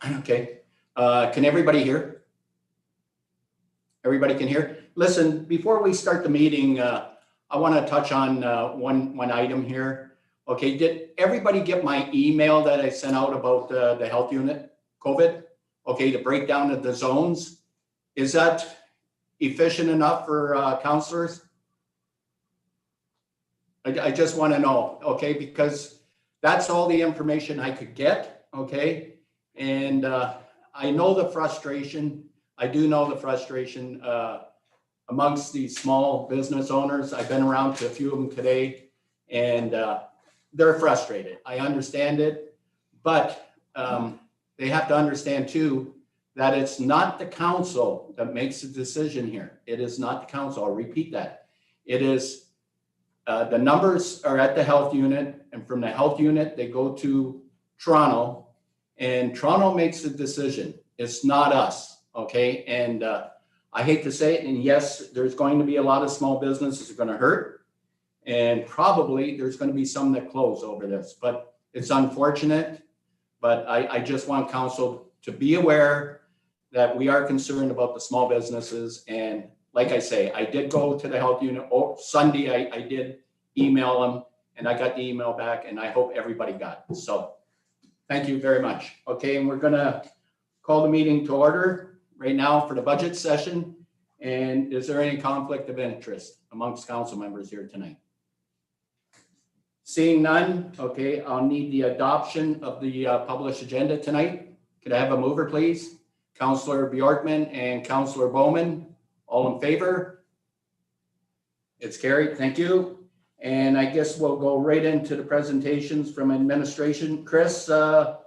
Okay. Can everybody hear? Everybody can hear? Listen, before we start the meeting, I want to touch on one item here. Okay, did everybody get my email that I sent out about the health unit, COVID? Okay, the breakdown of the zones. Is that efficient enough for counselors? I just want to know, okay, because that's all the information I could get, okay? And I know the frustration. I do know the frustration amongst these small business owners. I've been around to a few of them today, and they're frustrated. I understand it, but they have to understand too that it's not the council that makes the decision here. It is not the council. I'll repeat that. It is the numbers are at the health unit, and from the health unit, they go to Toronto, and Toronto makes the decision. It's not us, okay? And I hate to say it, and yes, there's going to be a lot of small businesses that are going to hurt, and probably there's going to be some that close over this, but it's unfortunate. But I just want council to be aware that we are concerned about the small businesses. And like I say, I did go to the health unit. Sunday, I did email them, and I got the email back, and I hope everybody got it. So thank you very much. Okay, and we're going to call the meeting to order right now for the budget session. And is there any conflict of interest amongst council members here tonight? Seeing none, okay, I'll need the adoption of the published agenda tonight. Could I have a mover, please? Councillor Bjorkman and Councillor Bowman, all in favor? It's carried, thank you. And I guess we'll go right into the presentations from administration. Chris, go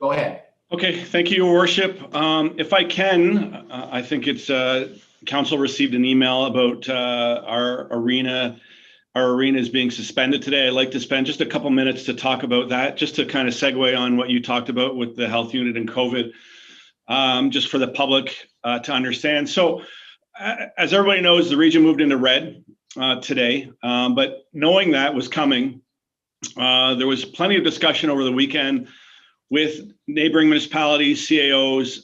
ahead. Okay, thank you, Your Worship. If I can, I think it's council received an email about our arena. Our arena is being suspended today. I'd like to spend just a couple minutes to talk about that, just to kind of segue on what you talked about with the health unit and COVID, just for the public to understand. So as everybody knows, the region moved into red today, but knowing that was coming, there was plenty of discussion over the weekend with neighboring municipalities, CAOs,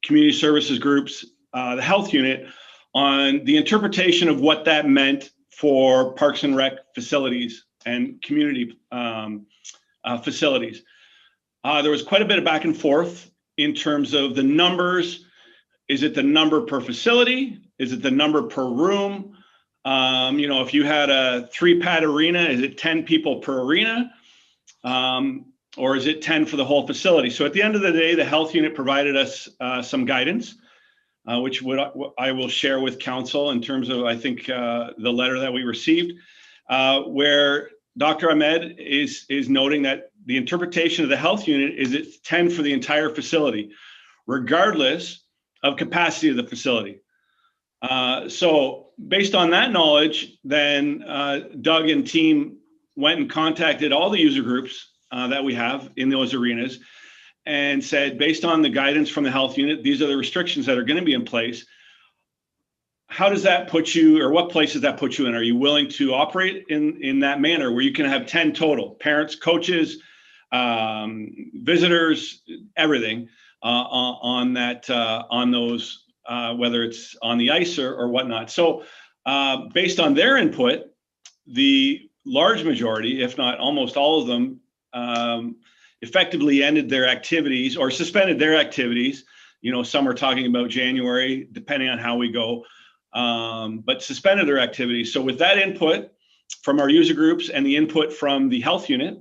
community services groups, the health unit, on the interpretation of what that meant for Parks and Rec facilities and community facilities. There was quite a bit of back and forth in terms of the numbers. Is it the number per facility? Is it the number per room? You know, if you had a 3-pad arena, is it 10 people per arena? Or is it 10 for the whole facility? So at the end of the day, the health unit provided us some guidance, which I will share with council in terms of, I think, the letter that we received, where Dr. Ahmed is noting that the interpretation of the health unit is it's 10 for the entire facility, regardless of capacity of the facility. So based on that knowledge, then Doug and team went and contacted all the user groups that we have in those arenas and said, based on the guidance from the health unit, these are the restrictions that are going to be in place. How does that put you, or what place does that put you in? Are you willing to operate in that manner where you can have 10 total, parents, coaches, visitors, everything on that, on those, whether it's on the ice or whatnot. So based on their input, the large majority, if not almost all of them, effectively ended their activities or suspended their activities. You know, some are talking about January, depending on how we go, but suspended their activities. So with that input from our user groups and the input from the health unit,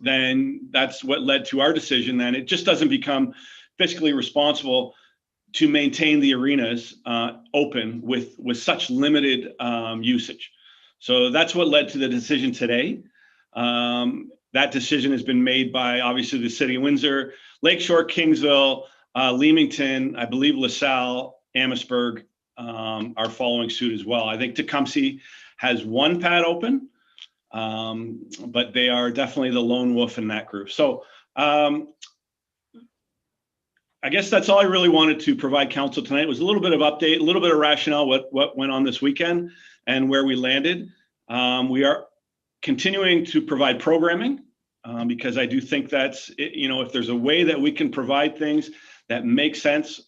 then that's what led to our decision. Then it just doesn't become fiscally responsible to maintain the arenas open with such limited usage. So that's what led to the decision today. That decision has been made by, obviously, the City of Windsor, Lakeshore, Kingsville, Leamington, I believe LaSalle, Amherstburg are following suit as well. I think Tecumseh has 1 pad open, but they are definitely the lone wolf in that group. So I guess that's all I really wanted to provide council tonight. It was a little bit of update, a little bit of rationale, what went on this weekend and where we landed. We are continuing to provide programming because I do think that's, if there's a way that we can provide things that make sense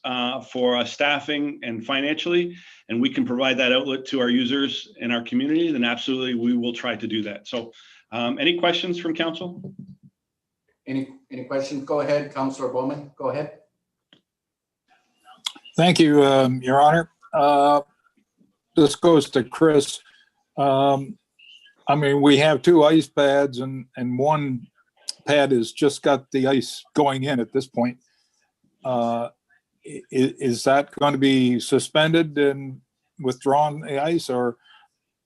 for us staffing and financially, and we can provide that outlet to our users in our community, then absolutely we will try to do that. So any questions from council? Any questions? Go ahead, Councillor Bowman. Go ahead. Thank you, Your Honor. This goes to Chris. I mean, we have 2 ice pads and one pad has just got the ice going in at this point. Is that going to be suspended and withdrawn the ice, or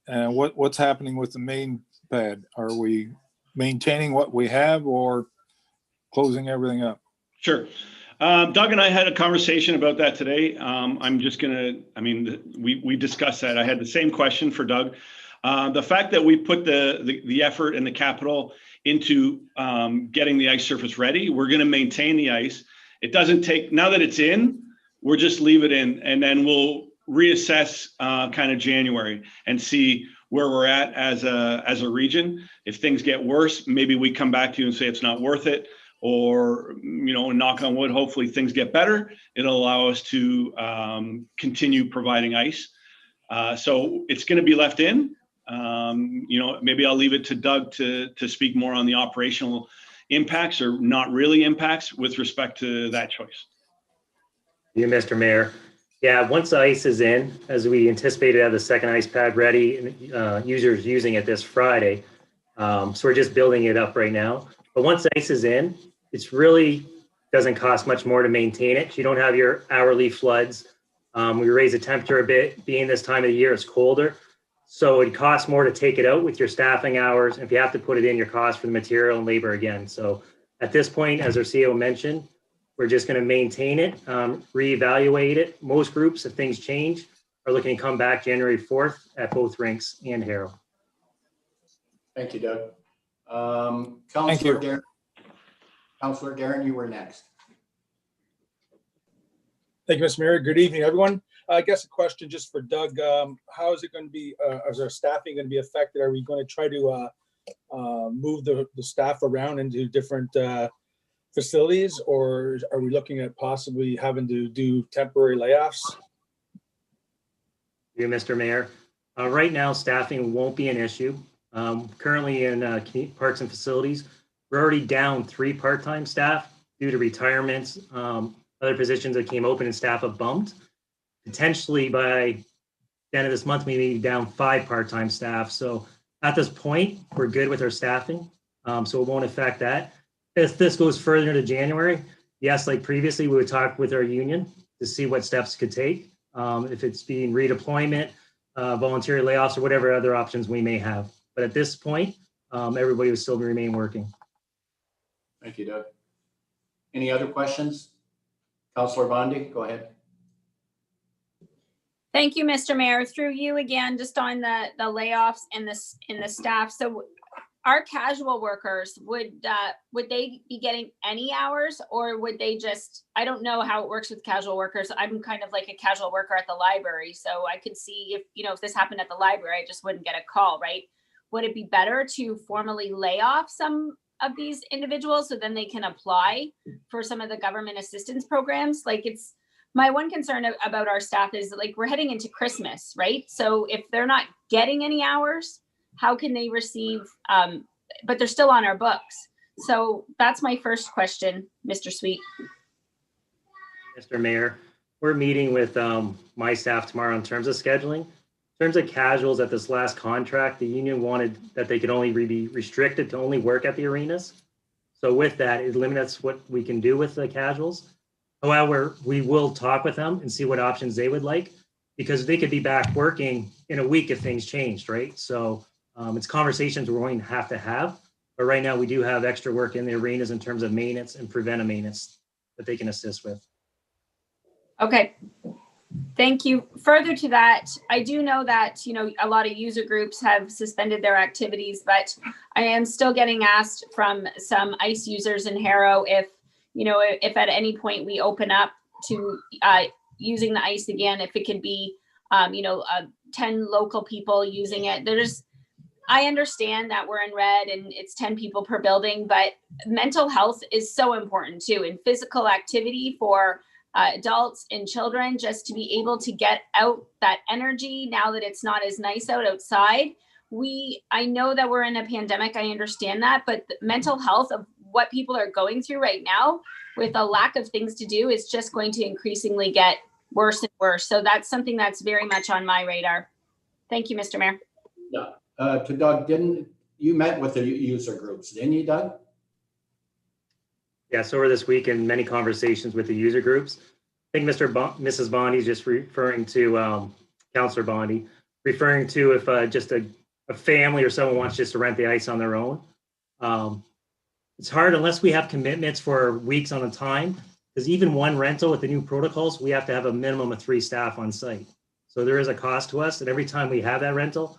what's happening with the main pad? Are we maintaining what we have or closing everything up? Sure. Doug and I had a conversation about that today. I'm just we discussed that. I had the same question for Doug. The fact that we put the effort and the capital into getting the ice surface ready, we're going to maintain the ice. It doesn't take, now that it's in, we're just leave it in, and then we'll reassess kind of January and see where we're at as a region. If things get worse, maybe we come back to you and say it's not worth it, or, knock on wood, hopefully things get better. It'll allow us to continue providing ice. So it's going to be left in. Maybe I'll leave it to Doug to speak more on the operational impacts, or not really impacts, with respect to that choice. You, Mr. Mayor. Yeah, once the ice is in, as we anticipated, have the second ice pad ready, and users using it this Friday. So we're just building it up right now. But once the ice is in, it's really doesn't cost much more to maintain it. You don't have your hourly floods. We raise the temperature a bit, being this time of the year, it's colder. So it costs more to take it out with your staffing hours. And if you have to put it in, your cost for the material and labor again. So at this point, as our CEO mentioned, we're just going to maintain it, reevaluate it. Most groups, if things change, are looking to come back January 4th at both rinks and Harrow. Thank you, Doug. Thank you. Councillor Darren, you were next. Thank you, Mr. Mayor. Good evening, everyone. I guess a question just for Doug. How is it going to be, is our staffing going to be affected? Are we going to try to move the staff around into different facilities, or are we looking at possibly having to do temporary layoffs? You, Mr. Mayor. Right now, staffing won't be an issue. Currently in parks and facilities, we're already down 3 part-time staff due to retirements. Other positions that came open and staff have bumped. Potentially by the end of this month, we may be down 5 part-time staff. So at this point, we're good with our staffing. So it won't affect that. If this goes further into January, yes, like previously, we would talk with our union to see what steps could take. If it's being redeployment, voluntary layoffs, or whatever other options we may have. But at this point, everybody would still remain working. Thank you, Doug. Any other questions? Councillor Bondi, go ahead. Thank you, Mr. Mayor. Through you again, just on the layoffs in the staff. So our casual workers, would they be getting any hours, or would they just, I don't know how it works with casual workers. I'm kind of like a casual worker at the library. So I could see if this happened at the library, I just wouldn't get a call, right? Would it be better to formally lay off some of these individuals so then they can apply for some of the government assistance programs? Like, it's my one concern about our staff is, like, we're heading into Christmas, right? So if they're not getting any hours, how can they receive, but they're still on our books. So that's my first question, Mr. Sweet. Mr. Mayor, we're meeting with my staff tomorrow in terms of scheduling. In terms of casuals at this last contract, the union wanted that they could only be restricted to only work at the arenas. So with that, it limits what we can do with the casuals. However, we will talk with them and see what options they would like, because they could be back working in a week if things changed, right? So it's conversations we're going to have. But right now, we do have extra work in the arenas in terms of maintenance and preventive maintenance that they can assist with. Okay. Thank you. Further to that, I do know that, a lot of user groups have suspended their activities, but I am still getting asked from some ICE users in Harrow if at any point we open up to using the ICE again, if it could be, 10 local people using it. I understand that we're in red and it's 10 people per building, but mental health is so important too, and physical activity for adults and children, just to be able to get out that energy now that it's not as nice outside. I know that we're in a pandemic, I understand that, but the mental health of what people are going through right now with a lack of things to do is just going to increasingly get worse and worse. So that's something that's very much on my radar. Thank you, Mr. Mayor. Yeah, to Doug, you met with the user groups, didn't you, Doug? Yeah, so over this week and many conversations with the user groups. I think Mrs. Bondi's just referring to Councillor Bondi, referring to if just a family or someone wants just to rent the ice on their own. It's hard unless we have commitments for weeks on a time, because even one rental with the new protocols, we have to have a minimum of 3 staff on site. So there is a cost to us, and every time we have that rental,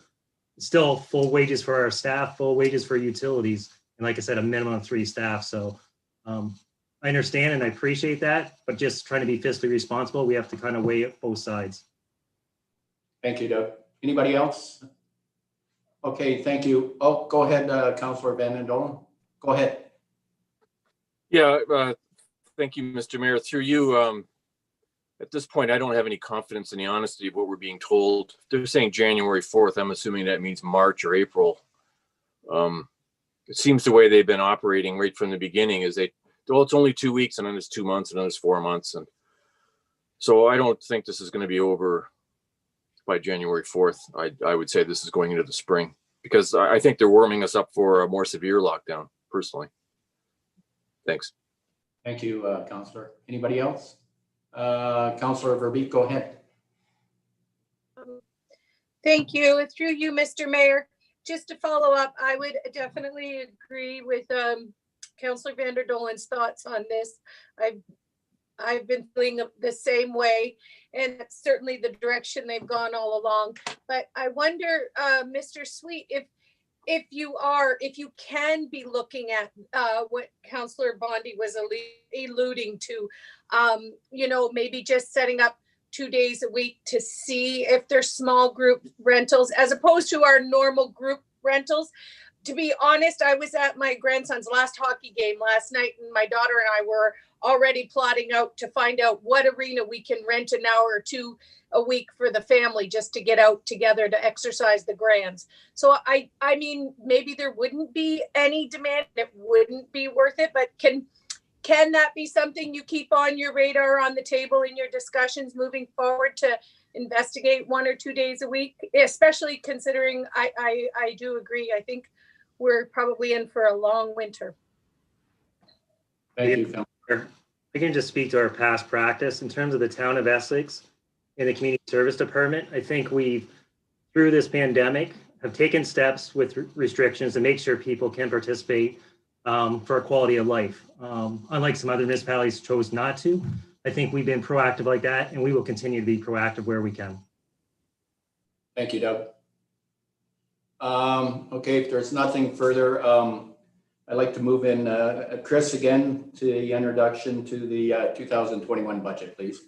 it's still full wages for our staff, full wages for utilities, and like I said, a minimum of 3 staff. So I understand and I appreciate that, but just trying to be fiscally responsible, we have to kind of weigh it both sides. Thank you, Doug. Anybody else? Okay, thank you. Oh, go ahead, Councillor Van Dolen. Go ahead. Yeah, thank you, Mr. Mayor. Through you, at this point, I don't have any confidence in the honesty of what we're being told. They're saying January 4th. I'm assuming that means March or April. It seems the way they've been operating right from the beginning is well, it's only 2 weeks, and then it's 2 months, and then it's 4 months. And so I don't think this is going to be over by January 4th. I would say this is going into the spring, because I think they're warming us up for a more severe lockdown, personally. Thanks. Thank you, Councillor. Anybody else? Councillor Verbeek, go ahead. Thank you. Through you, Mr. Mayor. Just to follow up, I would definitely agree with Councillor Van Dolen's thoughts on this. I've been feeling the same way, and that's certainly the direction they've gone all along. But I wonder, Mr. Sweet, if you can be looking at what Councillor Bondi was alluding to, maybe just setting up 2 days a week to see if there's small group rentals as opposed to our normal group rentals. To be honest, I was at my grandson's last hockey game last night, and my daughter and I were already plotting out to find out what arena we can rent an hour or 2 a week for the family, just to get out together to exercise the grands. So I mean, maybe there wouldn't be any demand, it wouldn't be worth it, but can that be something you keep on your radar, on the table in your discussions moving forward, to investigate 1 or 2 days a week, especially considering I do agree. I think we're probably in for a long winter. Thank you, Councillor. I can just speak to our past practice in terms of the town of Essex and the community service department. I think we've, through this pandemic, have taken steps with restrictions to make sure people can participate for a quality of life. Unlike some other municipalities chose not to, I think we've been proactive like that, and we will continue to be proactive where we can. Thank you, Doug. Okay, if there's nothing further, I'd like to move in Chris again to the introduction to the 2021 budget, please.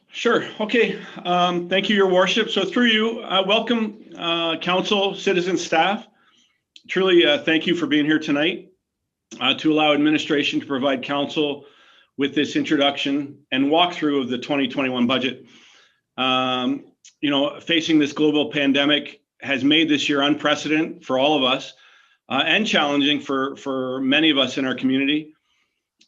Sure. Okay. Thank you, Your Worship. So through you, welcome, council, citizen, staff. Truly, thank you for being here tonight to allow administration to provide council with this introduction and walkthrough of the 2021 budget. Facing this global pandemic has made this year unprecedented for all of us and challenging for many of us in our community.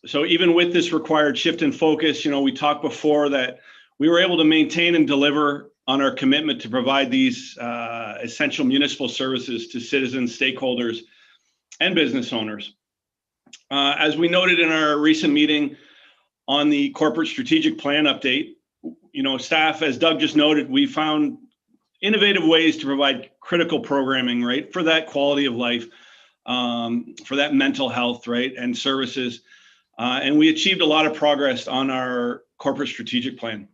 So even with this required shift in focus, we talked before that we were able to maintain and deliver on our commitment to provide these essential municipal services to citizens, stakeholders, and business owners. As we noted in our recent meeting on the corporate strategic plan update, staff, as Doug just noted, we found innovative ways to provide critical programming, right, for that quality of life, for that mental health, right, and services. And we achieved a lot of progress on our corporate strategic plan.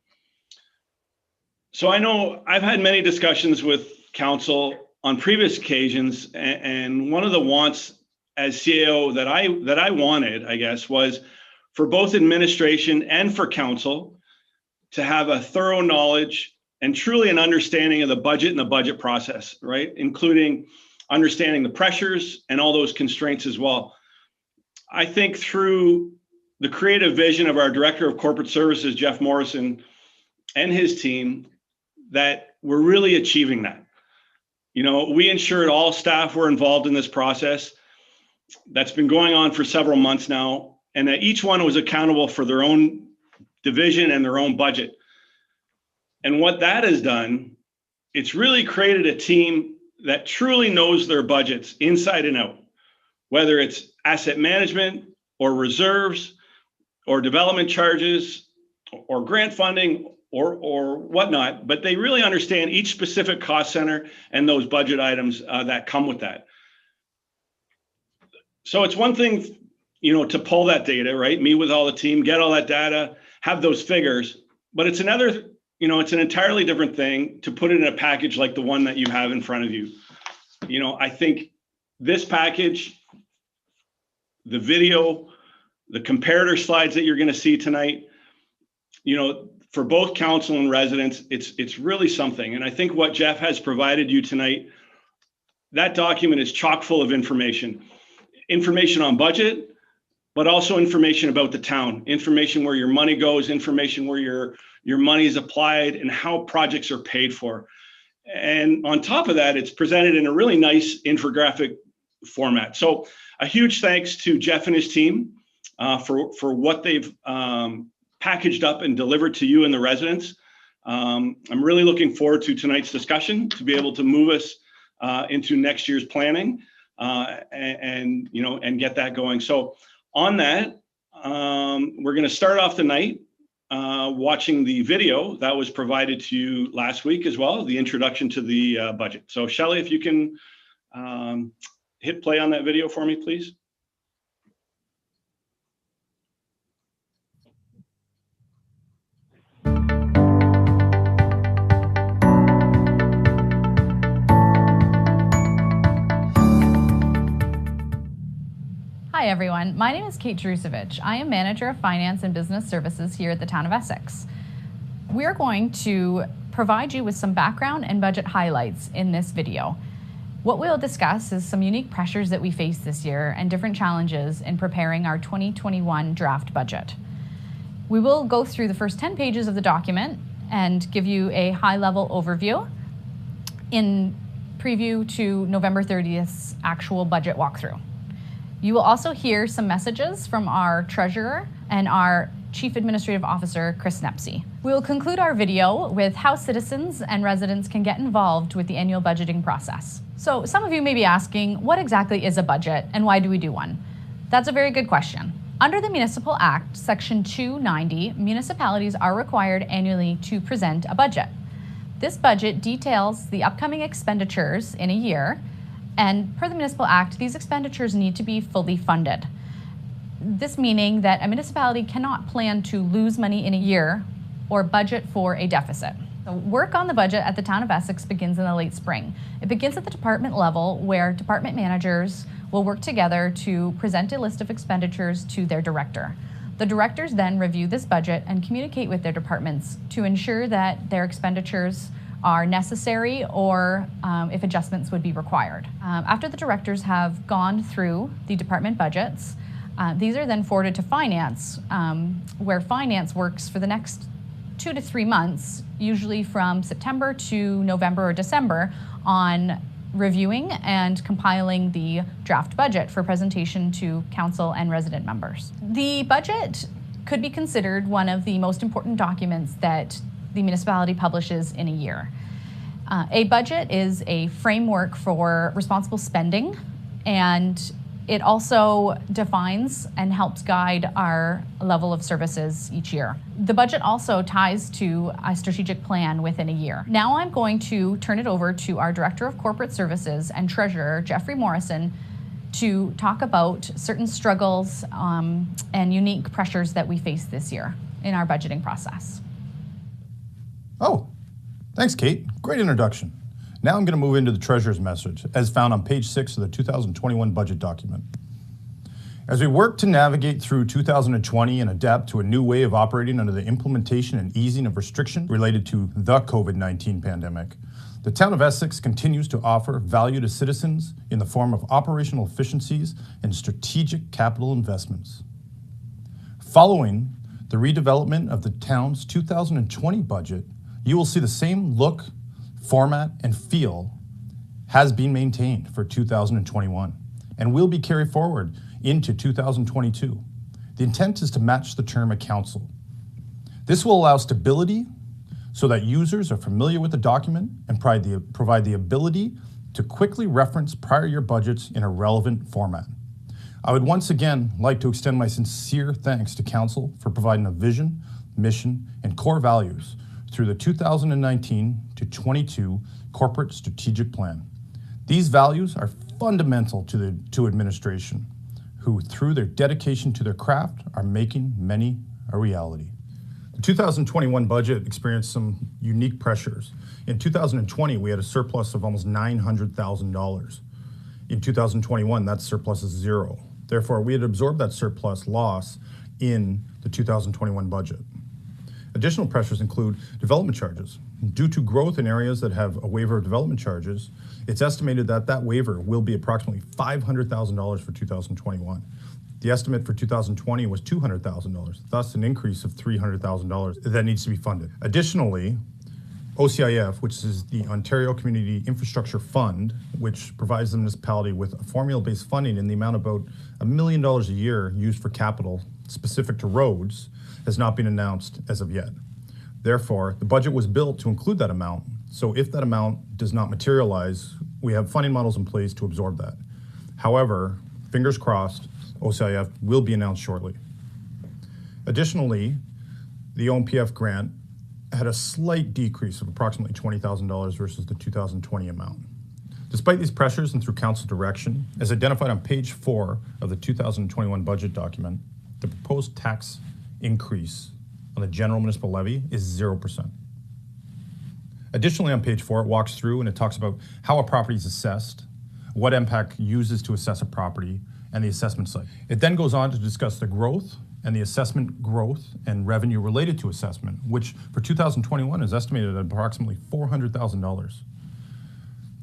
So I know I've had many discussions with council on previous occasions, and one of the wants as CAO that I wanted, I guess, was for both administration and for council to have a thorough knowledge and truly an understanding of the budget and the budget process, right? Including understanding the pressures and all those constraints as well. I think through the creative vision of our Director of Corporate Services, Jeff Morrison, and his team, that we're really achieving that. You know, we ensured all staff were involved in this process. That's been going on for several months now, and that each one was accountable for their own division and their own budget. And what that has done, it's really created a team that truly knows their budgets inside and out, whether it's asset management or reserves or development charges or grant funding or whatnot, but they really understand each specific cost center and those budget items that come with that. So it's one thing, you know, to pull that data, right? Meet with all the team, get all that data, have those figures, but it's another, you know, it's an entirely different thing to put it in a package like the one that you have in front of you. You know, I think this package, the video, the comparator slides that you're going to see tonight, you know, for both council and residents, it's really something. And I think what Jeff has provided you tonight, that document is chock full of information on budget, but also information about the town, information where your money goes, information where your money is applied and how projects are paid for. And on top of that, it's presented in a really nice infographic format. So a huge thanks to Jeff and his team for what they've packaged up and delivered to you and the residents. I'm really looking forward to tonight's discussion to be able to move us into next year's planning and you know, and get that going. So on that, we're going to start off the night watching the video that was provided to you last week as well, the introduction to the budget. So Shelley, if you can hit play on that video for me, please. Hi everyone, my name is Kate Drusevich. I am Manager of Finance and Business Services here at the Town of Essex. We are going to provide you with some background and budget highlights in this video. What we'll discuss is some unique pressures that we face this year and different challenges in preparing our 2021 draft budget. We will go through the first 10 pages of the document and give you a high-level overview in preview to November 30th's actual budget walkthrough. You will also hear some messages from our treasurer and our Chief Administrative Officer, Chris Nepsey. We will conclude our video with how citizens and residents can get involved with the annual budgeting process. So some of you may be asking, what exactly is a budget and why do we do one? That's a very good question. Under the Municipal Act, Section 290, municipalities are required annually to present a budget. This budget details the upcoming expenditures in a year, and per the Municipal Act, these expenditures need to be fully funded. This meaning that a municipality cannot plan to lose money in a year or budget for a deficit. So work on the budget at the Town of Essex begins in the late spring. It begins at the department level where department managers will work together to present a list of expenditures to their director. The directors then review this budget and communicate with their departments to ensure that their expenditures are necessary or if adjustments would be required. After the directors have gone through the department budgets, these are then forwarded to finance, where finance works for the next 2 to 3 months, usually from September to November or December, on reviewing and compiling the draft budget for presentation to council and resident members. The budget could be considered one of the most important documents that the municipality publishes in a year. A budget is a framework for responsible spending, and it also defines and helps guide our level of services each year. The budget also ties to a strategic plan within a year. Now I'm going to turn it over to our Director of Corporate Services and Treasurer, Jeffrey Morrison, to talk about certain struggles and unique pressures that we face this year in our budgeting process. Oh, thanks, Kate. Great introduction. Now I'm going to move into the Treasurer's message, as found on page 6 of the 2021 budget document. As we work to navigate through 2020 and adapt to a new way of operating under the implementation and easing of restrictions related to the COVID-19 pandemic, The town of Essex continues to offer value to citizens in the form of operational efficiencies and strategic capital investments. Following the redevelopment of the town's 2020 budget, you will see the same look, format, and feel has been maintained for 2021 and will be carried forward into 2022. The intent is to match the term at council. This will allow stability so that users are familiar with the document and provide the ability to quickly reference prior year budgets in a relevant format. I would once again like to extend my sincere thanks to council for providing a vision, mission, and core values through the 2019 to 22 corporate strategic plan. These values are fundamental to administration, who through their dedication to their craft are making many a reality. The 2021 budget experienced some unique pressures. In 2020, we had a surplus of almost $900,000. In 2021, that surplus is zero. Therefore, we had absorbed that surplus loss in the 2021 budget. Additional pressures include development charges. Due to growth in areas that have a waiver of development charges, it's estimated that that waiver will be approximately $500,000 for 2021. The estimate for 2020 was $200,000, thus an increase of $300,000 that needs to be funded. Additionally, OCIF, which is the Ontario Community Infrastructure Fund, which provides the municipality with a formula-based funding in the amount of about $1 million a year used for capital specific to roads, has not been announced as of yet. Therefore, the budget was built to include that amount, so if that amount does not materialize, we have funding models in place to absorb that. However, fingers crossed, OCIF will be announced shortly. Additionally, the OMPF grant had a slight decrease of approximately $20,000 versus the 2020 amount. Despite these pressures and through council direction, as identified on page 4 of the 2021 budget document, the proposed tax increase on the general municipal levy is 0%. Additionally, on page 4, it walks through and it talks about how a property is assessed, what MPAC uses to assess a property, and the assessment site. It then goes on to discuss the growth and the assessment growth and revenue related to assessment, which for 2021 is estimated at approximately $400,000.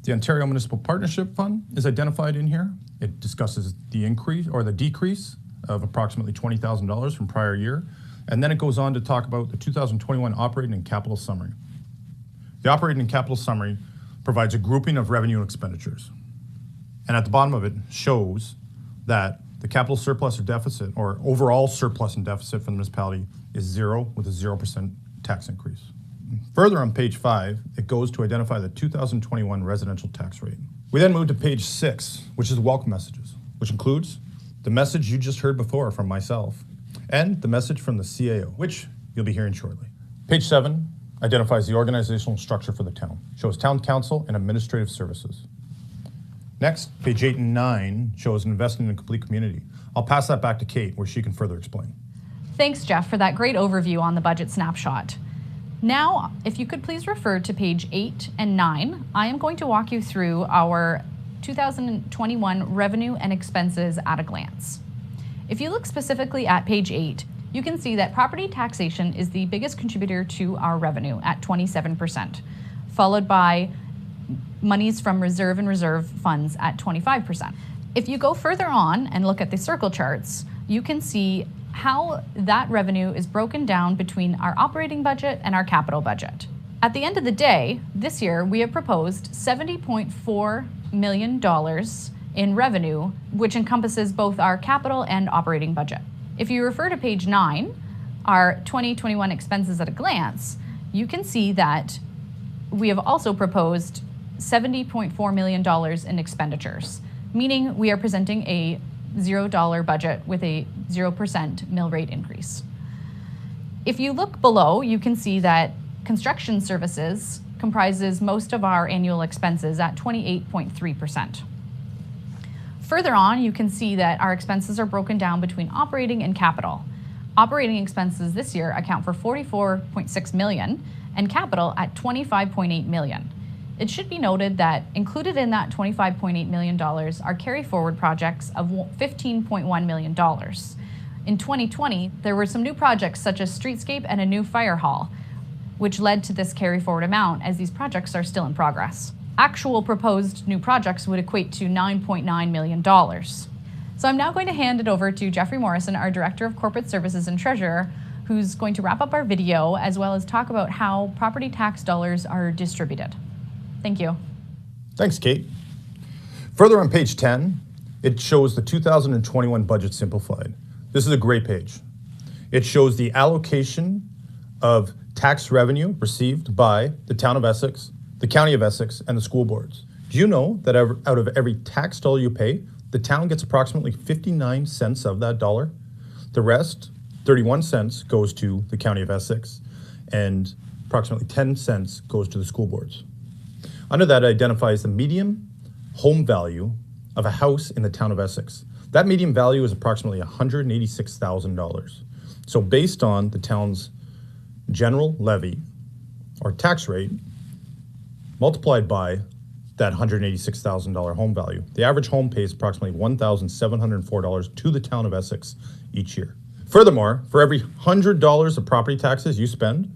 The Ontario Municipal Partnership Fund is identified in here. It discusses the increase or the decrease of approximately $20,000 from prior year. And then it goes on to talk about the 2021 operating and capital summary. The operating and capital summary provides a grouping of revenue and expenditures. And at the bottom of it shows that the capital surplus or deficit, or overall surplus and deficit for the municipality, is zero with a 0% tax increase. Further on page 5, it goes to identify the 2021 residential tax rate. We then move to page 6, which is welcome messages, which includes the message you just heard before from myself, and the message from the CAO, which you'll be hearing shortly. Page 7 identifies the organizational structure for the town, shows town council and administrative services. Next, page 8 and 9 shows investing in a complete community. I'll pass that back to Kate, where she can further explain. Thanks, Jeff, for that great overview on the budget snapshot. Now, if you could please refer to page 8 and 9, I am going to walk you through our 2021 revenue and expenses at a glance. If you look specifically at page 8, you can see that property taxation is the biggest contributor to our revenue at 27%, followed by monies from reserve and reserve funds at 25%. If you go further on and look at the circle charts, you can see how that revenue is broken down between our operating budget and our capital budget. At the end of the day, this year we have proposed $70.4 million in revenue, which encompasses both our capital and operating budget. If you refer to page 9, our 2021 expenses at a glance, you can see that we have also proposed $70.4 million in expenditures, meaning we are presenting a $0 budget with a 0% mill rate increase. If you look below, you can see that construction services comprises most of our annual expenses at 28.3%. Further on, you can see that our expenses are broken down between operating and capital. Operating expenses this year account for $44.6 million and capital at $25.8 million. It should be noted that included in that $25.8 million are carry forward projects of $15.1 million. In 2020, there were some new projects such as streetscape and a new fire hall. which led to this carry forward amount as these projects are still in progress. Actual proposed new projects would equate to $9.9 million. So I'm now going to hand it over to Jeffrey Morrison, our Director of Corporate Services and Treasurer, who's going to wrap up our video as well as talk about how property tax dollars are distributed. Thank you. Thanks, Kate. Further on page 10, it shows the 2021 budget simplified. This is a great page. It shows the allocation of tax revenue received by the town of Essex, the county of Essex, and the school boards. Do you know that out of every tax dollar you pay, the town gets approximately 59 cents of that dollar? The rest, 31 cents, goes to the county of Essex, and approximately 10 cents goes to the school boards. Under that, it identifies the median home value of a house in the town of Essex. That median value is approximately $186,000. So based on the town's general levy or tax rate, multiplied by that $186,000 home value, the average home pays approximately $1,704 to the town of Essex each year. Furthermore, for every $100 of property taxes you spend,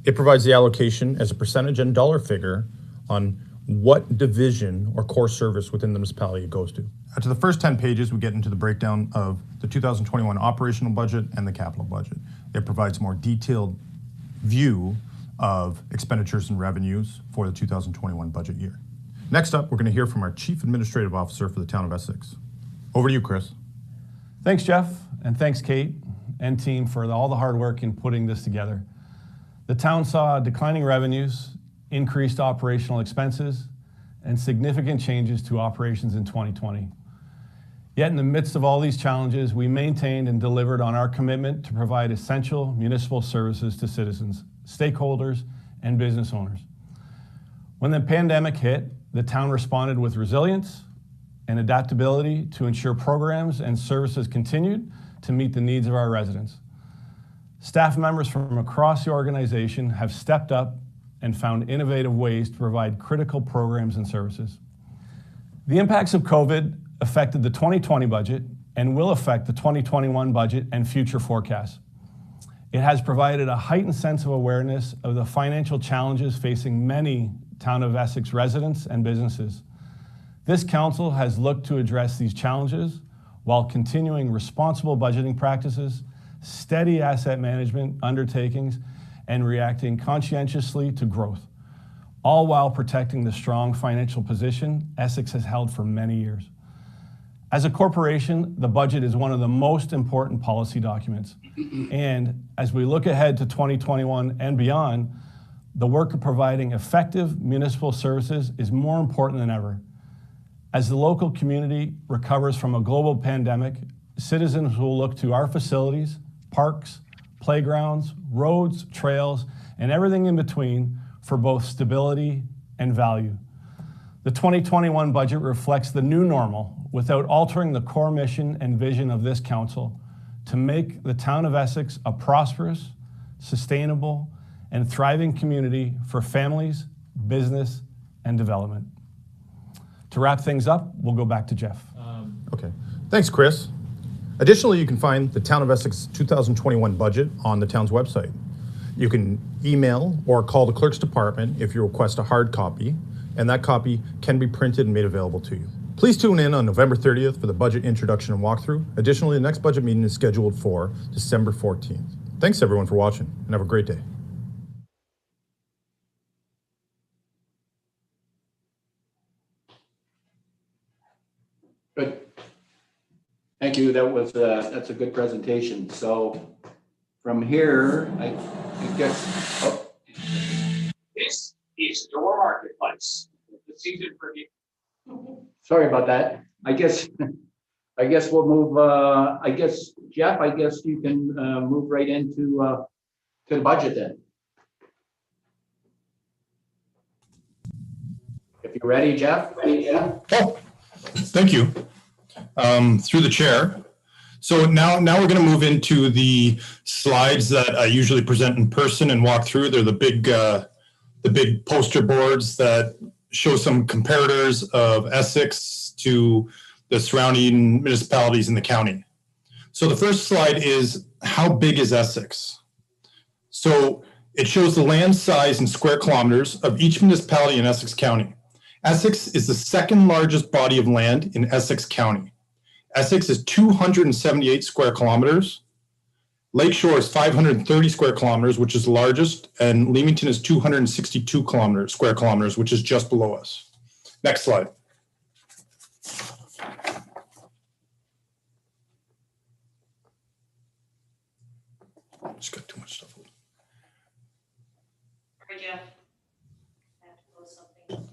it provides the allocation as a percentage and dollar figure on what division or core service within the municipality it goes to. To the first 10 pages, we get into the breakdown of the 2021 operational budget and the capital budget. It provides more detailed view of expenditures and revenues for the 2021 budget year. Next up, we're going to hear from our Chief Administrative Officer for the town of Essex. Over to you, Chris. Thanks, Jeff, and thanks, Kate and team, for all the hard work in putting this together. The town saw declining revenues, increased operational expenses, and significant changes to operations in 2020. Yet in the midst of all these challenges, we maintained and delivered on our commitment to provide essential municipal services to citizens, stakeholders, and business owners. When the pandemic hit, the town responded with resilience and adaptability to ensure programs and services continued to meet the needs of our residents. Staff members from across the organization have stepped up and found innovative ways to provide critical programs and services. The impacts of COVID affected the 2020 budget and will affect the 2021 budget and future forecasts. It has provided a heightened sense of awareness of the financial challenges facing many town of Essex residents and businesses. This council has looked to address these challenges while continuing responsible budgeting practices, steady asset management undertakings, and reacting conscientiously to growth, all while protecting the strong financial position Essex has held for many years. As a corporation, the budget is one of the most important policy documents. And as we look ahead to 2021 and beyond, the work of providing effective municipal services is more important than ever. As the local community recovers from a global pandemic, citizens will look to our facilities, parks, playgrounds, roads, trails, and everything in between for both stability and value. The 2021 budget reflects the new normal without altering the core mission and vision of this council to make the town of Essex a prosperous, sustainable, and thriving community for families, business, and development. To wrap things up, we'll go back to Jeff. Okay. Thanks, Chris. Additionally, you can find the Town of Essex 2021 budget on the town's website. You can email or call the clerk's department if you request a hard copy, and that copy can be printed and made available to you. Please tune in on November 30th for the budget introduction and walkthrough. Additionally, the next budget meeting is scheduled for December 14th. Thanks everyone for watching, and have a great day. Good. Thank you. That's a good presentation. So from here, I guess, This is your marketplace. The season for you. sorry about that. I guess we'll move, I guess, Jeff, I guess you can move right into to the budget then. If you're ready, Jeff. Oh, thank you. Through the chair. So now we're going to move into the slides that I usually present in person and walk through. They're the big poster boards that show some comparators of Essex to the surrounding municipalities in the county. So the first slide is, how big is Essex? So It shows the land size in square kilometers of each municipality in Essex County. Essex is the second largest body of land in Essex County. Essex is 278 square kilometers. Lakeshore is 530 square kilometers, which is the largest, and Leamington is 262 square kilometers, which is just below us. Next slide. Just got too much stuff. Sorry, Jeff. I have to close something.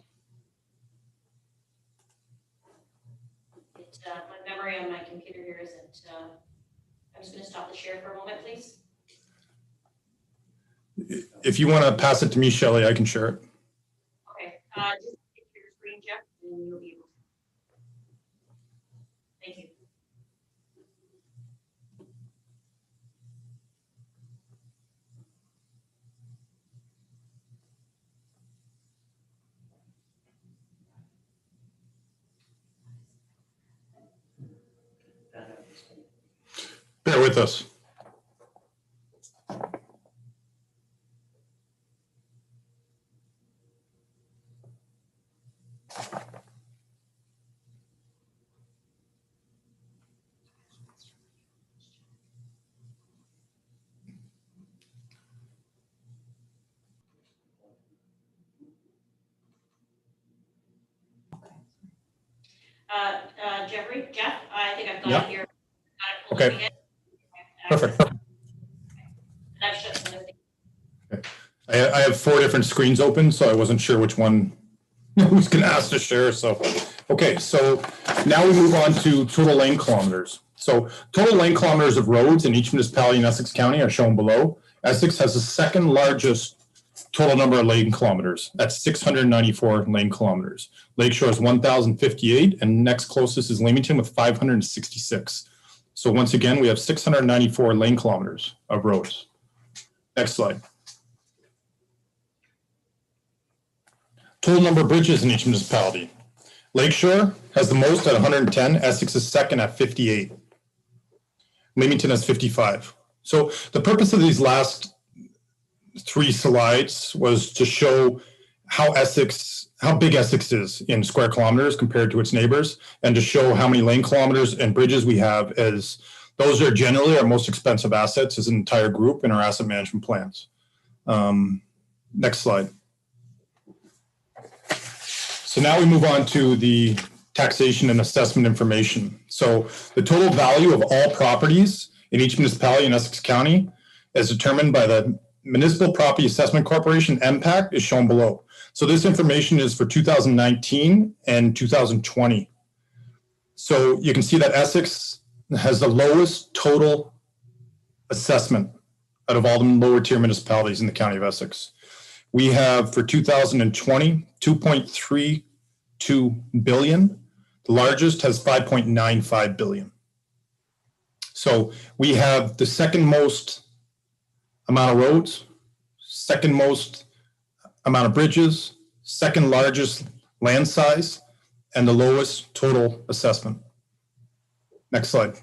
My memory on my computer here isn't, I'm just gonna stop the share for a moment, please. If you want to pass it to me, Shelley, I can share it. Okay, just get your screen, Jeff, and you'll be able to. Thank you. Bear with us. Jeff, I think I've got Yeah. it here. Got it pulled Okay. up again. Perfect. And I've shut some of the. I have 4 different screens open, so I wasn't sure which one was going to ask to share. So, okay, so now we move on to total lane kilometers. So total lane kilometers of roads in each municipality in Essex County are shown below. Essex has the second largest total number of lane kilometers at 694 lane kilometers. Lakeshore is 1,058, and next closest is Leamington with 566. So once again, we have 694 lane kilometers of roads. Next slide. Total number of bridges in each municipality. Lakeshore has the most at 110. Essex is second at 58. Leamington has 55. So the purpose of these last 3 slides was to show how big Essex is in square kilometers compared to its neighbors, and to show how many lane kilometers and bridges we have, as those are generally our most expensive assets as an entire group in our asset management plans. Next slide. So now we move on to the taxation and assessment information. So the total value of all properties in each municipality in Essex County, as determined by the Municipal Property Assessment Corporation, MPAC, is shown below. So this information is for 2019 and 2020. So you can see that Essex has the lowest total assessment out of all the lower tier municipalities in the county of Essex. We have for 2020, 2.32 billion. The largest has 5.95 billion. So we have the second most amount of roads, second most amount of bridges, second largest land size, and the lowest total assessment. Next slide.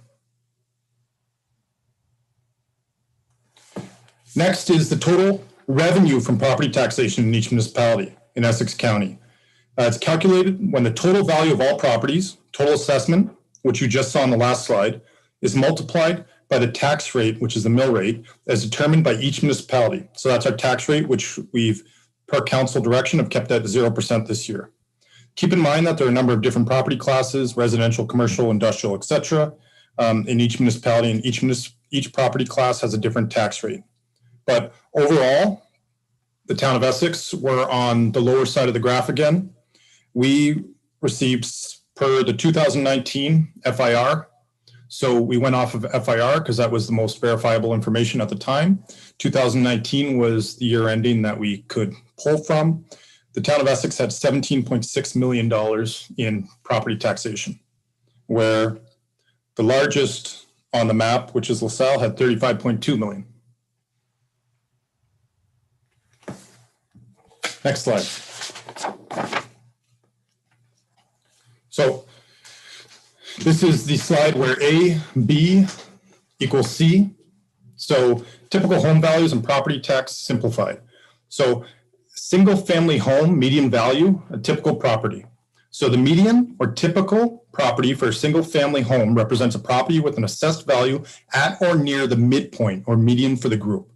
Next is the total revenue from property taxation in each municipality in Essex County. It's calculated when the total value of all properties, total assessment, which you just saw on the last slide, is multiplied by the tax rate, which is the mill rate, as determined by each municipality. So that's our tax rate, which we've, per council direction, have kept at 0% this year. Keep in mind that there are a number of different property classes, residential, commercial, industrial, et cetera, in each municipality, and each property class has a different tax rate. But overall, the town of Essex, we're on the lower side of the graph again. We received, per the 2019 FIR, so we went off of FIR because that was the most verifiable information at the time. 2019 was the year ending that we could pull from. The town of Essex had $17.6 million in property taxation, where the largest on the map, which is LaSalle, had 35.2 million. Next slide. So this is the slide where A, B equals C. So typical home values and property tax simplified. So single family home, median value, a typical property. So the median or typical property for a single family home represents a property with an assessed value at or near the midpoint or median for the group.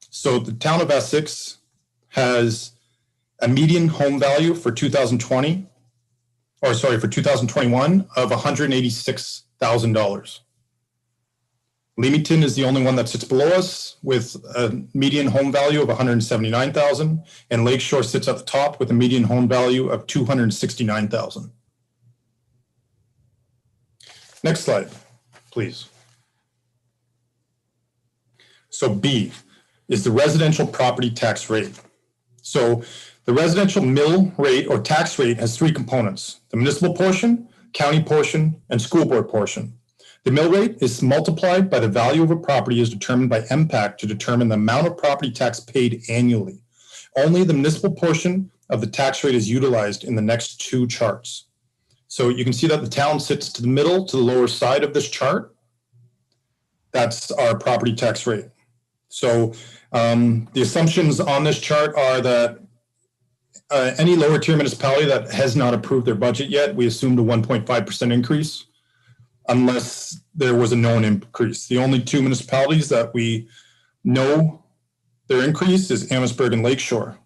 So the town of Essex has a median home value for 2021 of $186,000. Leamington is the only one that sits below us with a median home value of $179,000, and Lakeshore sits at the top with a median home value of $269,000. Next slide, please. So B is the residential property tax rate. So the residential mill rate or tax rate has three components: the municipal portion, county portion, and school board portion. The mill rate is multiplied by the value of a property as determined by MPAC to determine the amount of property tax paid annually. Only the municipal portion of the tax rate is utilized in the next two charts. So you can see that the town sits to the middle, to the lower side of this chart. That's our property tax rate. So the assumptions on this chart are that any lower tier municipality that has not approved their budget yet, we assumed a 1.5% increase, unless there was a known increase. The only two municipalities that we know their increase is Amherstburg and Lakeshore.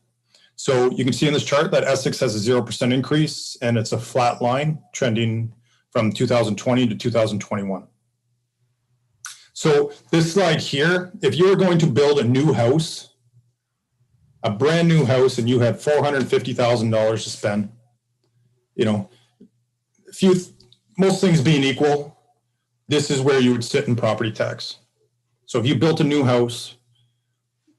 So you can see in this chart that Essex has a 0% increase, and it's a flat line trending from 2020 to 2021. So this slide here, if you were going to build a new house, a brand new house, and you had $450,000 to spend, you know, most things being equal, this is where you would sit in property tax. So if you built a new house,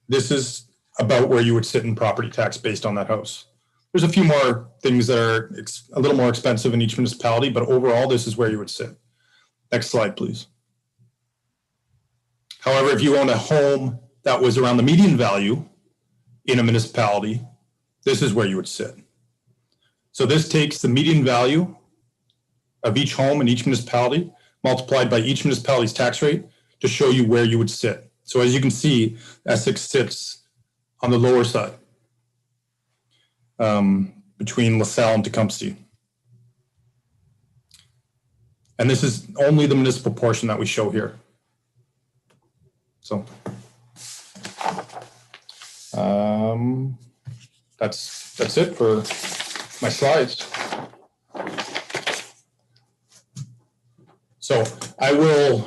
this is about where you would sit in property tax based on that house. There's a few more things that are a little more expensive in each municipality, but overall, this is where you would sit. Next slide, please. However, if you own a home that was around the median value in a municipality, this is where you would sit. So this takes the median value of each home in each municipality multiplied by each municipality's tax rate to show you where you would sit. So as you can see, Essex sits on the lower side between LaSalle and Tecumseh. And this is only the municipal portion that we show here. So that's it for my slides. So I was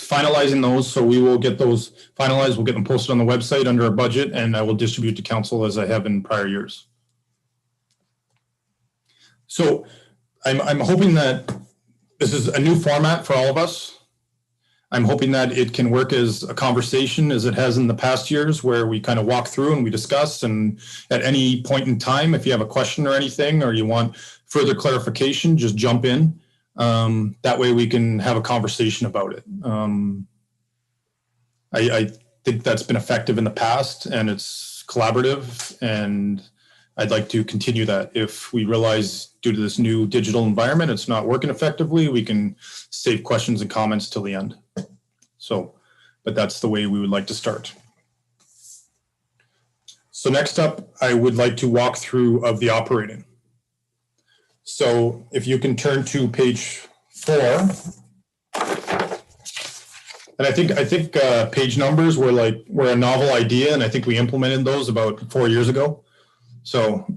finalizing those, so we will get those finalized. We'll get them posted on the website under our budget, and I will distribute to council as I have in prior years. So I'm hoping that this is a new format for all of us. I'm hoping that it can work as a conversation as it has in the past years, where we kind of walk through and we discuss, and at any point in time, if you have a question or anything, or you want further clarification, just jump in. That way we can have a conversation about it. I think that's been effective in the past, and it's collaborative, and I'd like to continue that. If we realize due to this new digital environment, it's not working effectively, we can save questions and comments till the end. So, but that's the way we would like to start. So next up, I would like to walk through of the operating. So if you can turn to page 4, and I think page numbers were a novel idea, and I think we implemented those about 4 years ago. So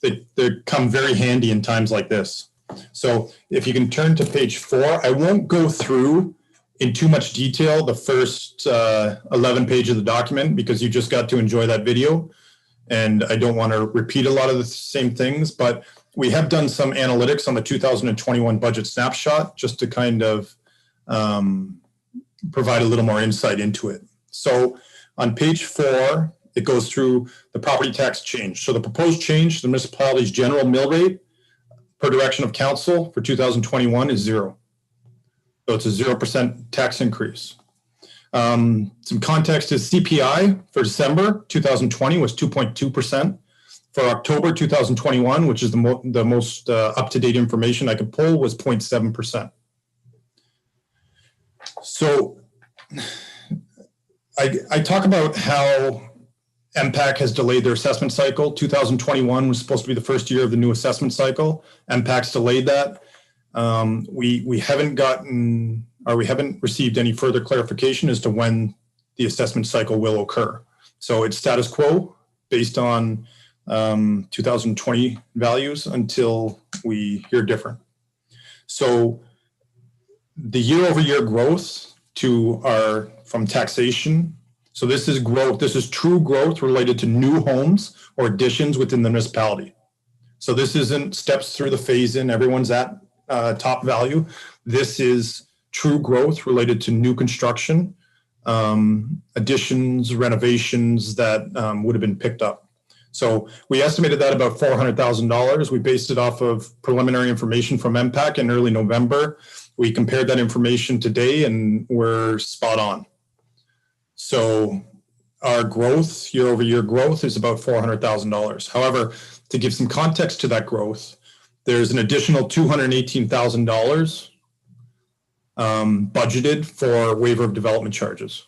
they come very handy in times like this. So if you can turn to page 4, I won't go through in too much detail the first 11 pages of the document, because you just got to enjoy that video. And I don't want to repeat a lot of the same things, but we have done some analytics on the 2021 budget snapshot just to kind of provide a little more insight into it. So on page 4, it goes through the property tax change. So the proposed change to the municipality's general mill rate per direction of council for 2021 is 0. So it's a 0% tax increase. Some context is CPI for December 2020 was 2.2%. For October 2021, which is the most up-to-date information I could pull, was 0.7%. So I talk about how MPAC has delayed their assessment cycle. 2021 was supposed to be the first year of the new assessment cycle. MPAC's delayed that. We haven't gotten, or we haven't received any further clarification as to when the assessment cycle will occur. So it's status quo based on 2020 values until we hear different. So the year-over-year growth from taxation. So this is growth. This is true growth related to new homes or additions within the municipality. So this isn't steps through the phase-in. Everyone's at top value. This is true growth related to new construction, additions, renovations that would have been picked up. So we estimated that about $400,000. We based it off of preliminary information from MPAC in early November. We compared that information today and we're spot on. So our growth, year-over-year growth, is about $400,000. However, to give some context to that growth, there's an additional $218,000 budgeted for waiver of development charges.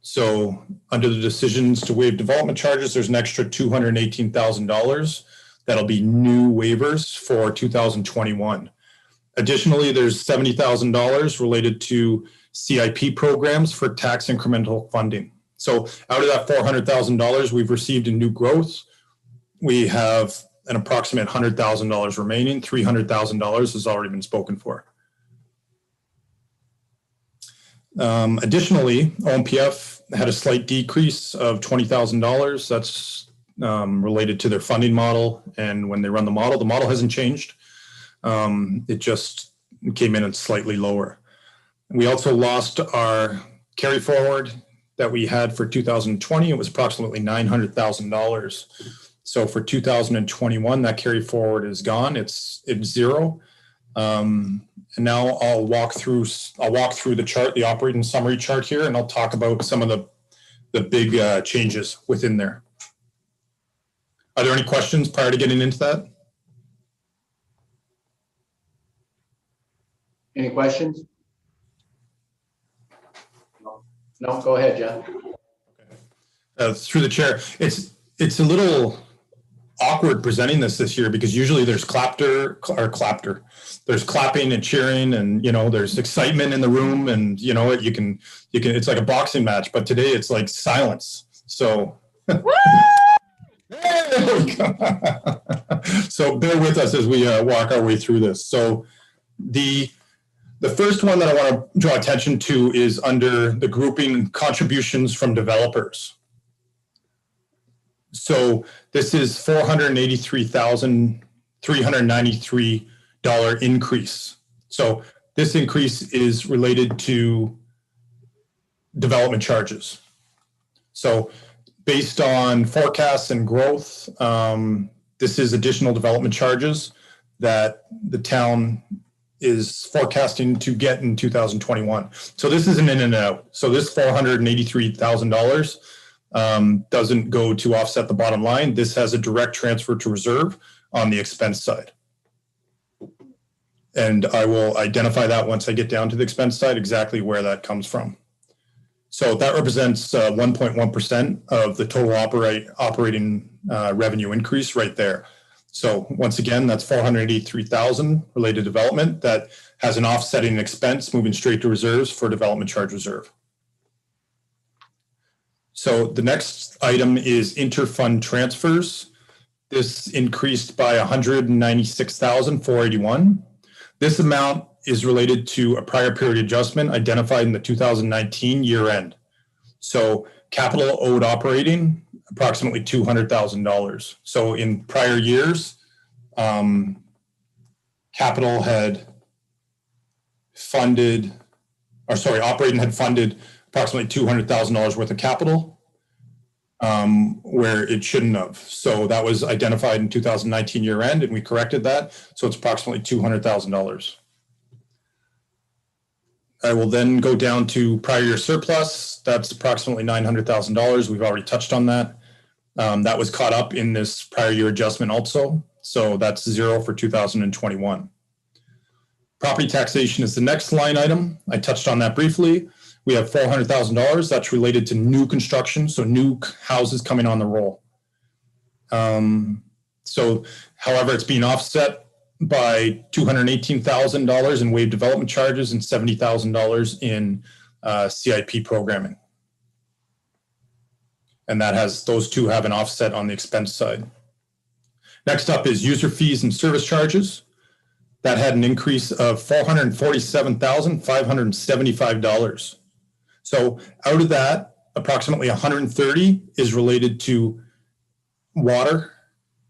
So under the decisions to waive development charges, there's an extra $218,000 that'll be new waivers for 2021. Additionally, there's $70,000 related to CIP programs for tax incremental funding. So out of that $400,000 we've received in new growth, we have an approximate $100,000 remaining. $300,000 has already been spoken for. Additionally, OMPF had a slight decrease of $20,000. That's related to their funding model. And when they run the model hasn't changed. It just came in at slightly lower. We also lost our carry forward that we had for 2020. It was approximately $900,000. So for 2021, that carry forward is gone. It's zero. And now I'll walk through the chart, the operating summary chart here, and I'll talk about some of the big changes within there. Are there any questions prior to getting into that? Any questions? No, go ahead, Jeff. Through the chair, it's a little awkward presenting this year because usually there's there's clapping and cheering and there's excitement in the room and you can it's like a boxing match, but today it's like silence. So so bear with us as we walk our way through this. So the first one that I want to draw attention to is under the grouping contributions from developers. So this is $483,393 increase. So this increase is related to development charges. So based on forecasts and growth, this is additional development charges that the town is forecasting to get in 2021. So this isn't in and out. So this $483,000 doesn't go to offset the bottom line. This has a direct transfer to reserve on the expense side. And I will identify that once I get down to the expense side, exactly where that comes from. So that represents 1.1% of the total operating revenue increase right there. So once again, that's $483,000 related development that has an offsetting expense moving straight to reserves for development charge reserve. So the next item is interfund transfers. This increased by $196,481. This amount is related to a prior period adjustment identified in the 2019 year end. So capital owed operating, approximately $200,000. So in prior years, capital had funded, operating had funded approximately $200,000 worth of capital where it shouldn't have. So that was identified in 2019 year end and we corrected that. So it's approximately $200,000. I will then go down to prior year surplus. That's approximately $900,000. We've already touched on that. That was caught up in this prior year adjustment also. So that's zero for 2021. Property taxation is the next line item. I touched on that briefly. We have $400,000 that's related to new construction, so new houses coming on the roll. So, however, it's being offset by $218,000 in wave development charges and $70,000 in CIP programming. And that has, those two have an offset on the expense side. Next up is user fees and service charges. That had an increase of $447,575. So out of that, approximately 130 is related to water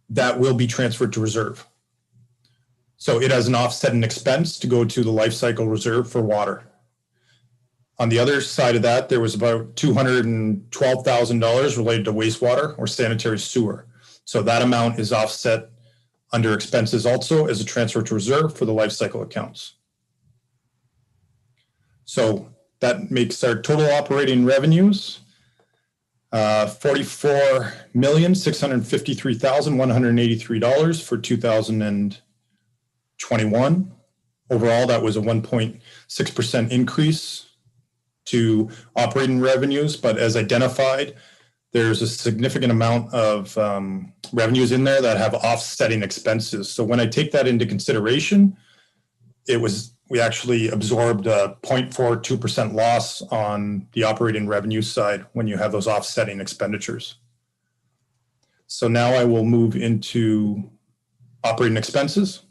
that will be transferred to reserve. So it has an offset in expense to go to the life cycle reserve for water. On the other side of that, there was about $212,000 related to wastewater or sanitary sewer. So that amount is offset under expenses also as a transfer to reserve for the life cycle accounts. So that makes our total operating revenues $44,653,183 for 2021. Overall, that was a 1.6% increase to operating revenues, but as identified, there's a significant amount of revenues in there that have offsetting expenses. So when I take that into consideration, we actually absorbed a 0.42% loss on the operating revenue side when you have those offsetting expenditures. So now I will move into operating expenses.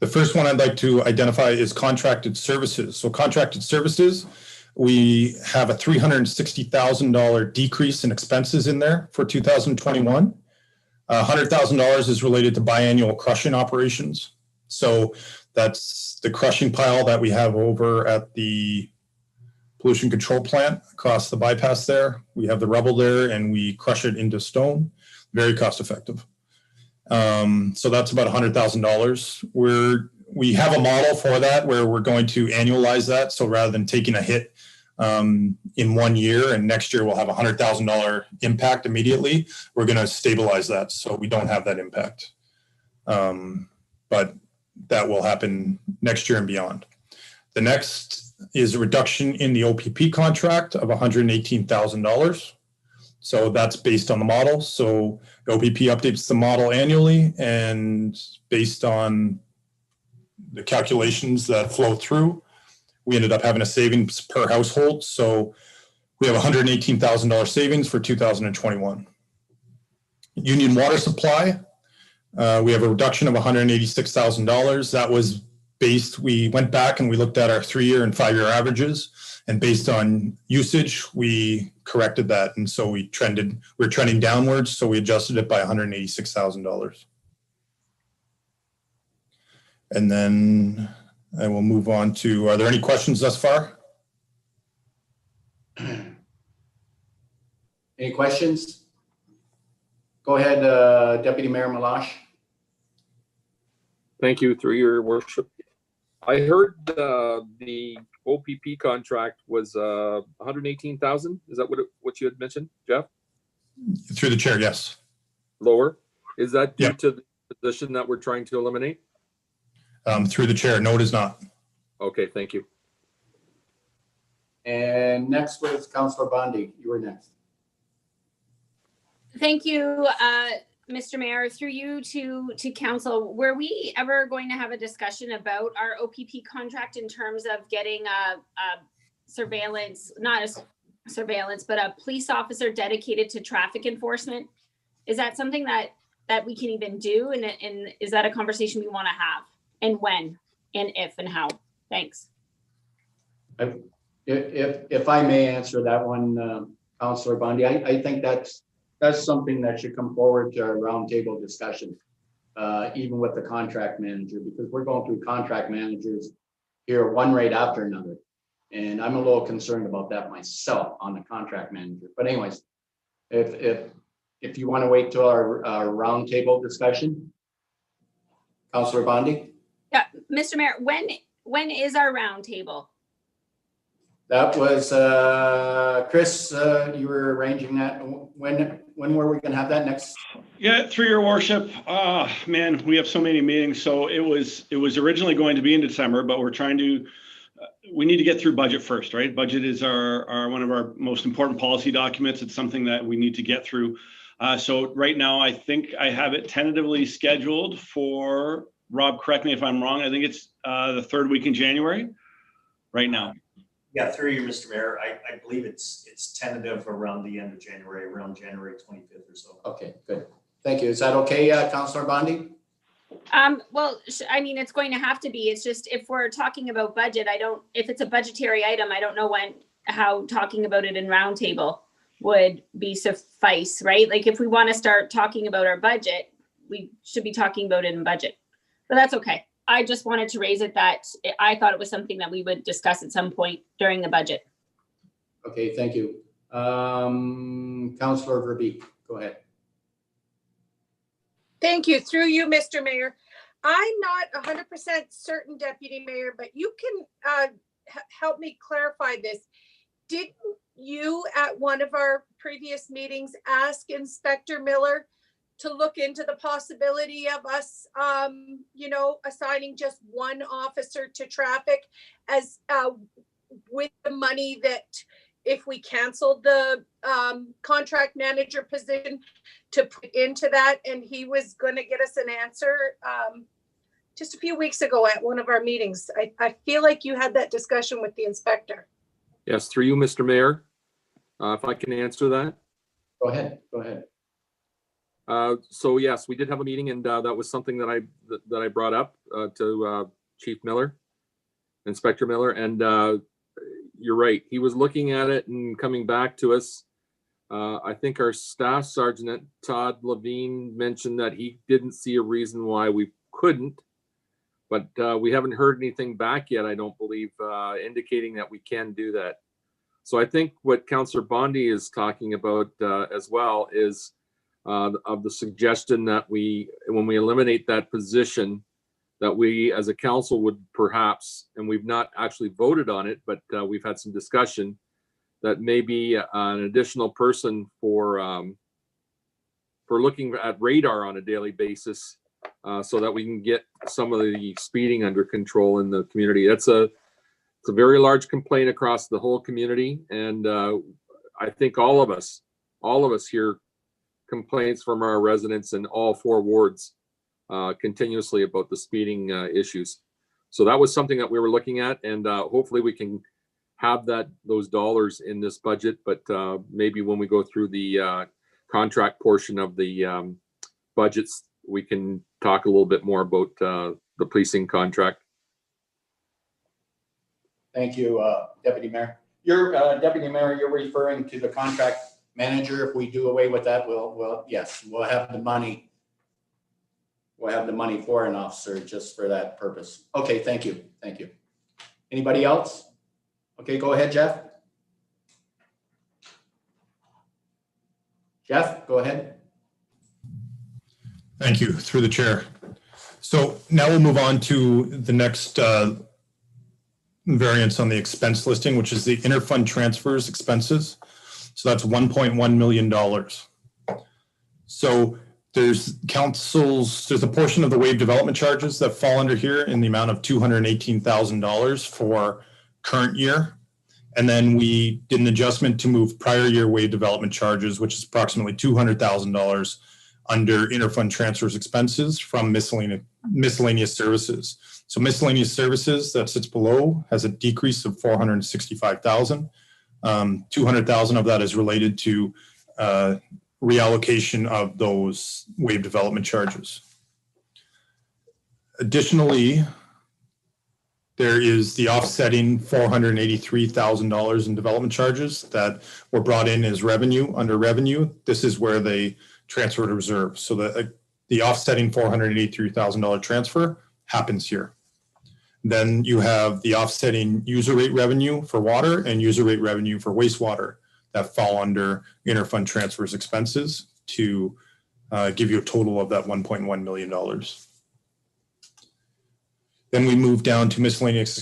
The first one I'd like to identify is contracted services. So contracted services, we have a $360,000 decrease in expenses in there for 2021. $100,000 is related to biannual crushing operations. So that's the crushing pile that we have over at the pollution control plant across the bypass there. We have the rubble there and we crush it into stone. Very cost effective. So that's about $100,000. We have a model for that where we're going to annualize that. So rather than taking a hit in 1 year and next year we'll have $100,000 impact immediately, we're going to stabilize that so we don't have that impact. But that will happen next year and beyond. The next is a reduction in the OPP contract of $118,000. So that's based on the model. So OPP updates the model annually, and based on the calculations that flow through, we ended up having a savings per household. So we have $118,000 savings for 2021. Union water supply, we have a reduction of $186,000. That was based, we went back and we looked at our 3-year and 5-year averages, and based on usage, we corrected that. And so we're trending downwards. So we adjusted it by $186,000. And then I will move on to, are there any questions thus far? Any questions? Go ahead, Deputy Mayor Malash. Thank you, through your worship. I heard the OPP contract was 118,000. Is that what you had mentioned, Jeff? Through the chair, yes. Lower? Is that due Yeah. to the position that we're trying to eliminate? Through the chair, no, it is not. Okay, thank you. And next was Councillor Bondi. You were next. Thank you, Mr. Mayor. Through you to council, were we ever going to have a discussion about our OPP contract in terms of getting a surveillance, not a surveillance, but a police officer dedicated to traffic enforcement? Is that something that we can even do? And is that a conversation we want to have? And when, and if, and how? Thanks. If I may answer that one, Councillor Bondi, I think that's something that should come forward to a roundtable discussion, even with the contract manager, because we're going through contract managers here one right after another. And I'm a little concerned about that myself on the contract manager. But anyways, if you want to wait till our roundtable discussion, Councillor Bondi? Yeah, Mr. Mayor, when is our roundtable? That was, Chris, you were arranging that. When were we gonna have that next? Yeah, through your worship. Man, we have so many meetings. So it was originally going to be in December, but we're trying to, we need to get through budget first, right? Budget is our one of our most important policy documents. It's something that we need to get through. So right now, I think I have it tentatively scheduled for, Rob, correct me if I'm wrong, I think it's the third week in January right now. Yeah, through you, Mr. Mayor, I believe it's tentative around the end of January, around January 25th or so. Okay, good. Thank you. Is that okay, Councillor Bondi? Well, I mean, it's going to have to be. It's just if we're talking about budget, if it's a budgetary item, I don't know how talking about it in roundtable would be suffice, right? Like if we want to start talking about our budget, we should be talking about it in budget, but that's okay. I just wanted to raise it that I thought it was something that we would discuss at some point during the budget. Okay, thank you. Councillor Verbeek, go ahead. Thank you. Through you, Mr. Mayor. I'm not 100% certain, Deputy Mayor, but you can help me clarify this. Didn't you at one of our previous meetings ask Inspector Miller to look into the possibility of us, assigning just one officer to traffic as with the money that if we canceled the contract manager position to put into that, and he was going to get us an answer just a few weeks ago at one of our meetings. I feel like you had that discussion with the inspector. Yes, through you, Mr. Mayor. If I can answer that. Go ahead. Go ahead. So yes, we did have a meeting, and that was something that I brought up to Chief Miller, Inspector Miller, and you're right. He was looking at it and coming back to us. I think our Staff Sergeant Todd Levine mentioned that he didn't see a reason why we couldn't, but we haven't heard anything back yet, I don't believe, indicating that we can do that. So I think what Councillor Bondi is talking about as well is of the suggestion that when we eliminate that position, that we as a council would perhaps, and we've not actually voted on it, but we've had some discussion, that maybe an additional person for looking at radar on a daily basis, so that we can get some of the speeding under control in the community. It's a very large complaint across the whole community, and I think all of us hear complaints from our residents in all 4 wards continuously about the speeding issues. So that was something that we were looking at, and hopefully we can have those dollars in this budget, but maybe when we go through the contract portion of the budgets, we can talk a little bit more about the policing contract. Thank you, Deputy Mayor. Deputy Mayor, you're referring to the contract manager. If we do away with that, yes, we'll have the money. We'll have the money for an officer just for that purpose. Okay, thank you. Thank you. Anybody else? Okay, go ahead, Jeff. Jeff, go ahead. Thank you, through the chair. So now we'll move on to the next variance on the expense listing, which is the interfund transfers expenses. So that's $1.1 million. So there's a portion of the wave development charges that fall under here in the amount of $218,000 for current year. And then we did an adjustment to move prior year wave development charges, which is approximately $200,000 under interfund transfers expenses from miscellaneous services. So miscellaneous services that sits below has a decrease of $465,000. 200,000 of that is related to reallocation of those wave development charges. Additionally, there is the offsetting $483,000 in development charges that were brought in as revenue under revenue. This is where they transfer to reserve. So the offsetting $483,000 transfer happens here. Then you have the offsetting user rate revenue for water and user rate revenue for wastewater that fall under interfund transfers expenses to give you a total of that $1.1 million. Then we move down to miscellaneous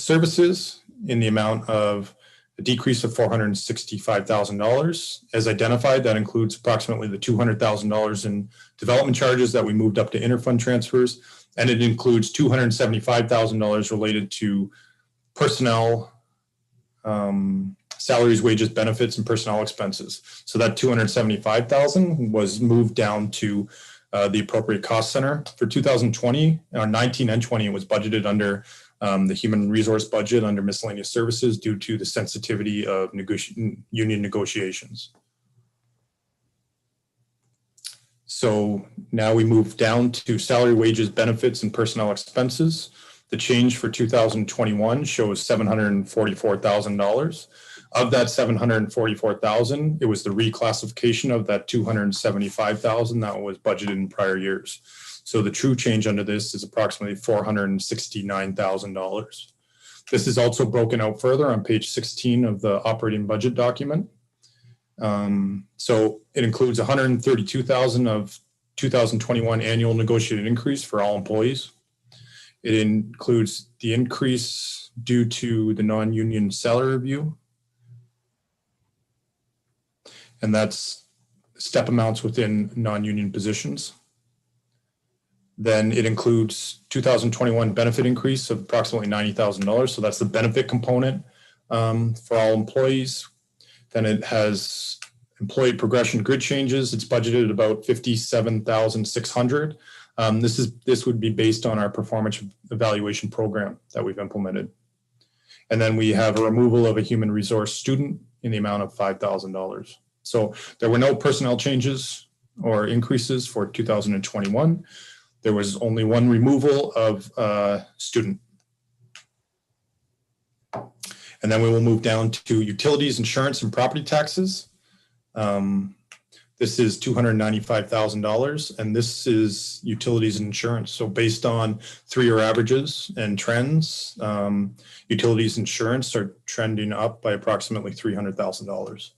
services in the amount of a decrease of $465,000. As identified, that includes approximately the $200,000 in development charges that we moved up to interfund transfers, and it includes $275,000 related to personnel, salaries, wages, benefits, and personnel expenses. So that $275,000 was moved down to the appropriate cost center. For 2020, 19 and 20, it was budgeted under the human resource budget under miscellaneous services due to the sensitivity of union negotiations. So now we move down to salary, wages, benefits, and personnel expenses. The change for 2021 shows $744,000. Of that $744,000, it was the reclassification of that $275,000 that was budgeted in prior years. So the true change under this is approximately $469,000. This is also broken out further on page 16 of the operating budget document. So it includes $132,000 of 2021 annual negotiated increase for all employees. It includes the increase due to the non-union salary review. And that's step amounts within non-union positions. Then it includes 2021 benefit increase of approximately $90,000. So that's the benefit component for all employees. Then it has employee progression grid changes. It's budgeted at about $57,600. This would be based on our performance evaluation program that we've implemented. And then we have a removal of a human resource student in the amount of $5,000. So there were no personnel changes or increases for 2021. There was only one removal of student. And then we will move down to utilities, insurance, and property taxes. This is $295,000, and this is utilities and insurance. So based on 3-year averages and trends, utilities insurance are trending up by approximately $300,000.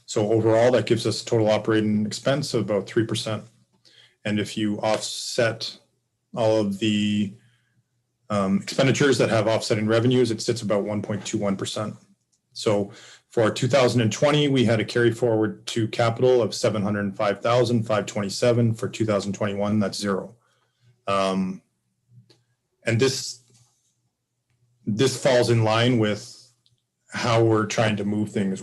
So overall, that gives us a total operating expense of about 3%. And if you offset all of the expenditures that have offsetting revenues, it sits about 1.21%. So for 2020, we had a carry forward to capital of $705,527. For 2021, that's zero. And this falls in line with how we're trying to move things.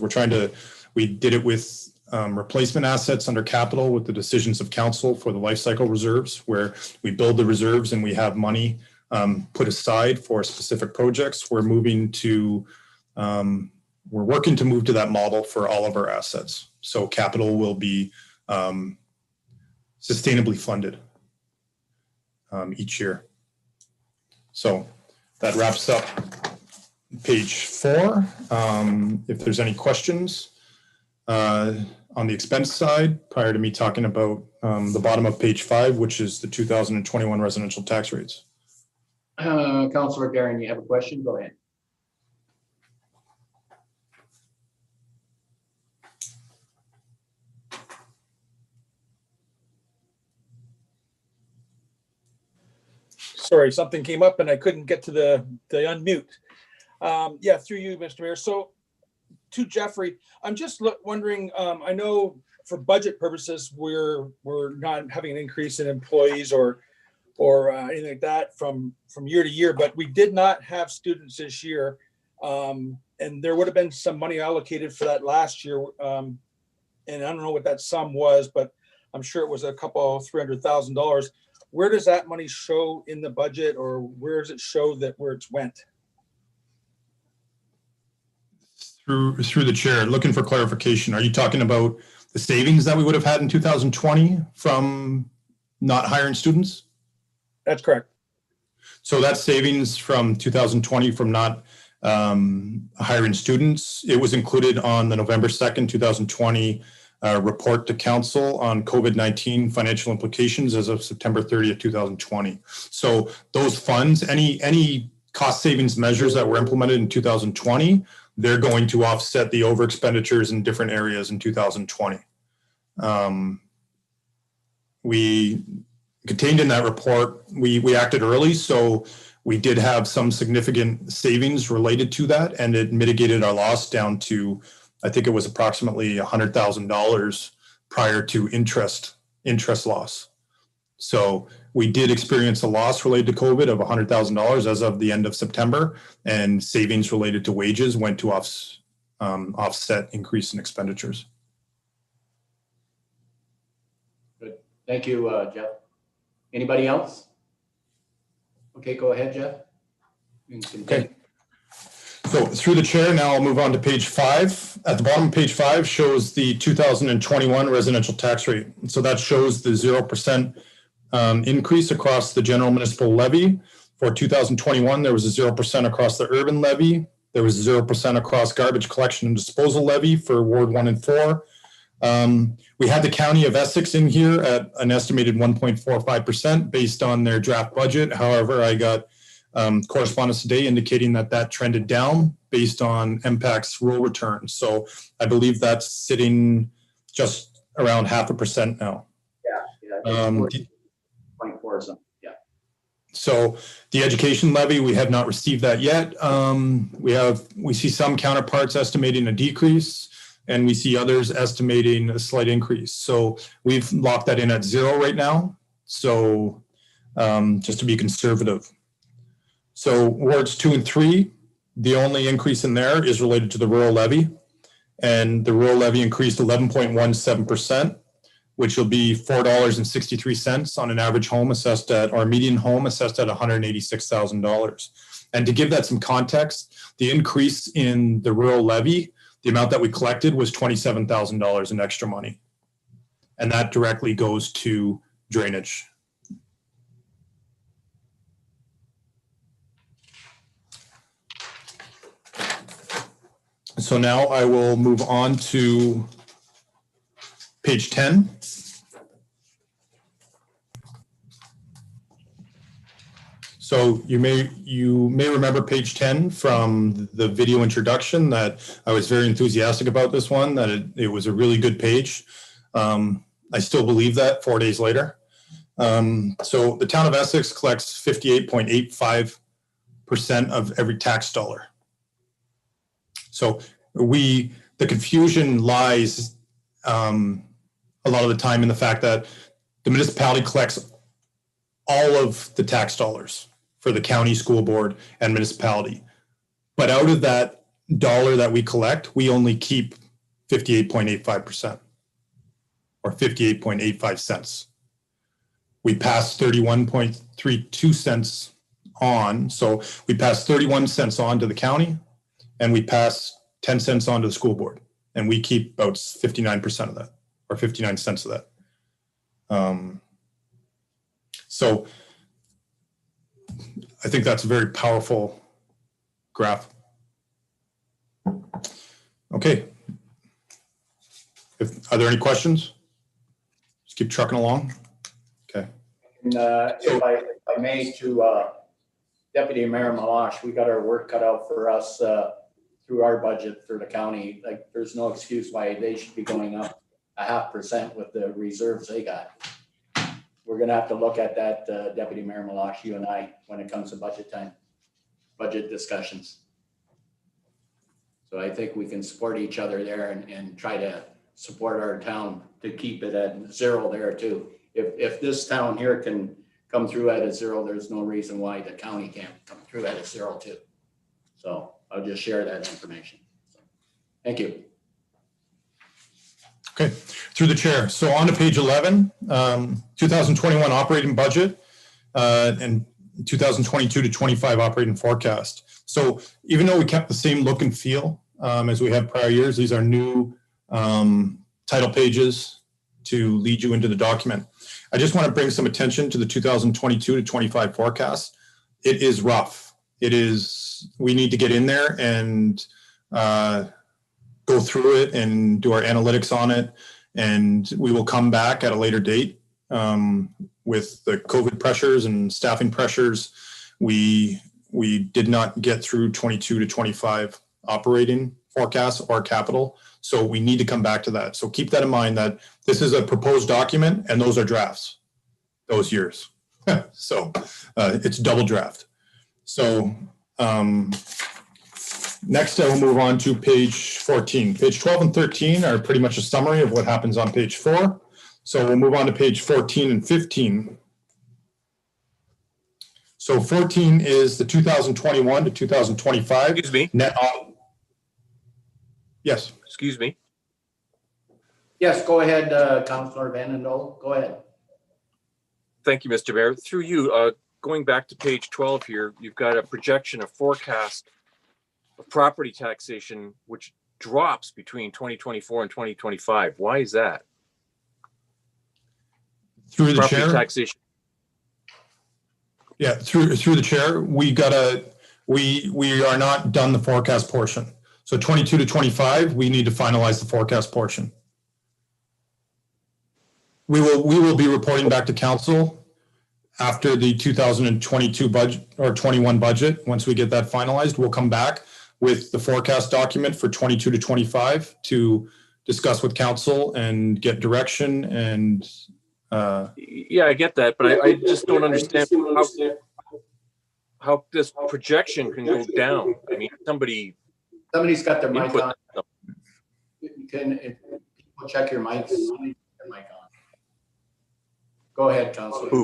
We did it with replacement assets under capital with the decisions of council for the life cycle reserves, where we build the reserves and we have money put aside for specific projects. We're moving to, we're working to move to that model for all of our assets. So capital will be sustainably funded each year. So that wraps up page 4. If there's any questions on the expense side, prior to me talking about the bottom of page 5, which is the 2021 residential tax rates. Councillor Darren, you have a question? Go ahead. Sorry, something came up and I couldn't get to the unmute. Yeah, through you, Mr. Mayor. So to Jeffrey, I'm just wondering, I know for budget purposes, we're not having an increase in employees or anything like that from year to year, but we did not have students this year. And there would have been some money allocated for that last year. And I don't know what that sum was, but I'm sure it was a couple $300,000. Where does that money show in the budget, or where does it show that where it's went? Through the chair, looking for clarification. Are you talking about the savings that we would have had in 2020 from not hiring students? That's correct. So that savings from 2020 from not hiring students, it was included on the November 2nd, 2020 report to council on COVID-19 financial implications as of September 30th, 2020. So those funds, any cost savings measures that were implemented in 2020, they're going to offset the over expenditures in different areas in 2020. we contained in that report, we acted early, so we did have some significant savings related to that, and it mitigated our loss down to, I think it was approximately $100,000 prior to interest loss. So we did experience a loss related to COVID of $100,000 as of the end of September, and savings related to wages went to offset increase in expenditures. Good. Thank you, Jeff. Anybody else? Okay, go ahead, Jeff. You can continue. Okay. So through the chair, now I'll move on to page 5. At the bottom of page 5 shows the 2021 residential tax rate. So that shows the 0% increase across the general municipal levy. For 2021, there was a 0% across the urban levy. There was 0% across garbage collection and disposal levy for Ward 1 and 4. We had the County of Essex in here at an estimated 1.45% based on their draft budget. However, I got correspondence today indicating that that trended down based on MPAC's rule returns. So I believe that's sitting just around 0.5% now. Yeah. 24 or something. Yeah. So the education levy, we have not received that yet. We see some counterparts estimating a decrease, and we see others estimating a slight increase. So we've locked that in at 0 right now. So just to be conservative. So wards 2 and 3, the only increase in there is related to the rural levy, and the rural levy increased 11.17%, which will be $4.63 on an average home assessed at, or median home assessed at $186,000. And to give that some context, the increase in the rural levy, the amount that we collected was $27,000 in extra money. And that directly goes to drainage. So now I will move on to page 10. So you may remember page 10 from the video introduction, that I was very enthusiastic about this one, that it was a really good page. I still believe that 4 days later. So the town of Essex collects 58.85% of every tax dollar. So the confusion lies a lot of the time in the fact that the municipality collects all of the tax dollars for the county, school board, and municipality. But out of that dollar that we collect, we only keep 58.85% or 58.85 cents. We pass 31.32 cents on. So we pass 31 cents on to the county, and we pass 10 cents on to the school board, and we keep about 59% of that, or 59 cents of that. So I think that's a very powerful graph. Okay. Are there any questions? Just keep trucking along. Okay. And, if I may, to Deputy Mayor Malash, we got our work cut out for us through our budget for the county. Like, there's no excuse why they should be going up 0.5% with the reserves they got. We're gonna have to look at that, Deputy Mayor Malash, you and I, when it comes to budget time, budget discussions. So I think we can support each other there and try to support our town to keep it at 0 there too. If this town here can come through at a 0, there's no reason why the county can't come through at a 0 too. So I'll just share that information. So, thank you. Okay, through the chair. So on to page 11, 2021 operating budget and 2022 to 25 operating forecast. So even though we kept the same look and feel as we have prior years, these are new title pages to lead you into the document. I just want to bring some attention to the 2022 to 25 forecast. It is rough. It is, we need to get in there and go through it and do our analytics on it. And we will come back at a later date with the COVID pressures and staffing pressures. We did not get through 22 to 25 operating forecast or capital. So we need to come back to that. So keep that in mind that this is a proposed document and those are drafts, those years. So it's double draft. So next I will move on to page 14. Page 12 and 13 are pretty much a summary of what happens on page 4. So we'll move on to page 14 and 15. So 14 is the 2021 to 2025. Excuse me. Net. Yes. Excuse me. Yes, go ahead, Councillor Vandendoel, go ahead. Thank you, Mr. Mayor. Through you, going back to page 12 here, you've got a projection, a forecast of property taxation, which drops between 2024 and 2025. Why is that? Through the Property chair. taxation. Yeah, through the chair, we are not done the forecast portion. So 22 to 25, we need to finalize the forecast portion. We will be reporting back to council after the 2022 budget or 21 budget. Once we get that finalized, we'll come back with the forecast document for 22 to 25 to discuss with council and get direction and Yeah, I get that, but I just don't understand how this projection can go down. I mean, somebody's got their mic input on. You can, if people check your mics, your mic on. Go ahead, Councillor. Go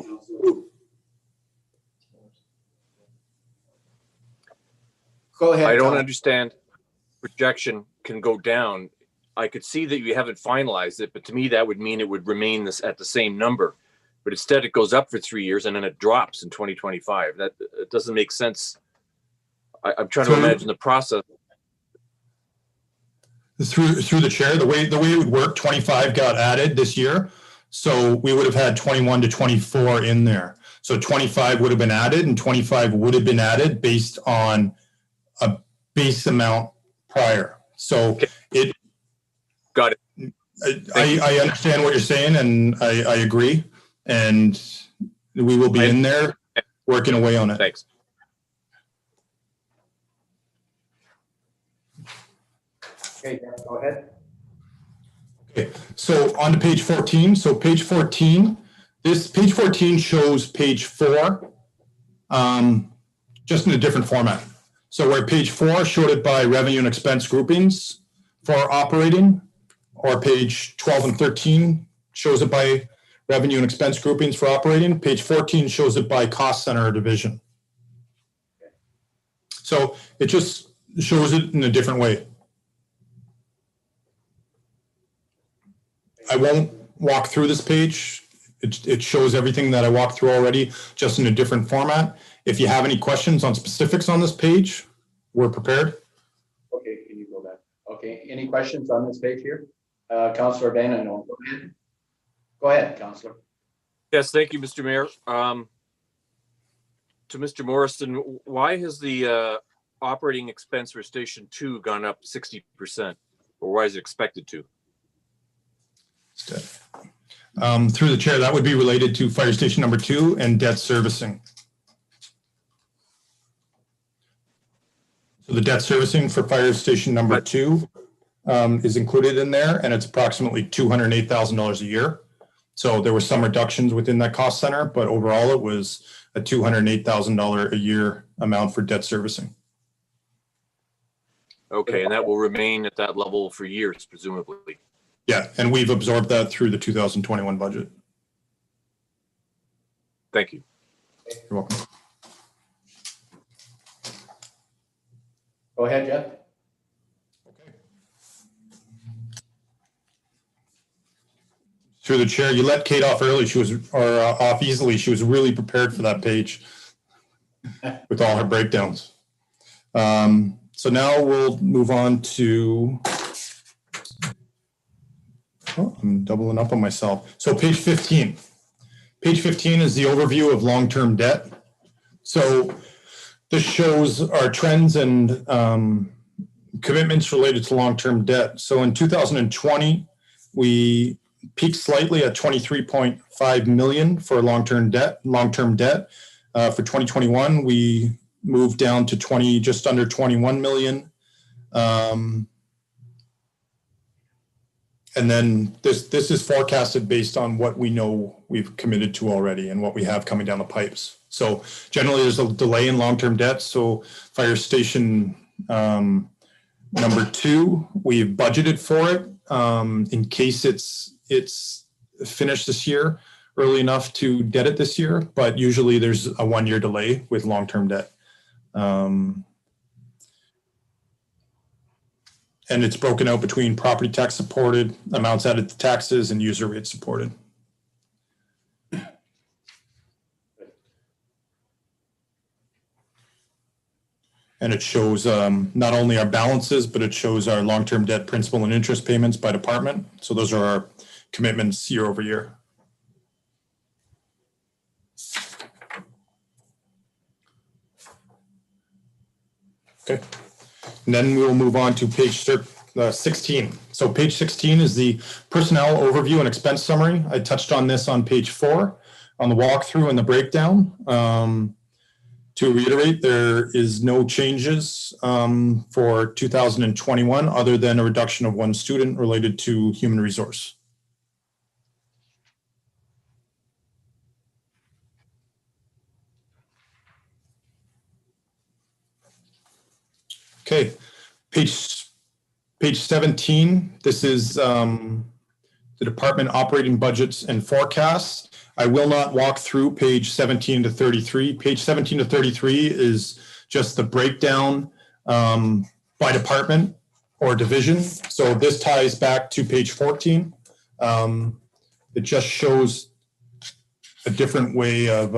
ahead. I don't Councillor. understand projection can go down. I could see that you haven't finalized it, but to me, that would mean it would remain at the same number. But instead, it goes up for 3 years and then it drops in 2025. That it doesn't make sense. I'm trying to imagine the process. through the chair, the way it would work, 25 got added this year. So we would have had 21 to 24 in there. So 25 would have been added and 25 would have been added based on a base amount prior. So okay. Got it. I understand what you're saying and I agree. And we will be in there working away on it. Thanks. Okay, go ahead. Okay, so on to page 14. So page 14, this page 14 shows page 4, just in a different format. So where page 4 showed it by revenue and expense groupings for operating, or page 12 and 13 shows it by revenue and expense groupings for operating, page 14 shows it by cost center or division. So it just shows it in a different way. I won't walk through this page. It shows everything that I walked through already, just in a different format. If you have any questions on specifics on this page, we're prepared. Okay, can you go back? Okay, any questions on this page here? Councillor Bannon, no. Go ahead. Go ahead, Councillor. Yes, thank you, Mr. Mayor. To Mr. Morrison, why has the operating expense for Station 2 gone up 60%? Or why is it expected to? Through the chair, that would be related to fire station number 2 and debt servicing. So the debt servicing for fire station number 2 is included in there, and it's approximately $208,000 a year. So there were some reductions within that cost center, but overall it was a $208,000 a year amount for debt servicing. Okay, and that will remain at that level for years, presumably. Yeah, and we've absorbed that through the 2021 budget. Thank you. You're welcome. Go ahead, Jeff. Through the chair, you let Kate off early. She was, or off easily. She was really prepared for that page with all her breakdowns. So now we'll move on to, oh, I'm doubling up on myself. So page 15. Page 15 is the overview of long-term debt. So this shows our trends and commitments related to long-term debt. So in 2020, we peaked slightly at 23.5 million for long-term debt. For 2021, we moved down to just under 21 million. And then this is forecasted based on what we know we've committed to already and what we have coming down the pipes. So generally there's a delay in long-term debt. So fire station number 2, we've budgeted for it in case it's finished this year, early enough to debt it this year. But usually there's a 1-year delay with long-term debt. And it's broken out between property tax supported, amounts added to taxes, and user rate supported. And it shows not only our balances, but it shows our long-term debt principal and interest payments by department. So those are our commitments year over year. Okay. And then we will move on to page 16. So page 16 is the personnel overview and expense summary. I touched on this on page 4 on the walkthrough and the breakdown. To reiterate, there is no changes for 2021 other than a reduction of 1 student related to human resource. Okay, page 17, this is the department operating budgets and forecasts. I will not walk through page 17 to 33. Page 17 to 33 is just the breakdown by department or division. So this ties back to page 14. It just shows a different way of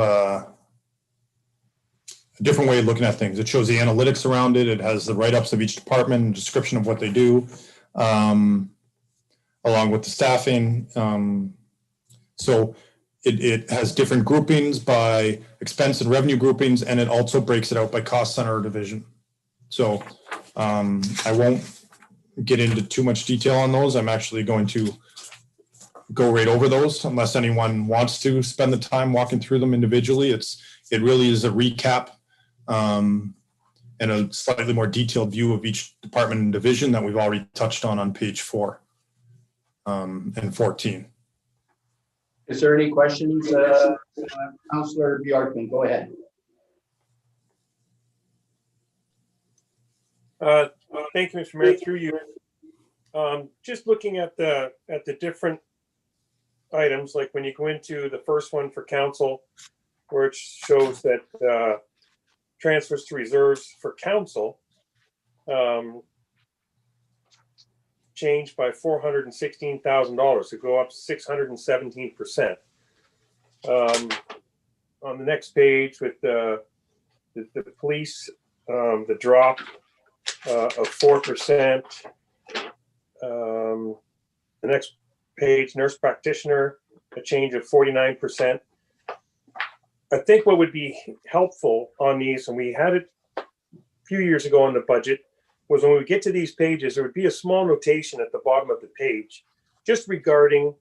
looking at things. It shows the analytics around it. It has the write-ups of each department and description of what they do, along with the staffing. So it has different groupings by expense and revenue groupings, and it also breaks it out by cost center or division. So I won't get into too much detail on those. I'm actually going to go right over those unless anyone wants to spend the time walking through them individually. It really is a recap and a slightly more detailed view of each department and division that we've already touched on page 4 and 14. Is there any questions? Councillor Bjorkman, go ahead. Thank you, Mr. Mayor, through you. Just looking at the different items, like when you go into the first one for council, where it shows that transfers to reserves for council changed by $416,000 to go up 617%. On the next page with the police, the drop of 4%. The next page, nurse practitioner, a change of 49%. I think what would be helpful on these, and we had it a few years ago on the budget, was when we get to these pages, there would be a small notation at the bottom of the page just regarding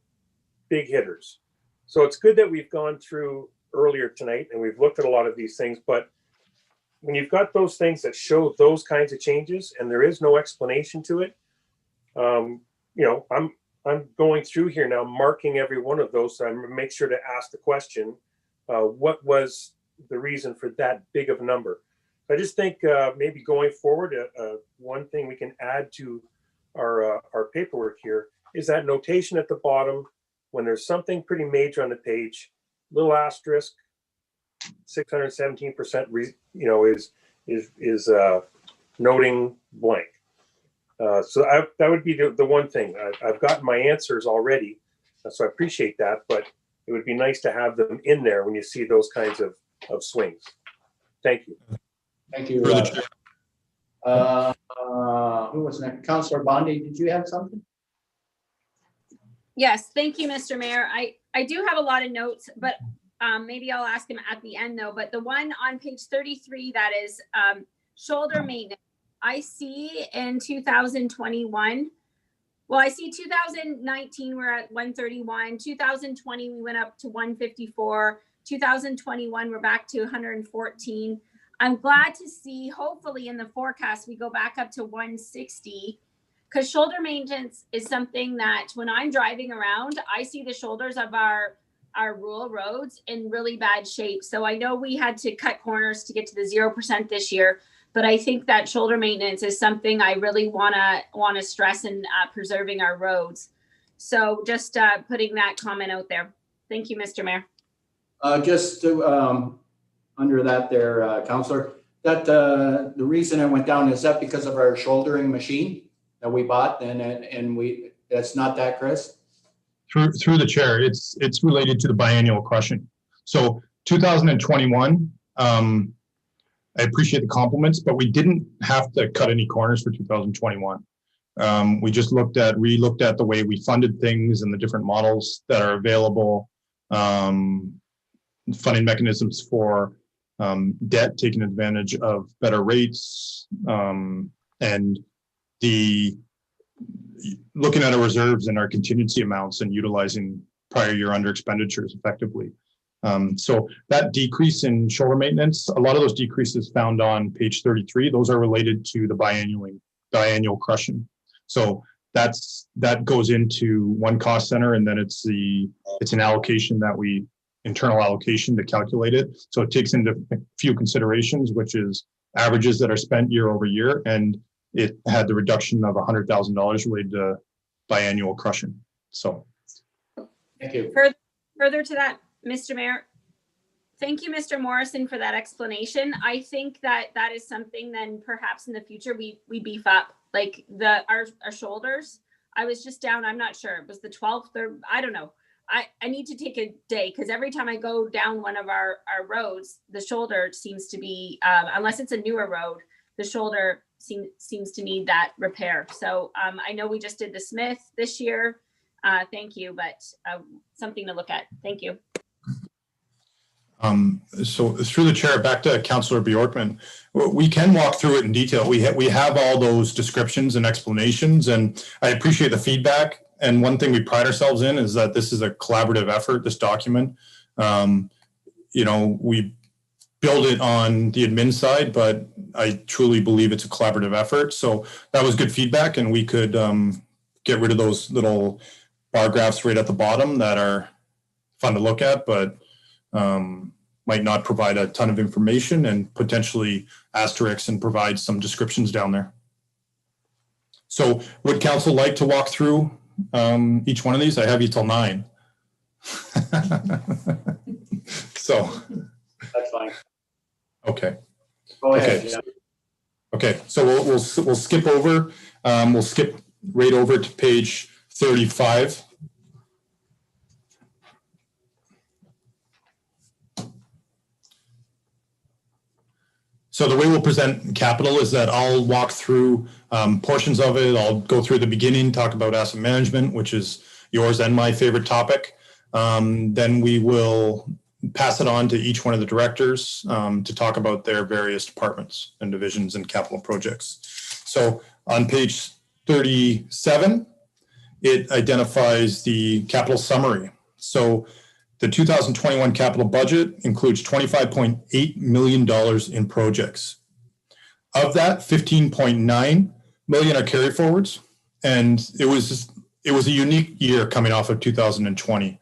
big hitters. So it's good that we've gone through earlier tonight and we've looked at a lot of these things, but when you've got those things that show those kinds of changes and there is no explanation to it, you know, I'm going through here now, marking every one of those, so I'm gonna make sure to ask the question, what was the reason for that big of a number? I just think maybe going forward, one thing we can add to our paperwork here is that notation at the bottom when there's something pretty major on the page, little asterisk, 617%, you know, is noting blank. So that would be the one thing. I've gotten my answers already, so I appreciate that, but it would be nice to have them in there when you see those kinds of swings. Thank you. Thank you. Who was next? Councillor Bondi, did you have something? Yes, thank you, Mr. Mayor. I do have a lot of notes, but maybe I'll ask him at the end though. But the one on page 33, that is shoulder maintenance. I see in 2021, well, I see 2019, we're at 131. 2020, we went up to 154. 2021, we're back to 114. I'm glad to see, hopefully in the forecast, we go back up to 160, because shoulder maintenance is something that when I'm driving around, I see the shoulders of our rural roads in really bad shape. So I know we had to cut corners to get to the 0% this year, but I think that shoulder maintenance is something I really wanna stress in preserving our roads. So just putting that comment out there. Thank you, Mr. Mayor. Just to, under that there, Councillor, that the reason it went down, is that because of our shouldering machine that we bought and we, that's not that, Chris? Through the chair, it's related to the biannual crushing. So 2021, I appreciate the compliments, but we didn't have to cut any corners for 2021. We just looked at the way we funded things and the different models that are available, funding mechanisms for debt, taking advantage of better rates, and looking at our reserves and our contingency amounts and utilizing prior year under expenditures effectively. So that decrease in shoulder maintenance, a lot of those decreases found on page 33, those are related to the biannual crushing. So that goes into one cost center, and then it's an allocation internal allocation to calculate it. So it takes into a few considerations, which is averages that are spent year over year, and it had the reduction of $100,000 related to biannual crushing. So, thank you. Further to that, Mr. Mayor, thank you, Mr. Morrison, for that explanation. I think that is something then perhaps in the future we beef up, like our shoulders. I was just down, I'm not sure, it was the 12th or I don't know. I need to take a day, because every time I go down one of our roads, the shoulder seems to be, unless it's a newer road, the shoulder seems to need that repair. So I know we just did the Smith this year. Thank you, but something to look at. Thank you. So through the chair, back to Councillor Bjorkman, we can walk through it in detail. We have all those descriptions and explanations, and I appreciate the feedback. And one thing we pride ourselves in is that this is a collaborative effort, this document. We build it on the admin side, but I truly believe it's a collaborative effort. So that was good feedback, and we could get rid of those little bar graphs right at the bottom that are fun to look at, but might not provide a ton of information, and potentially asterisks and provide some descriptions down there. So would council like to walk through each one of these? I have you till 9. So. That's fine. Okay. Go ahead. Okay. Yeah. Okay. So we'll skip over. We'll skip right over to page 35. So the way we'll present capital is that I'll walk through portions of it. I'll go through the beginning, talk about asset management, which is yours and my favorite topic. Then we will pass it on to each one of the directors to talk about their various departments and divisions and capital projects. So on page 37, it identifies the capital summary. So the 2021 capital budget includes $25.8 million in projects. Of that, 15.9 million are carry forwards. And it was a unique year coming off of 2020.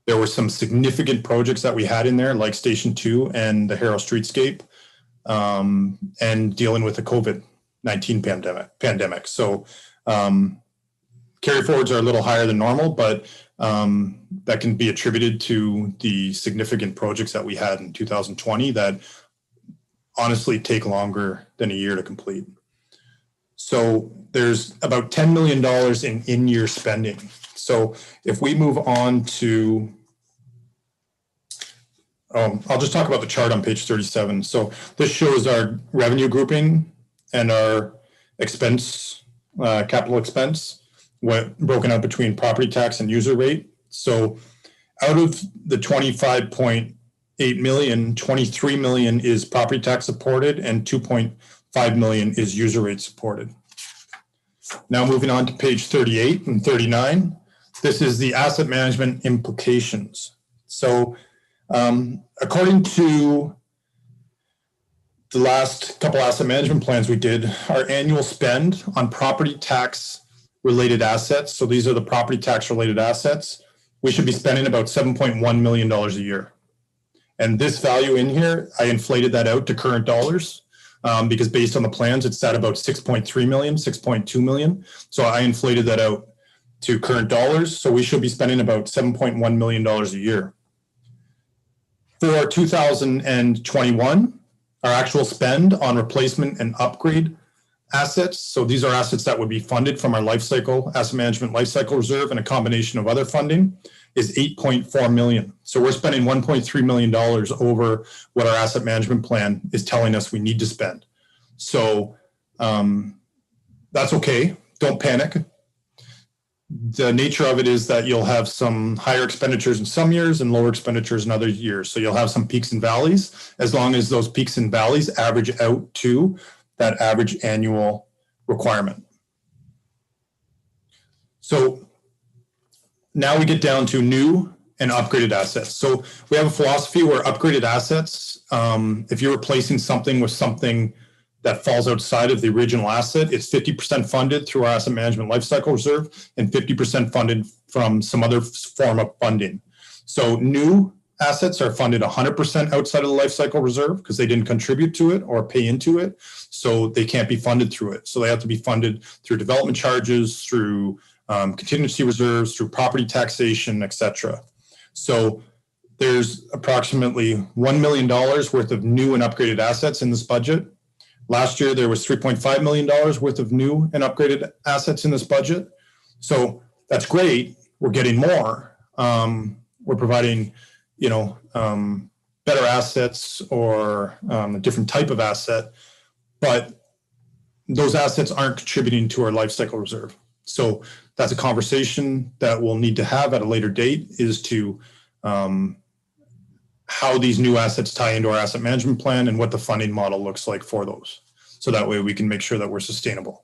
There were some significant projects that we had in there, like Station 2 and the Harrow Streetscape, and dealing with the COVID-19 pandemic. So carry forwards are a little higher than normal, but that can be attributed to the significant projects that we had in 2020 that honestly take longer than a year to complete. So there's about $10 million in-year spending. So if we move on to, I'll just talk about the chart on page 37. So this shows our revenue grouping and our expense, capital expense, broken out between property tax and user rate. So out of the 25.8 million, 23 million is property tax supported and 2.5 million is user rate supported. Now moving on to page 38 and 39, this is the asset management implications. So according to the last couple asset management plans we did, our annual spend on property tax related assets. So these are the property tax related assets. We should be spending about $7.1 million a year. And this value in here, I inflated that out to current dollars because based on the plans, it's at about 6.3 million, 6.2 million. So I inflated that out to current dollars. So we should be spending about $7.1 million a year. For 2021, our actual spend on replacement and upgrade assets, so these are assets that would be funded from our life cycle, asset management life cycle reserve, and a combination of other funding, is 8.4 million. So we're spending $1.3 million over what our asset management plan is telling us we need to spend. So that's okay. Don't panic. The nature of it is that you'll have some higher expenditures in some years and lower expenditures in other years. So you'll have some peaks and valleys, as long as those peaks and valleys average out to that average annual requirement. So now we get down to new and upgraded assets. So we have a philosophy where upgraded assets, if you're replacing something with something that falls outside of the original asset, it's 50% funded through our asset management lifecycle reserve and 50% funded from some other form of funding. So new assets are funded 100% outside of the lifecycle reserve because they didn't contribute to it or pay into it. So they can't be funded through it. So they have to be funded through development charges, through contingency reserves, through property taxation, et cetera. So there's approximately $1 million worth of new and upgraded assets in this budget. Last year, there was $3.5 million worth of new and upgraded assets in this budget. So that's great. We're getting more. We're providing, better assets or a different type of asset, but those assets aren't contributing to our life cycle reserve. So that's a conversation that we'll need to have at a later date, is to how these new assets tie into our asset management plan and what the funding model looks like for those. So that way we can make sure that we're sustainable.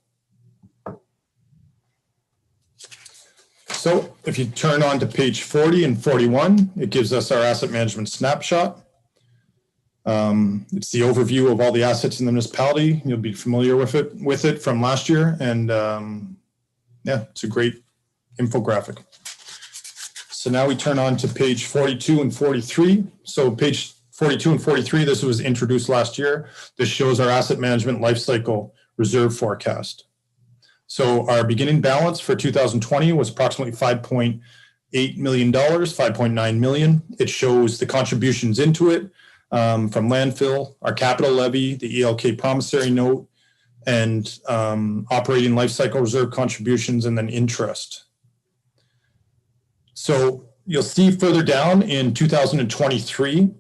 So if you turn on to page 40 and 41, it gives us our asset management snapshot. It's the overview of all the assets in the municipality. You'll be familiar with it from last year. And yeah, it's a great infographic. So now we turn on to page 42 and 43. So page 42 and 43, this was introduced last year. This shows our asset management lifecycle reserve forecast. So our beginning balance for 2020 was approximately $5.8 million, $5.9 million. It shows the contributions into it from landfill, our capital levy, the ELK promissory note, and operating lifecycle reserve contributions, and then interest. So you'll see further down in 2023,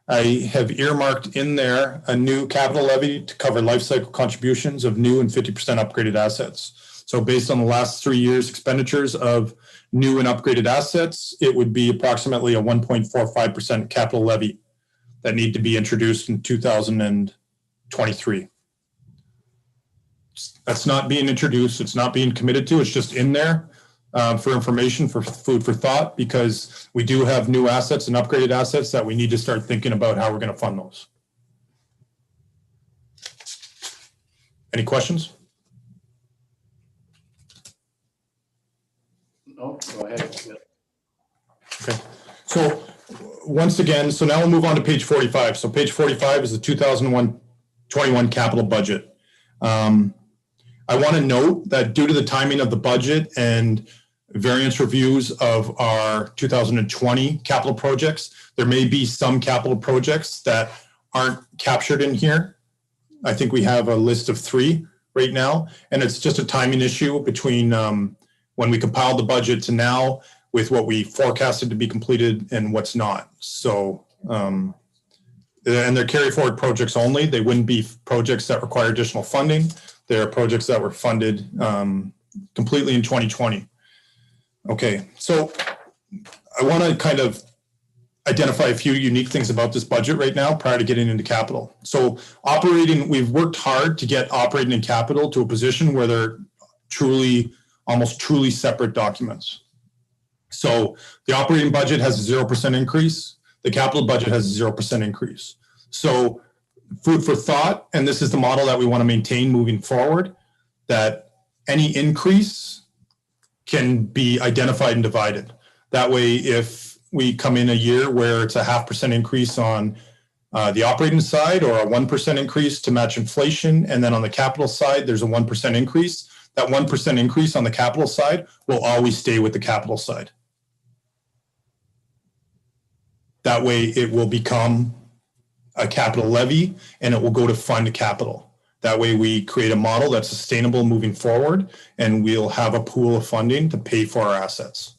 I have earmarked in there a new capital levy to cover lifecycle contributions of new and 50% upgraded assets. So based on the last 3 years expenditures of new and upgraded assets, it would be approximately a 1.45% capital levy that need to be introduced in 2023. That's not being introduced. It's not being committed to. It's just in there for information, for food for thought, because we do have new assets and upgraded assets that we need to start thinking about how we're going to fund those. Any questions? No, go ahead. Okay. So once again, so now we'll move on to page 45. So page 45 is the 2021 capital budget. I want to note that due to the timing of the budget and variance reviews of our 2020 capital projects, there may be some capital projects that aren't captured in here. I think we have a list of 3 right now, and it's just a timing issue between when we compiled the budget to now with what we forecasted to be completed and what's not. So, and they're carry forward projects only. They wouldn't be projects that require additional funding. They're projects that were funded completely in 2020. Okay, so I want to kind of identify a few unique things about this budget right now prior to getting into capital. So operating, we've worked hard to get operating and capital to a position where they're almost truly separate documents. So the operating budget has a 0% increase. The capital budget has a 0% increase. So food for thought, and this is the model that we want to maintain moving forward, that any increase can be identified and divided. That way, if we come in a year where it's a 0.5% increase on the operating side, or a 1% increase to match inflation, and then on the capital side, there's a 1% increase, that 1% increase on the capital side will always stay with the capital side. That way, it will become a capital levy and it will go to fund capital. That way we create a model that's sustainable moving forward, and we'll have a pool of funding to pay for our assets.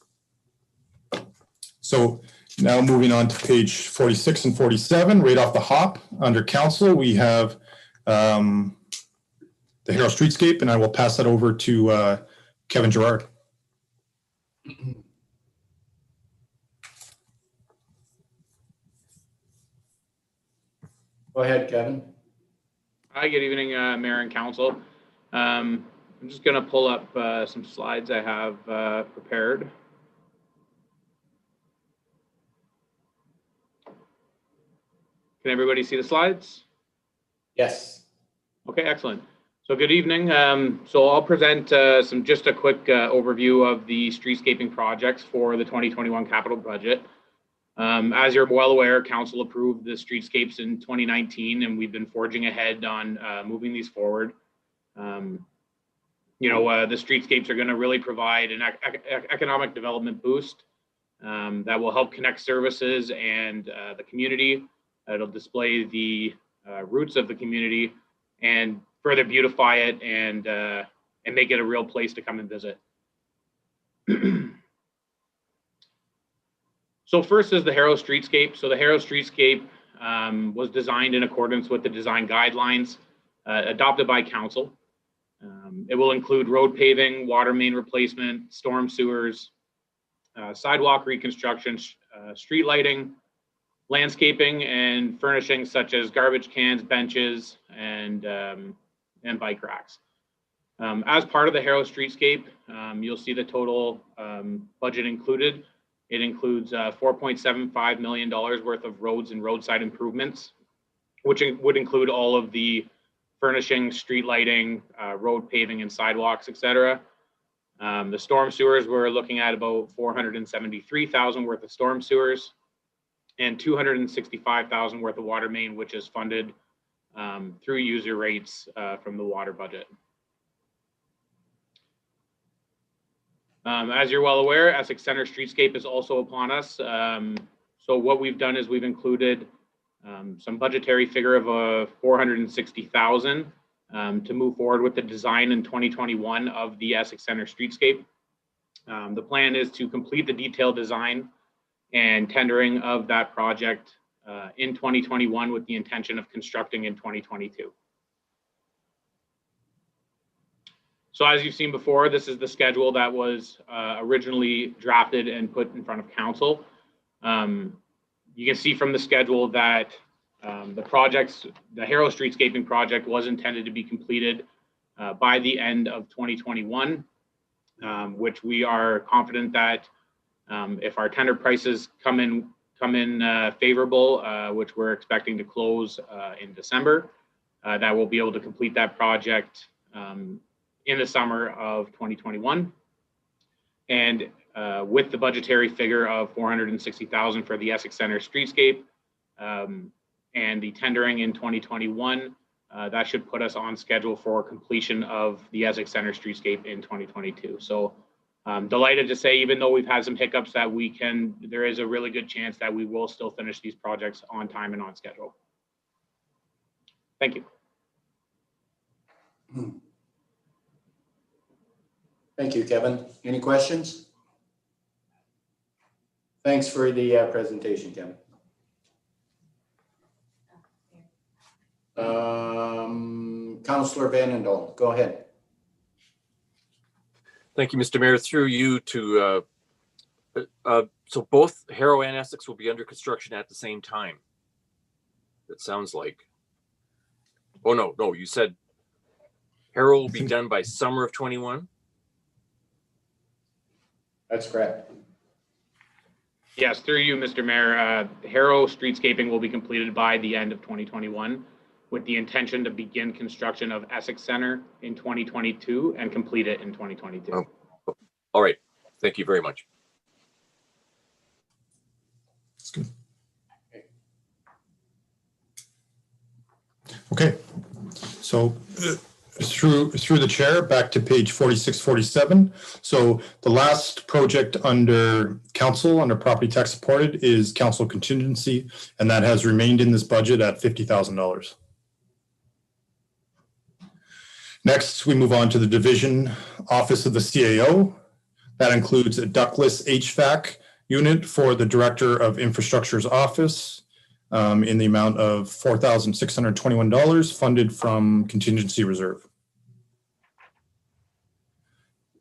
So now moving on to page 46 and 47, right off the hop, under council, we have the Harrow Streetscape, and I will pass that over to Kevin Gerard. Go ahead, Kevin. Hi, good evening, Mayor and Council. I'm just going to pull up some slides I have prepared. Can everybody see the slides? Yes. Okay, excellent. So good evening. So I'll present just a quick overview of the streetscaping projects for the 2021 capital budget. As you're well aware, Council approved the streetscapes in 2019, and we've been forging ahead on moving these forward. The streetscapes are going to really provide an economic development boost that will help connect services and the community. It'll display the roots of the community and further beautify it and make it a real place to come and visit. So first is the Harrow Streetscape. So the Harrow Streetscape was designed in accordance with the design guidelines adopted by Council. It will include road paving, water main replacement, storm sewers, sidewalk reconstruction, street lighting, landscaping, and furnishings such as garbage cans, benches, and bike racks. As part of the Harrow Streetscape, you'll see the total budget included. It includes $4.75 million worth of roads and roadside improvements, which would include all of the furnishing, street lighting, road paving, and sidewalks, etc. The storm sewers, we're looking at about $473,000 worth of storm sewers and $265,000 worth of water main, which is funded through user rates from the water budget. As you're well aware, Essex Center Streetscape is also upon us. So what we've done is we've included some budgetary figure of $460,000 to move forward with the design in 2021 of the Essex Center Streetscape. The plan is to complete the detailed design and tendering of that project in 2021 with the intention of constructing in 2022. So as you've seen before, this is the schedule that was originally drafted and put in front of Council. You can see from the schedule that the Harrow Streetscaping project was intended to be completed by the end of 2021, which we are confident that if our tender prices come in favorable, which we're expecting to close in December, that we'll be able to complete that project in the summer of 2021. And with the budgetary figure of $460,000 for the Essex Center Streetscape and the tendering in 2021, that should put us on schedule for completion of the Essex Center Streetscape in 2022. So I'm delighted to say, even though we've had some hiccups, that there is a really good chance that we will still finish these projects on time and on schedule. Thank you. Thank you, Kevin. Any questions? Thanks for the presentation, Kevin. Councillor Vanden, go ahead. Thank you, Mr. Mayor. Through you to, so both Harrow and Essex will be under construction at the same time. It sounds like. Oh, no, you said Harrow will be done by summer of 21? That's correct. Yes, through you, Mr. Mayor. Harrow Streetscaping will be completed by the end of 2021. with the intention to begin construction of Essex Center in 2022 and complete it in 2022. Oh. All right. Thank you very much. That's good. Okay, so through the chair, back to page 46, 47. So the last project under council, under property tax supported, is council contingency, and that has remained in this budget at $50,000. Next, we move on to the division office of the CAO. That includes a ductless HVAC unit for the director of infrastructure's office, in the amount of $4,621 funded from contingency reserve.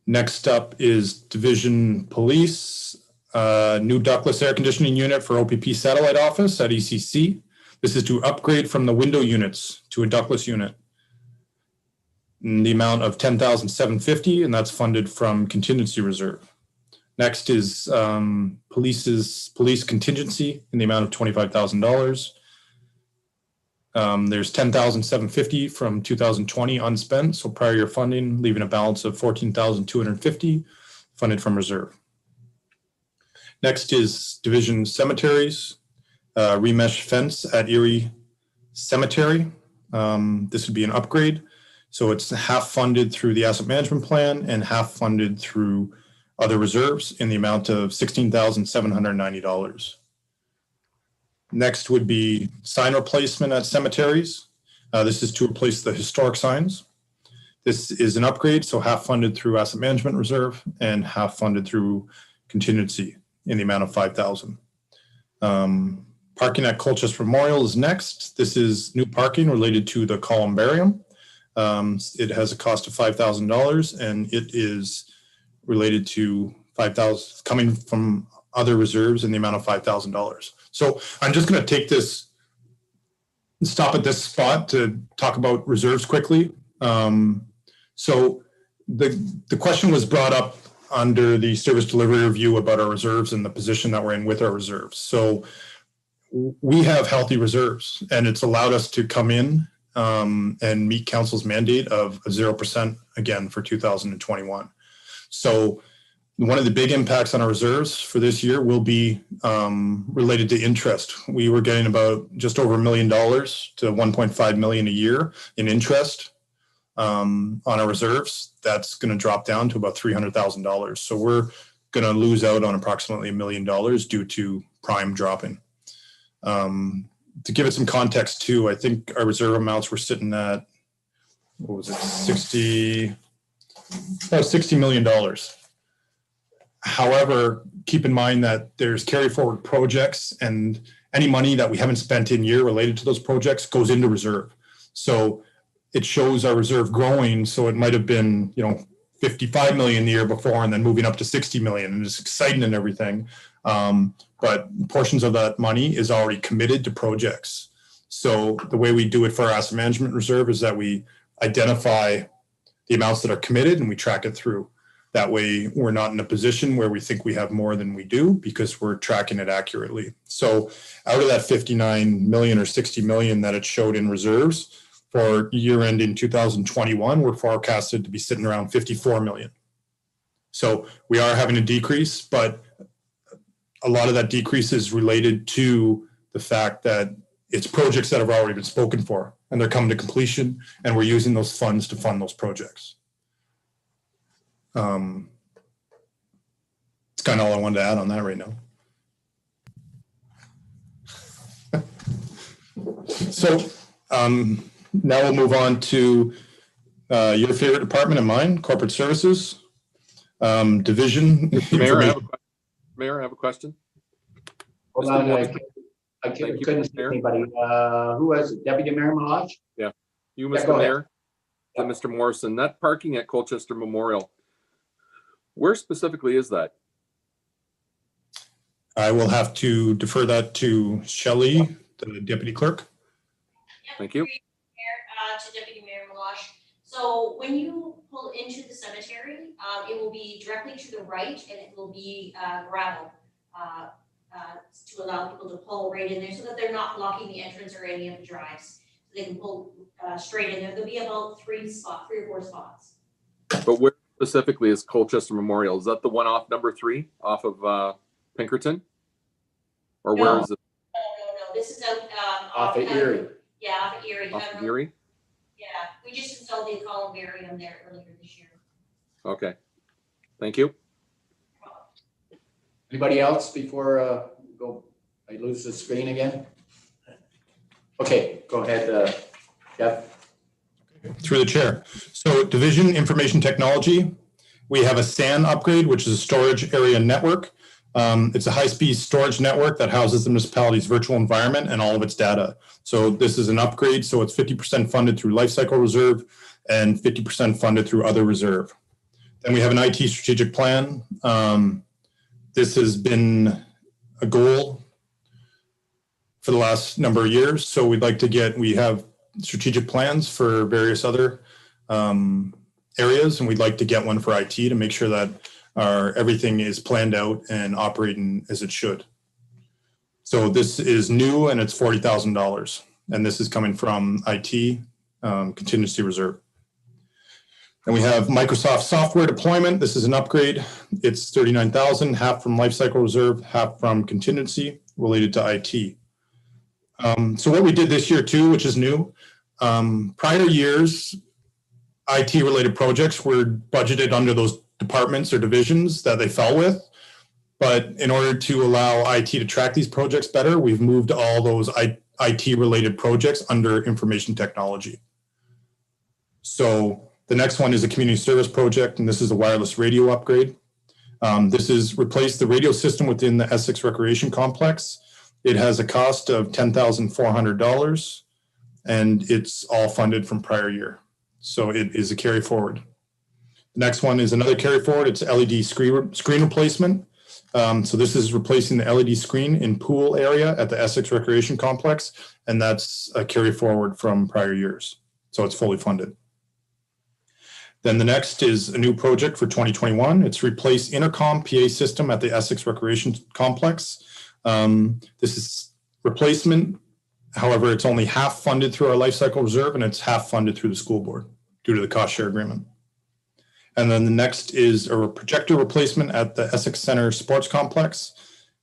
Next up is division police, new ductless air conditioning unit for OPP satellite office at ECC. This is to upgrade from the window units to a ductless unit in the amount of $10,750, and that's funded from contingency reserve. Next is police contingency in the amount of $25,000. There's $10,750 from 2020 unspent, so prior year funding, leaving a balance of $14,250 funded from reserve. Next is division cemeteries, remesh fence at Erie Cemetery. This would be an upgrade. So it's half funded through the asset management plan and half funded through other reserves in the amount of $16,790. Next would be sign replacement at cemeteries. This is to replace the historic signs. This is an upgrade, so half funded through asset management reserve and half funded through contingency in the amount of $5,000. Parking at Colchester Memorial is next. This is new parking related to the columbarium. It has a cost of $5,000, and it is related to $5,000 coming from other reserves in the amount of $5,000. So I'm just going to take this, stop at this spot to talk about reserves quickly. So the question was brought up under the service delivery review about our reserves and the position that we're in with our reserves. So we have healthy reserves, and it's allowed us to come in and meet council's mandate of 0% again for 2021. So one of the big impacts on our reserves for this year will be related to interest. We were getting about just over $1 million to $1.5 million a year in interest on our reserves. That's going to drop down to about $300,000. So we're going to lose out on approximately $1 million due to prime dropping. To give it some context too, I think our reserve amounts were sitting at, what was it, $60 million. However, keep in mind that there's carry forward projects, and any money that we haven't spent in year related to those projects goes into reserve. So it shows our reserve growing. So it might have been, 55 million the year before, and then moving up to 60 million, and it's exciting and everything. But portions of that money is already committed to projects. So the way we do it for our asset management reserve is that we identify the amounts that are committed and we track it through. That way we're not in a position where we think we have more than we do, because we're tracking it accurately. So out of that 59 million or 60 million that it showed in reserves for year end in 2021, we're forecasted to be sitting around 54 million. So we are having a decrease, but a lot of that decrease is related to the fact that it's projects that have already been spoken for, and they're coming to completion, and we're using those funds to fund those projects. It's kind of all I wanted to add on that right now. So now we'll move on to your favorite department and mine, corporate services division. Mayor, I have a question. Hold on, I couldn't see anybody. Who was it? Deputy Mayor Malaj? Yeah, you, Yeah, Mr. Mayor. Mr. Morrison, that parking at Colchester Memorial, where specifically is that? I will have to defer that to Shelley, the deputy clerk. Thank you. To Deputy Mayor Malash. So when you pull into the cemetery, it will be directly to the right, and it will be gravel to allow people to pull right in there so that they're not blocking the entrance or any of the drives. So they can pull straight in there. There'll be about 3 or 4 spots. But where specifically is Colchester Memorial? Is that the one off number 3 off of Pinkerton? Or where is it? No, this is out Off of Erie. Yeah, off of Erie. Off of Erie? Yeah, we just installed the columbarium there earlier this year. Okay. Thank you. Anybody else before I lose the screen again? Okay, go ahead, Jeff. Through the chair. So Division Information Technology, we have a SAN upgrade, which is a storage area network. It's a high-speed storage network that houses the municipality's virtual environment and all of its data. So this is an upgrade. So it's 50% funded through Lifecycle Reserve and 50% funded through other reserve. Then we have an IT strategic plan. This has been a goal for the last number of years. So we'd like to we have strategic plans for various other areas, and we'd like to get one for IT to make sure that everything is planned out and operating as it should. So this is new and it's $40,000, and this is coming from IT contingency reserve. And we have Microsoft software deployment. This is an upgrade. It's $39,000, half from Lifecycle Reserve, half from contingency related to IT. So what we did this year too, which is new, prior years, IT-related projects were budgeted under those departments or divisions that they fell with. But in order to allow IT to track these projects better, we've moved all those IT-related projects under information technology. So the next one is a community service project, and this is a wireless radio upgrade. This is replace the radio system within the Essex Recreation Complex. It has a cost of $10,400, and it's all funded from prior year. So it is a carry forward. The next one is another carry forward. It's LED screen replacement. So this is replacing the LED screen in pool area at the Essex Recreation Complex, and that's a carry forward from prior years. So it's fully funded. Then the next is a new project for 2021. It's replace intercom PA system at the Essex Recreation Complex. This is replacement. However, it's only half funded through our Lifecycle Reserve, and it's half funded through the school board due to the cost share agreement. And then the next is a projector replacement at the Essex Center Sports Complex,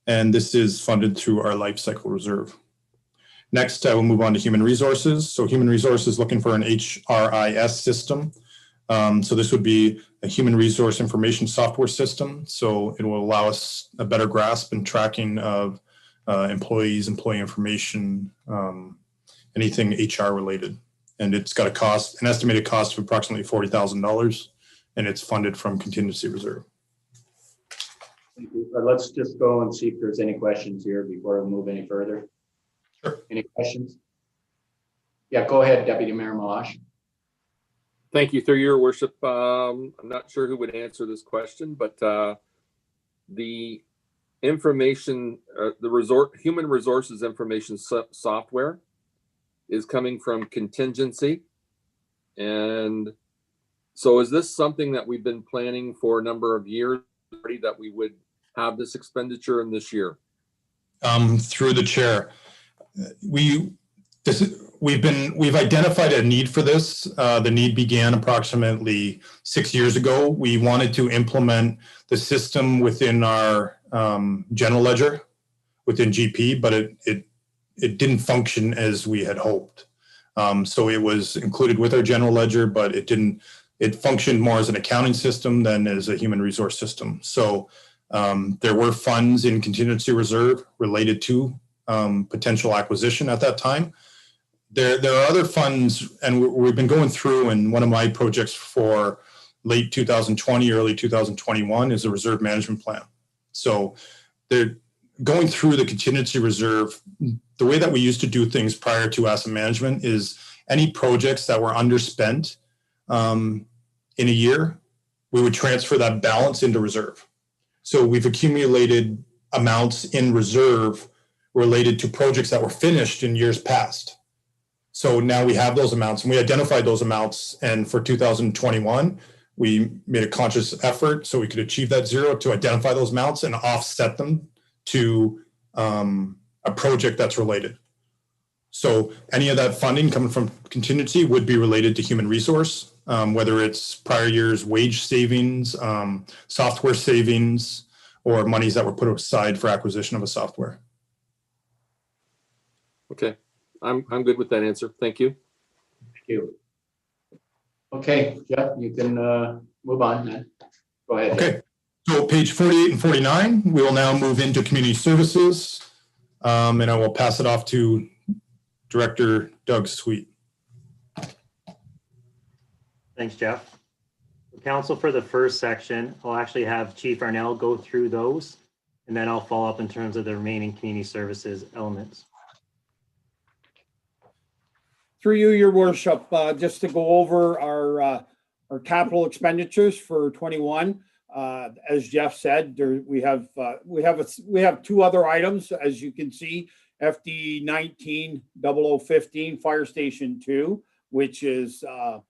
and this is funded through our Lifecycle Reserve. Next, I will move on to human resources. So human resources looking for an HRIS system. So this would be a human resource information software system. So it will allow us a better grasp and tracking of employees, employee information, anything HR related. And it's got an estimated cost of approximately $40,000, and it's funded from contingency reserve. Let's just go and see if there's any questions here before we move any further. Sure. Any questions? Yeah, go ahead, Deputy Mayor Malash. Thank you, through your worship. I'm not sure who would answer this question, but the information, human resources information software is coming from contingency. And so is this something that we've been planning for a number of years already, that we would have this expenditure in this year? Through the chair, we've identified a need for this. The need began approximately 6 years ago. We wanted to implement the system within our general ledger within GP, but it didn't function as we had hoped. So it was included with our general ledger, but it functioned more as an accounting system than as a human resource system. So there were funds in contingency reserve related to potential acquisition at that time. There are other funds, and we've been going through, and one of my projects for late 2020, early 2021 is a reserve management plan. So they're going through the contingency reserve. The way that we used to do things prior to asset management is any projects that were underspent in a year, we would transfer that balance into reserve. So we've accumulated amounts in reserve related to projects that were finished in years past. So now we have those amounts, and we identified those amounts. And for 2021, we made a conscious effort so we could achieve that zero to identify those amounts and offset them to a project that's related. So any of that funding coming from contingency would be related to human resource, whether it's prior year's wage savings, software savings, or monies that were put aside for acquisition of a software. Okay, I'm good with that answer. Thank you. Thank you. Okay, Jeff, you can move on then. Go ahead. Okay, so page 48 and 49, we will now move into community services. And I will pass it off to Director Doug Sweet. Thanks, Jeff. Council, for the first section, I'll actually have Chief Arnell go through those, and then I'll follow up in terms of the remaining community services elements. Through you, your worship, just to go over our capital expenditures for 21. As Jeff said, we have two other items, as you can see, FD 19-0015 Fire Station 2, which is a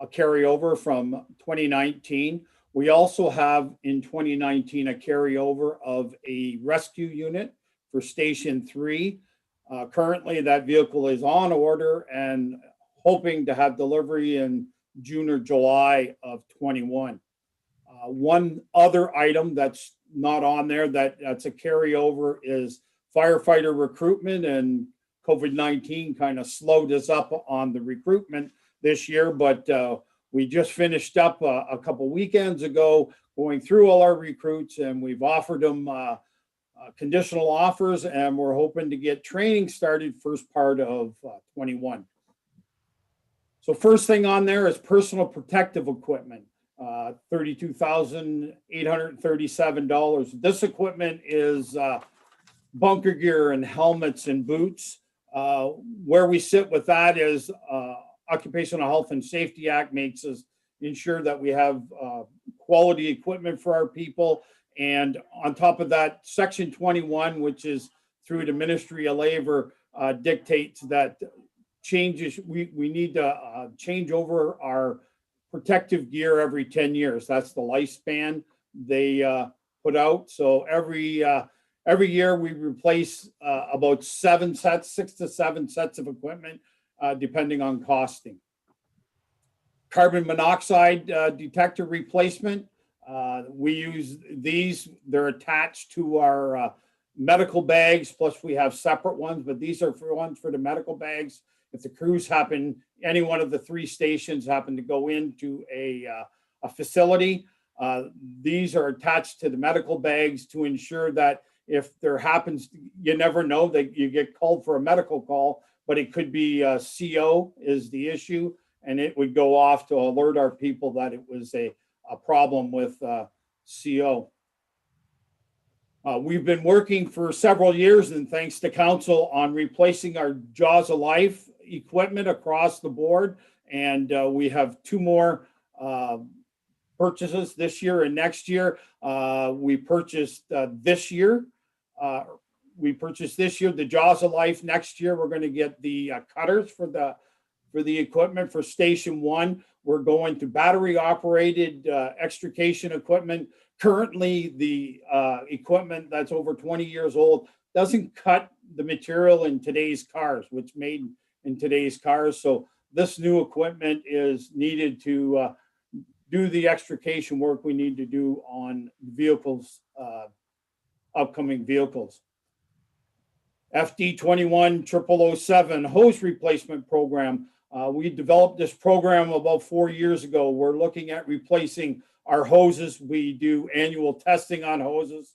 carryover from 2019. We also have in 2019 a carryover of a rescue unit for Station 3. Currently, that vehicle is on order and hoping to have delivery in June or July of 21. One other item that's not on there that's a carryover is firefighter recruitment, and COVID-19 kind of slowed us up on the recruitment this year, but we just finished up a couple weekends ago going through all our recruits, and we've offered them conditional offers, and we're hoping to get training started first part of 21. So first thing on there is personal protective equipment, $32,837. This equipment is bunker gear and helmets and boots. Where we sit with that is Occupational Health and Safety Act makes us ensure that we have quality equipment for our people. And on top of that, Section 21, which is through the Ministry of Labor, dictates that changes, we need to change over our protective gear every 10 years. That's the lifespan they put out. So every year we replace about 6 to 7 sets of equipment, depending on costing. Carbon monoxide detector replacement. We use these, they're attached to our medical bags, plus we have separate ones, but these are ones for the medical bags. If the crews happen, any one of the 3 stations happen to go into a facility, these are attached to the medical bags to ensure that if there happens, you never know that you get called for a medical call, but it could be CO is the issue, and it would go off to alert our people that it was a problem with CO. We've been working for several years, and thanks to council, on replacing our Jaws of Life equipment across the board. And we have 2 more purchases this year and next year. We purchased this year. The Jaws of Life. Next year, we're going to get the cutters for the equipment for Station 1. We're going to battery operated extrication equipment. Currently, the equipment that's over 20 years old doesn't cut the material in today's cars, which made in today's cars. So this new equipment is needed to do the extrication work we need to do on vehicles, upcoming vehicles. FD 21-0007 hose replacement program. We developed this program about 4 years ago. We're looking at replacing our hoses. We do annual testing on hoses.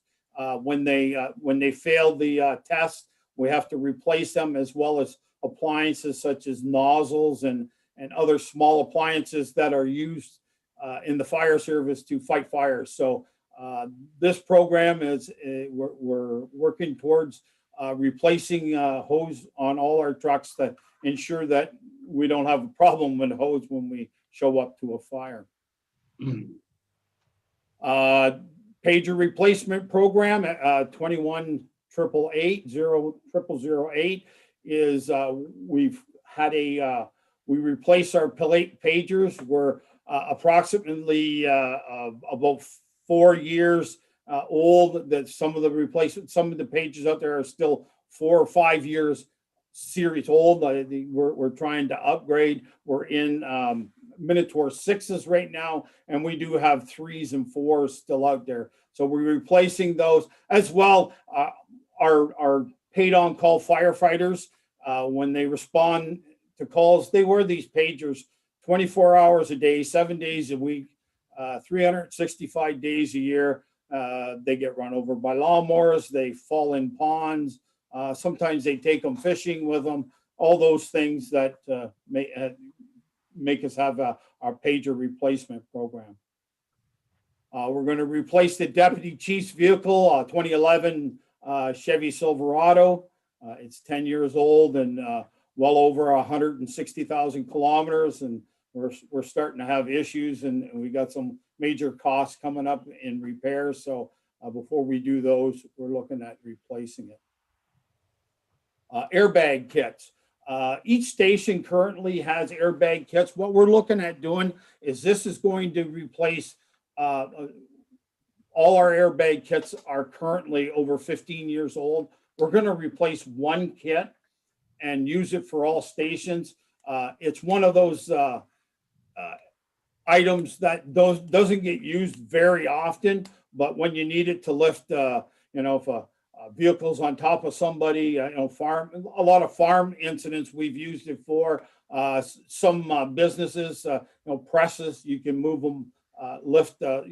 When they fail the test, we have to replace them, as well as appliances such as nozzles and other small appliances that are used in the fire service to fight fires. So this program is, we're working towards replacing hose on all our trucks to ensure that we don't have a problem with hose when we show up to a fire. Pager replacement program, 21-888-0008 is we replace our pagers. We're approximately about 4 years old. That some of the pages out there are still 4 or 5 years series old. We're trying to upgrade. We're in Minotaur 6s right now, and we do have 3s and 4s still out there. So we're replacing those as well. Our paid on call firefighters, when they respond to calls, they wear these pagers 24 hours a day, 7 days a week, 365 days a year. They get run over by lawnmowers, they fall in ponds. Sometimes they take them fishing with them, all those things that make us have our pager replacement program. We're going to replace the deputy chief's vehicle, 2011 Chevy Silverado. It's 10 years old and well over 160,000 kilometers, and we're starting to have issues, and we got some major costs coming up in repairs. So before we do those, we're looking at replacing it. Airbag kits. Each station currently has airbag kits. What we're looking at doing is this is going to replace all our airbag kits are currently over 15 years old. We're going to replace one kit and use it for all stations. It's one of those items that doesn't get used very often, but when you need it to lift, if a vehicle's on top of somebody, a lot of farm incidents we've used it for. Some businesses, presses, you can move them, lift, a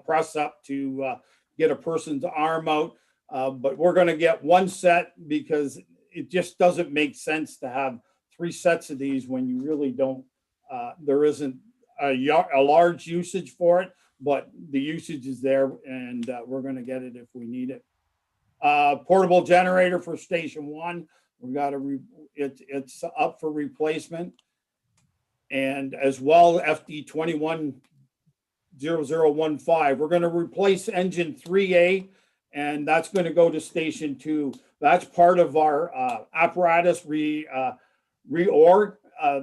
press up to get a person's arm out. But we're going to get one set because it just doesn't make sense to have 3 sets of these when you really don't, there isn't a large usage for it, but the usage is there, and we're going to get it if we need it. Portable generator for Station 1. We got it's up for replacement. And as well, FD 210015. We're going to replace engine 3A, and that's going to go to Station 2. That's part of our apparatus reorg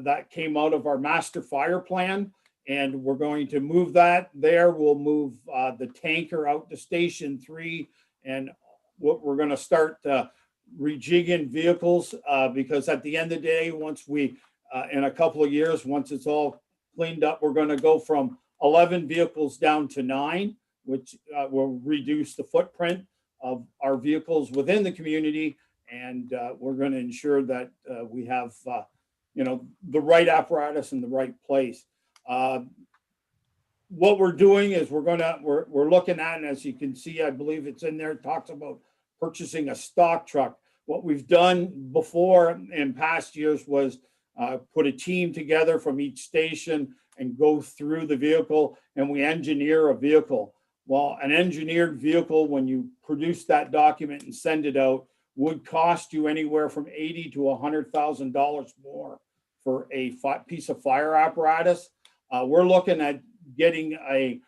that came out of our master fire plan. And we're going to move that there. We'll move the tanker out to Station 3. And what we're going to start rejigging vehicles because at the end of the day, once we, in a couple of years, once it's all cleaned up, we're going to go from 11 vehicles down to 9, which will reduce the footprint of our vehicles within the community. And we're going to ensure that we have, the right apparatus in the right place. What we're doing is we're looking at, and as you can see, I believe it's in there, it talks about purchasing a stock truck. What we've done before in past years was put a team together from each station and go through the vehicle, and we engineer a vehicle. Well, an engineered vehicle, when you produce that document and send it out, would cost you anywhere from $80,000 to $100,000 more for a piece of fire apparatus. We're looking at getting a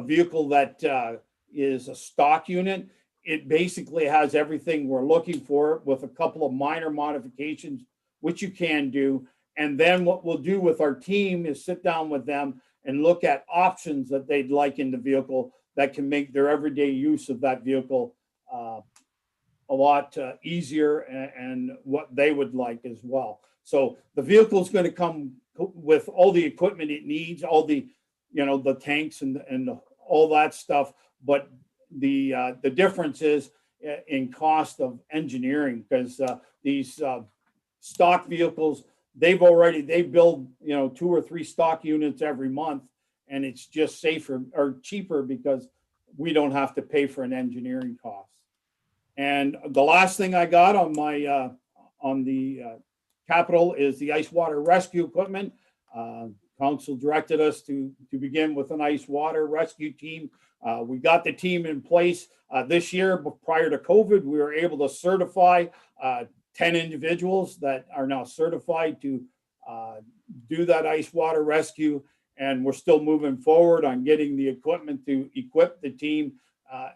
vehicle that is a stock unit. It basically has everything we're looking for with a couple of minor modifications, which you can do. And then what we'll do with our team is sit down with them and look at options that they'd like in the vehicle that can make their everyday use of that vehicle a lot easier and what they would like as well. So the vehicle is going to come with all the equipment it needs, all the, the tanks and all that stuff. But the difference is in cost of engineering, because these stock vehicles, they build 2 or 3 stock units every month, and it's just safer or cheaper because we don't have to pay for an engineering cost. And the last thing I got on my on the capital is the ice water rescue equipment. Council directed us to begin with an ice water rescue team. We got the team in place this year. But prior to COVID, we were able to certify 10 individuals that are now certified to do that ice water rescue. And we're still moving forward on getting the equipment to equip the team.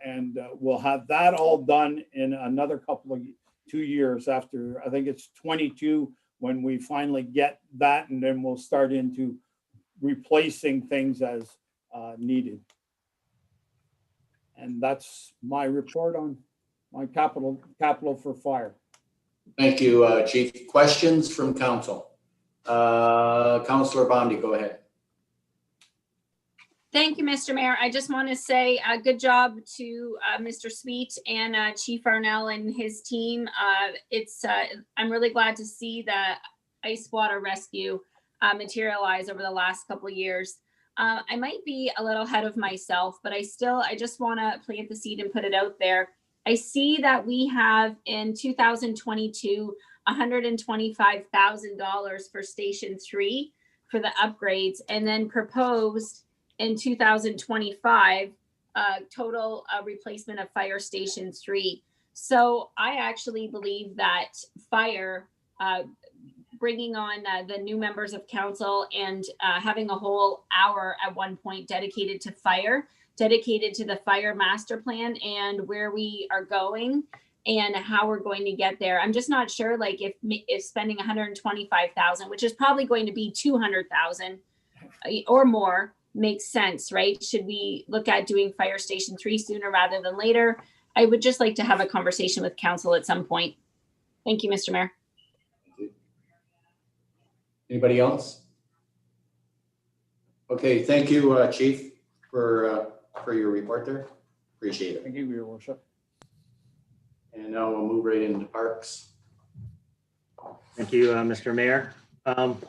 And we'll have that all done in another couple of 2 years after, I think it's 22, when we finally get that, and then we'll start into replacing things as needed. And that's my report on on capital for fire. Thank you, Chief. Questions from council? Councillor Bondi, go ahead. Thank you, Mr. Mayor. I just want to say a good job to Mr. Sweet and Chief Arnell and his team. I'm really glad to see the ice water rescue materialize over the last couple of years. I might be a little ahead of myself, but I just want to plant the seed and put it out there. I see that we have in 2022, $125,000 for Station 3 for the upgrades, and then proposed in 2025, total replacement of Fire Station 3. So I actually believe that fire, bringing on the new members of council and having a whole hour at one point dedicated to fire, dedicated to the fire master plan and where we are going and how we're going to get there. I'm just not sure, like if spending 125,000, which is probably going to be 200,000 or more, makes sense, right? Should we look at doing Fire Station 3 sooner rather than later? I would just like to have a conversation with council at some point. Thank you, Mr. Mayor. Anybody else? Okay, thank you, Chief, for your report there. Appreciate it. Thank you, Your Worship. And now we'll move right into parks. Thank you, Mr. Mayor.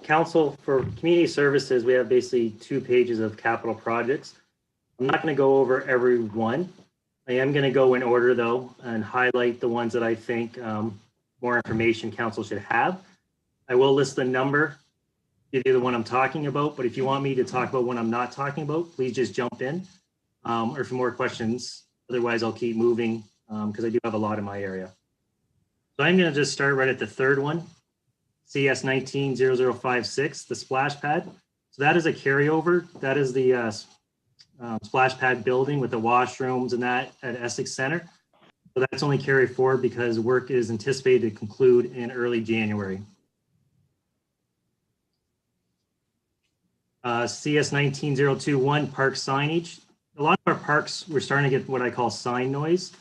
Council, for community services, we have basically 2 pages of capital projects. I'm not going to go over every one. I am going to go in order though and highlight the ones that I think more information council should have. I will list the number, give you the one I'm talking about, but if you want me to talk about one I'm not talking about, please just jump in or for more questions. Otherwise, I'll keep moving because I do have a lot in my area. So I'm going to just start right at the third one. CS 190056, the splash pad. So that is a carryover. That is the splash pad building with the washrooms and that at Essex Center. So that's only carried forward because work is anticipated to conclude in early January. CS 19021 park signage. A lot of our parks, we're starting to get what I call sign noise.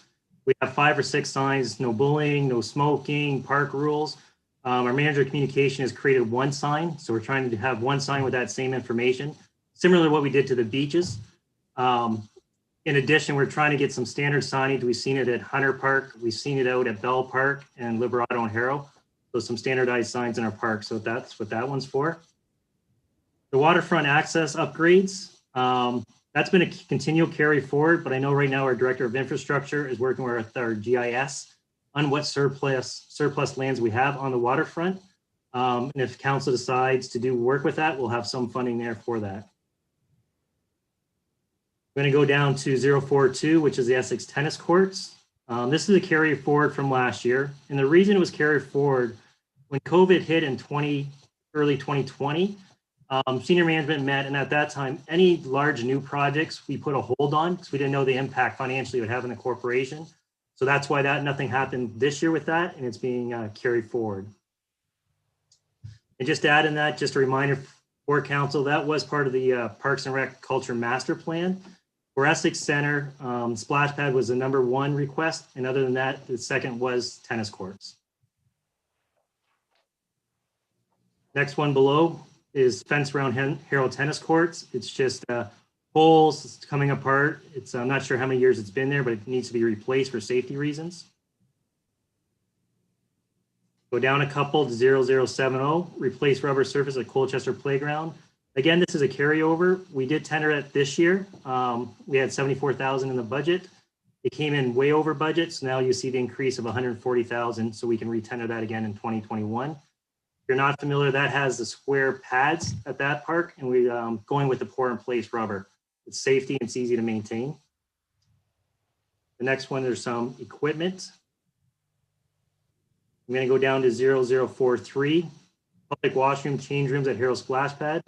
We have 5 or 6 signs: no bullying, no smoking, park rules. Our manager of communication has created 1 sign. So we're trying to have 1 sign with that same information, similar to what we did to the beaches. In addition, we're trying to get some standard signage. We've seen it at Hunter Park. We've seen it out at Bell Park and Liberato and Harrow. So some standardized signs in our park. So that's what that one's for. The waterfront access upgrades. That's been a continual carry forward, but I know right now our director of infrastructure is working with our GIS on what surplus lands we have on the waterfront. And if council decides to do work with that, we'll have some funding there for that. I'm going to go down to 042, which is the Essex tennis courts. This is a carry forward from last year. And the reason it was carried forward, when COVID hit in early 2020, senior management met, and at that time, any large new projects we put a hold on because we didn't know the impact financially it would have on the corporation. So that's why nothing happened this year with that, and it's being carried forward. And just to add in that, just a reminder for council, that was part of the Parks and Rec Culture Master Plan. For Essex Center, splash pad was the #1 request, and other than that, the second was tennis courts. Next one below is fence around Harrow tennis courts. It's just poles coming apart. I'm not sure how many years it's been there, but it needs to be replaced for safety reasons. Go down a couple to 0070, replace rubber surface at Colchester Playground. Again, this is a carryover. We did tender it this year. We had 74,000 in the budget. It came in way over budget. So now you see the increase of 140,000. So we can retender that again in 2021. If you're not familiar, that has the square pads at that park, and we're going with the pour in place rubber. It's safety and it's easy to maintain. The next one, there's some equipment. I'm going to go down to 0043, public washroom change rooms at Harrow Splash Pad.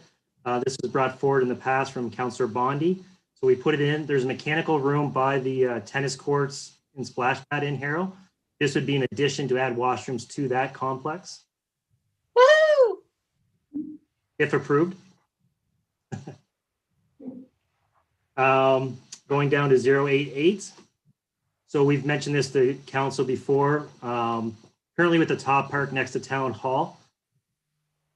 This was brought forward in the past from Councillor Bondi. So we put it in. There's a mechanical room by the tennis courts and splash pad in Harrow. This would be an addition to add washrooms to that complex. Woo! If approved. Going down to 088. So we've mentioned this to council before. Currently with the top park next to town hall,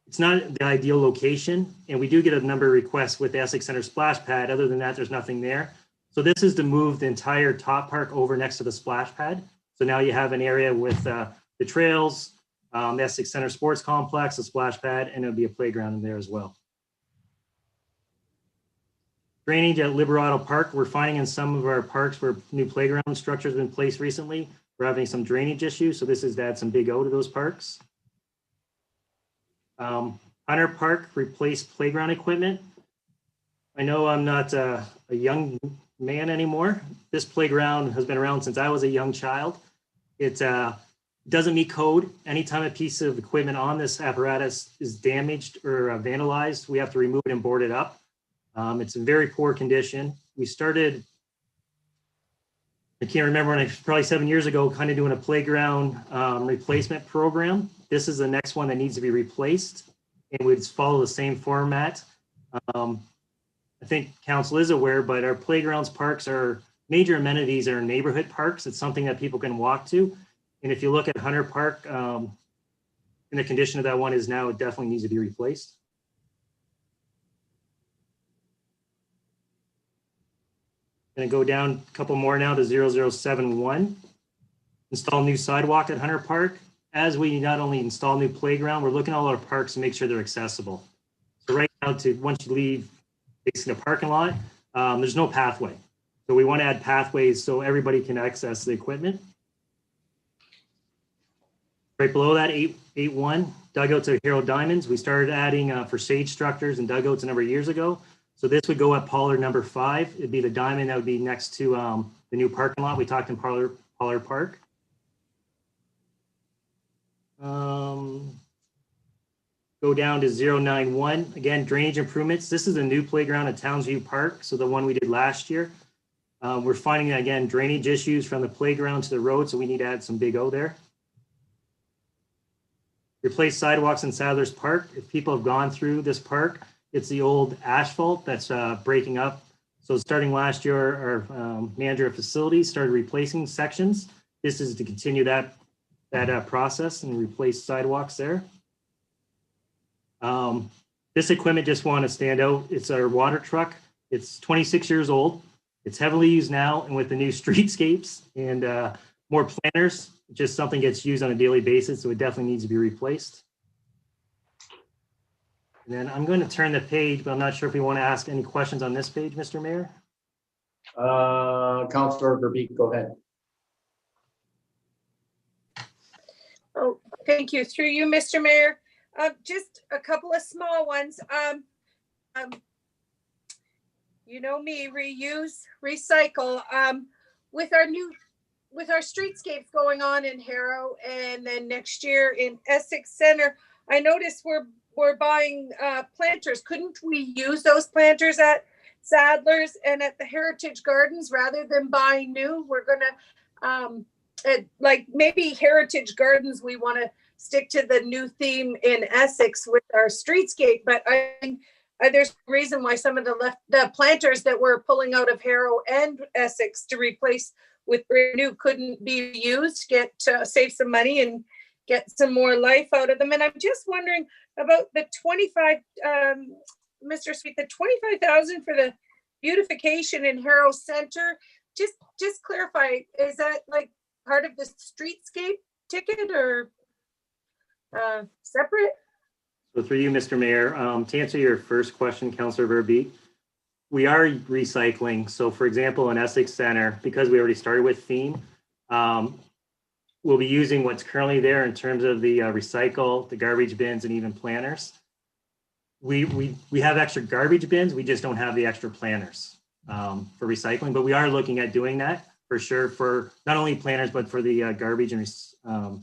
it's not the ideal location, and we do get a number of requests with the Essex Center splash pad. Other than that, there's nothing there. So this is to move the entire top park over next to the splash pad. So now you have an area with the trails, the Essex Center Sports Complex, a splash pad, and there'll be a playground in there as well. Drainage at Liberato Park, we're finding in some of our parks where new playground structures have been placed recently, we're having some drainage issues. So this is to add some big O to those parks. Hunter Park, replace playground equipment. I know I'm not a young man anymore. This playground has been around since I was a young child. It doesn't meet code. Anytime a piece of equipment on this apparatus is damaged or vandalized, we have to remove it and board it up. It's in very poor condition. We started, I can't remember when, probably 7 years ago, kind of doing a playground replacement program. This is the next one that needs to be replaced, and would follow the same format. I think council is aware, but our playgrounds, parks are major amenities are neighborhood parks. It's something that people can walk to. And if you look at Hunter Park, in the condition of that one is now, it definitely needs to be replaced. Gonna go down a couple more now to 0071. Install new sidewalk at Hunter Park. As we not only install new playground, we're looking at all our parks to make sure they're accessible. So right now, once you leave basically the parking lot, there's no pathway. So we want to add pathways so everybody can access the equipment. Right below that, 881, dugouts at Hero Diamonds. We started adding for shade structures and dugouts a number of years ago. So this would go at Pollard number 5. It'd be the diamond that would be next to the new parking lot we talked in Pollard Park. Go down to 091. Again, drainage improvements. This is a new playground at Townsview Park. So the one we did last year. We're finding, again, drainage issues from the playground to the road. So we need to add some big O there. Replace sidewalks in Sadler's Park. If people have gone through this park, it's the old asphalt that's breaking up. So starting last year, our manager of facilities started replacing sections. This is to continue that process and replace sidewalks there. This equipment just want to stand out. It's our water truck. It's 26 years old. It's heavily used now, and with the new streetscapes and more planners, just something gets used on a daily basis, so it definitely needs to be replaced. And then I'm going to turn the page, but I'm not sure if we want to ask any questions on this page, Mr. Mayor. Councilor Verbeek, go ahead. Oh, thank you. Through you, Mr. Mayor. Just a couple of small ones. You know me, reuse, recycle. With our streetscapes going on in Harrow, and then next year in Essex Center, I noticed we're buying planters. Couldn't we use those planters at Sadler's and at the Heritage Gardens rather than buying new? We're gonna like maybe Heritage Gardens, we want to stick to the new theme in Essex with our streetscape, but I think there's a reason why some of the planters that we're pulling out of Harrow and Essex to replace with brand new couldn't be used, save some money and get some more life out of them. And I'm just wondering about the 25, Mr. Sweet, the 25,000 for the beautification in Harrow Center. Just clarify, is that like part of the streetscape ticket or separate? So through you, Mr. Mayor, to answer your first question, Councilor Verbeek, we are recycling. So for example, in Essex Center, because we already started with theme, we'll be using what's currently there in terms of the recycle, the garbage bins, and even planters. We have extra garbage bins. We just don't have the extra planters for recycling, but we are looking at doing that for sure, for not only planters, but for the garbage and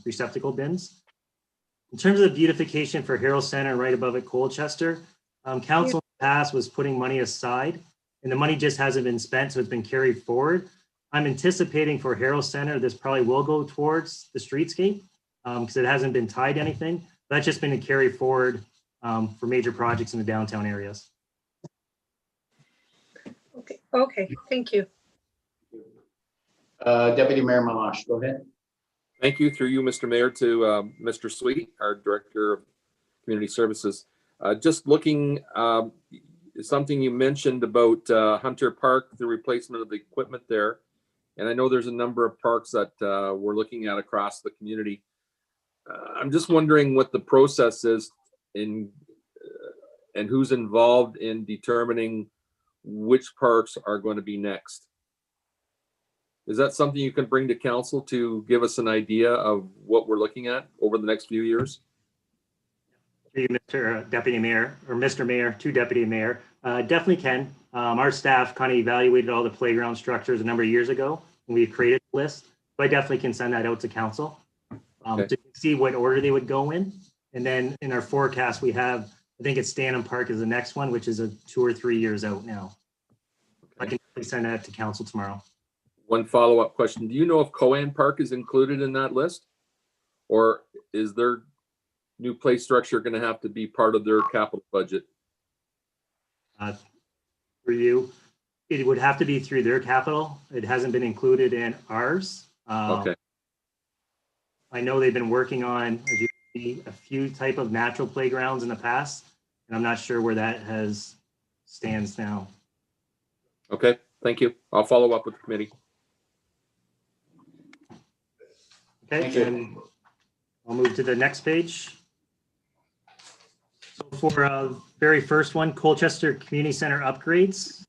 receptacle bins. In terms of the beautification for Harrow Center right above it, Colchester, council in the past was putting money aside, and the money just hasn't been spent, so it's been carried forward. I'm anticipating for Harrow Center, this probably will go towards the streetscape because it hasn't been tied to anything. That's just been a carry forward for major projects in the downtown areas. Okay, thank you. Deputy Mayor Malash, go ahead. Thank you, through you, Mr. Mayor, to Mr. Sweet, our Director of Community Services. Just looking, something you mentioned about Hunter Park, the replacement of the equipment there. And I know there's a number of parks that we're looking at across the community. I'm just wondering what the process is in and who's involved in determining which parks are going to be next. Is that something you can bring to council to give us an idea of what we're looking at over the next few years? Through you, Mr. Deputy Mayor, or Mr. Mayor to Deputy Mayor, definitely can. Our staff kind of evaluated all the playground structures a number of years ago, and we created a list. So I definitely can send that out to council to see what order they would go in. And then in our forecast, we have, I think it's Stanham Park is the next one, which is 2 or 3 years out now. I can send that to council tomorrow. One follow-up question. Do you know if Coan Park is included in that list? Or is their new play structure going to have to be part of their capital budget? For you, it would have to be through their capital. It hasn't been included in ours. Okay. I know they've been working on, as you see, a few type of natural playgrounds in the past, and I'm not sure where that stands now. Okay, thank you. I'll follow up with the committee. Okay, and I'll move to the next page. So for very first one, Colchester Community Center upgrades,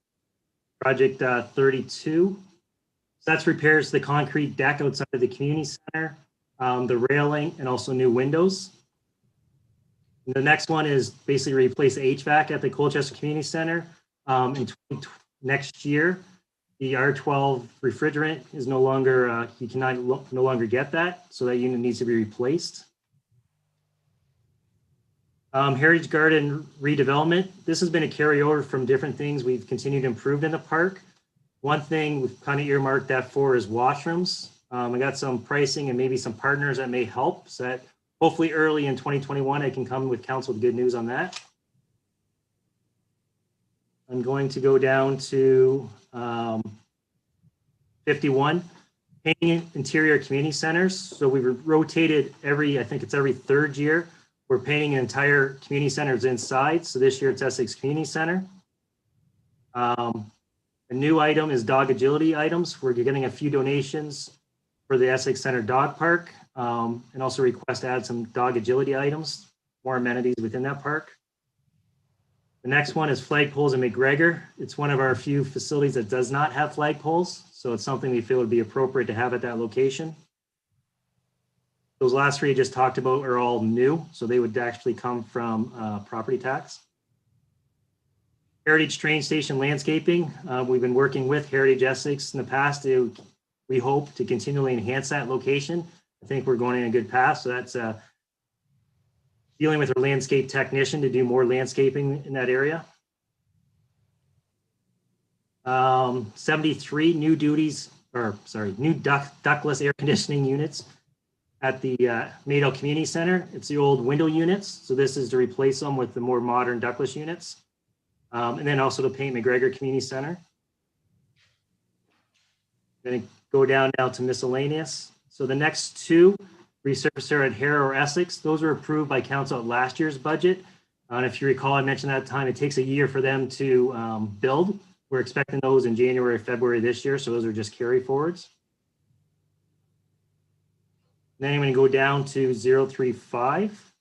project 32. So that's repairs to the concrete deck outside of the community center, the railing, and also new windows. And the next one is basically replace the HVAC at the Colchester Community Center. Next year, the R12 refrigerant is no longer, you cannot no longer get that, so that unit needs to be replaced. Heritage Garden redevelopment. This has been a carryover from different things we've continued to improve in the park. One thing we've kind of earmarked that for is washrooms. I got some pricing and maybe some partners that may help, so that hopefully early in 2021, I can come with council with good news on that. I'm going to go down to 51, painting interior community centers. So we've rotated I think it's every third year. We're painting entire community centers inside. So this year it's Essex Community Center. A new item is dog agility items. We're getting a few donations for the Essex Center Dog Park, and also request to add some dog agility items, more amenities within that park. The next one is flagpoles in McGregor. It's one of our few facilities that does not have flagpoles, so it's something we feel would be appropriate to have at that location. Those last three I just talked about are all new, so they would actually come from property tax. Heritage Train Station landscaping. We've been working with Heritage Essex in the past to, we hope, to continually enhance that location. I think we're going in a good path, so that's dealing with our landscape technician to do more landscaping in that area. 73 new new ductless air conditioning units at the Madel Community Center. It's the old window units, so this is to replace them with the more modern ductless units. And then also to paint McGregor Community Center. Going to go down now to miscellaneous. So the next two, resurfacer at Harrow or Essex, those were approved by council at last year's budget. And if you recall, I mentioned that time, it takes a year for them to build. We're expecting those in January, February this year, so those are just carry forwards. Then I'm going to go down to 035.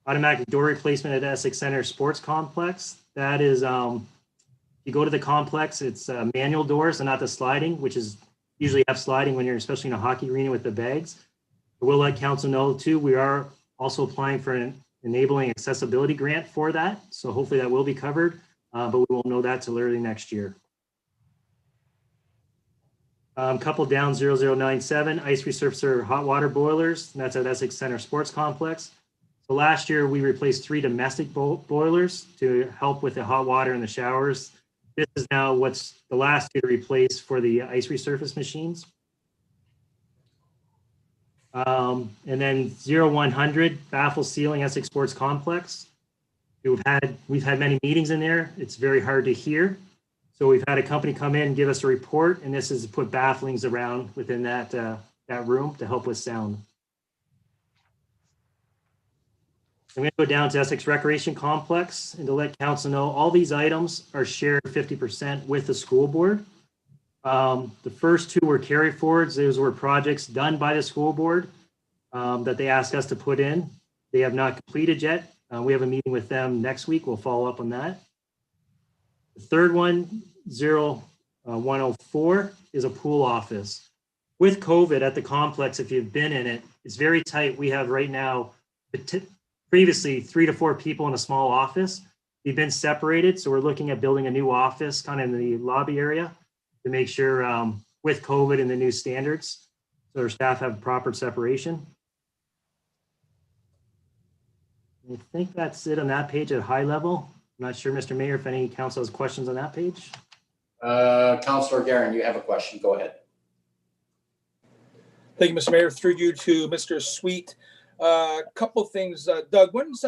Automatic door replacement at Essex Center Sports Complex. That is, you go to the complex, it's manual doors and not the sliding, which is usually have sliding when you're especially in a hockey arena with the bags. We'll let council know too, we are also applying for an enabling accessibility grant for that. So hopefully that will be covered, but we won't know that till early next year. Couple down 0097, ice resurfacer hot water boilers. And that's at Essex Center Sports Complex. So last year we replaced 3 domestic boilers to help with the hot water in the showers. This is now what's the last year to replace for the ice resurface machines. And then 0100 baffle ceiling Essex Sports Complex. We've had many meetings in there. It's very hard to hear. So we've had a company come in, give us a report, and this is to put bafflings around within that room to help with sound. I'm going to go down to Essex Recreation Complex and to let council know all these items are shared 50% with the school board. The first two were carry forwards. Those were projects done by the school board that they asked us to put in. They have not completed yet. We have a meeting with them next week. We'll follow up on that. The third one, 0104, is a pool office. With COVID at the complex, if you've been in it, it's very tight. We have right now, previously 3 to 4 people in a small office. We've been separated, so we're looking at building a new office kind of in the lobby area to make sure with COVID and the new standards, so our staff have proper separation. I think that's it on that page at high level. I'm not sure, Mr. Mayor, if any council has questions on that page. Councillor Guerin, you have a question. Go ahead. Thank you, Mr. Mayor. Through you to Mr. Sweet. Couple things, Doug. When's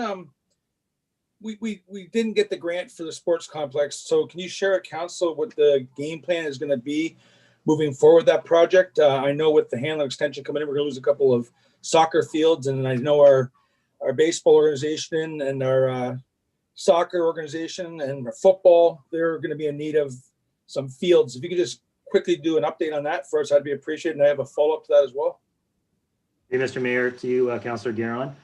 we didn't get the grant for the sports complex, so can you share with council what the game plan is going to be moving forward that project? I know with the Hanlon extension coming in, we're going to lose a couple of soccer fields, and I know our baseball organization and our soccer organization and our football, they're going to be in need of some fields. If you could just quickly do an update on that for us, I'd be appreciated. And I have a follow-up to that as well. Hey, Mr. Mayor, to you, Councillor Guerin.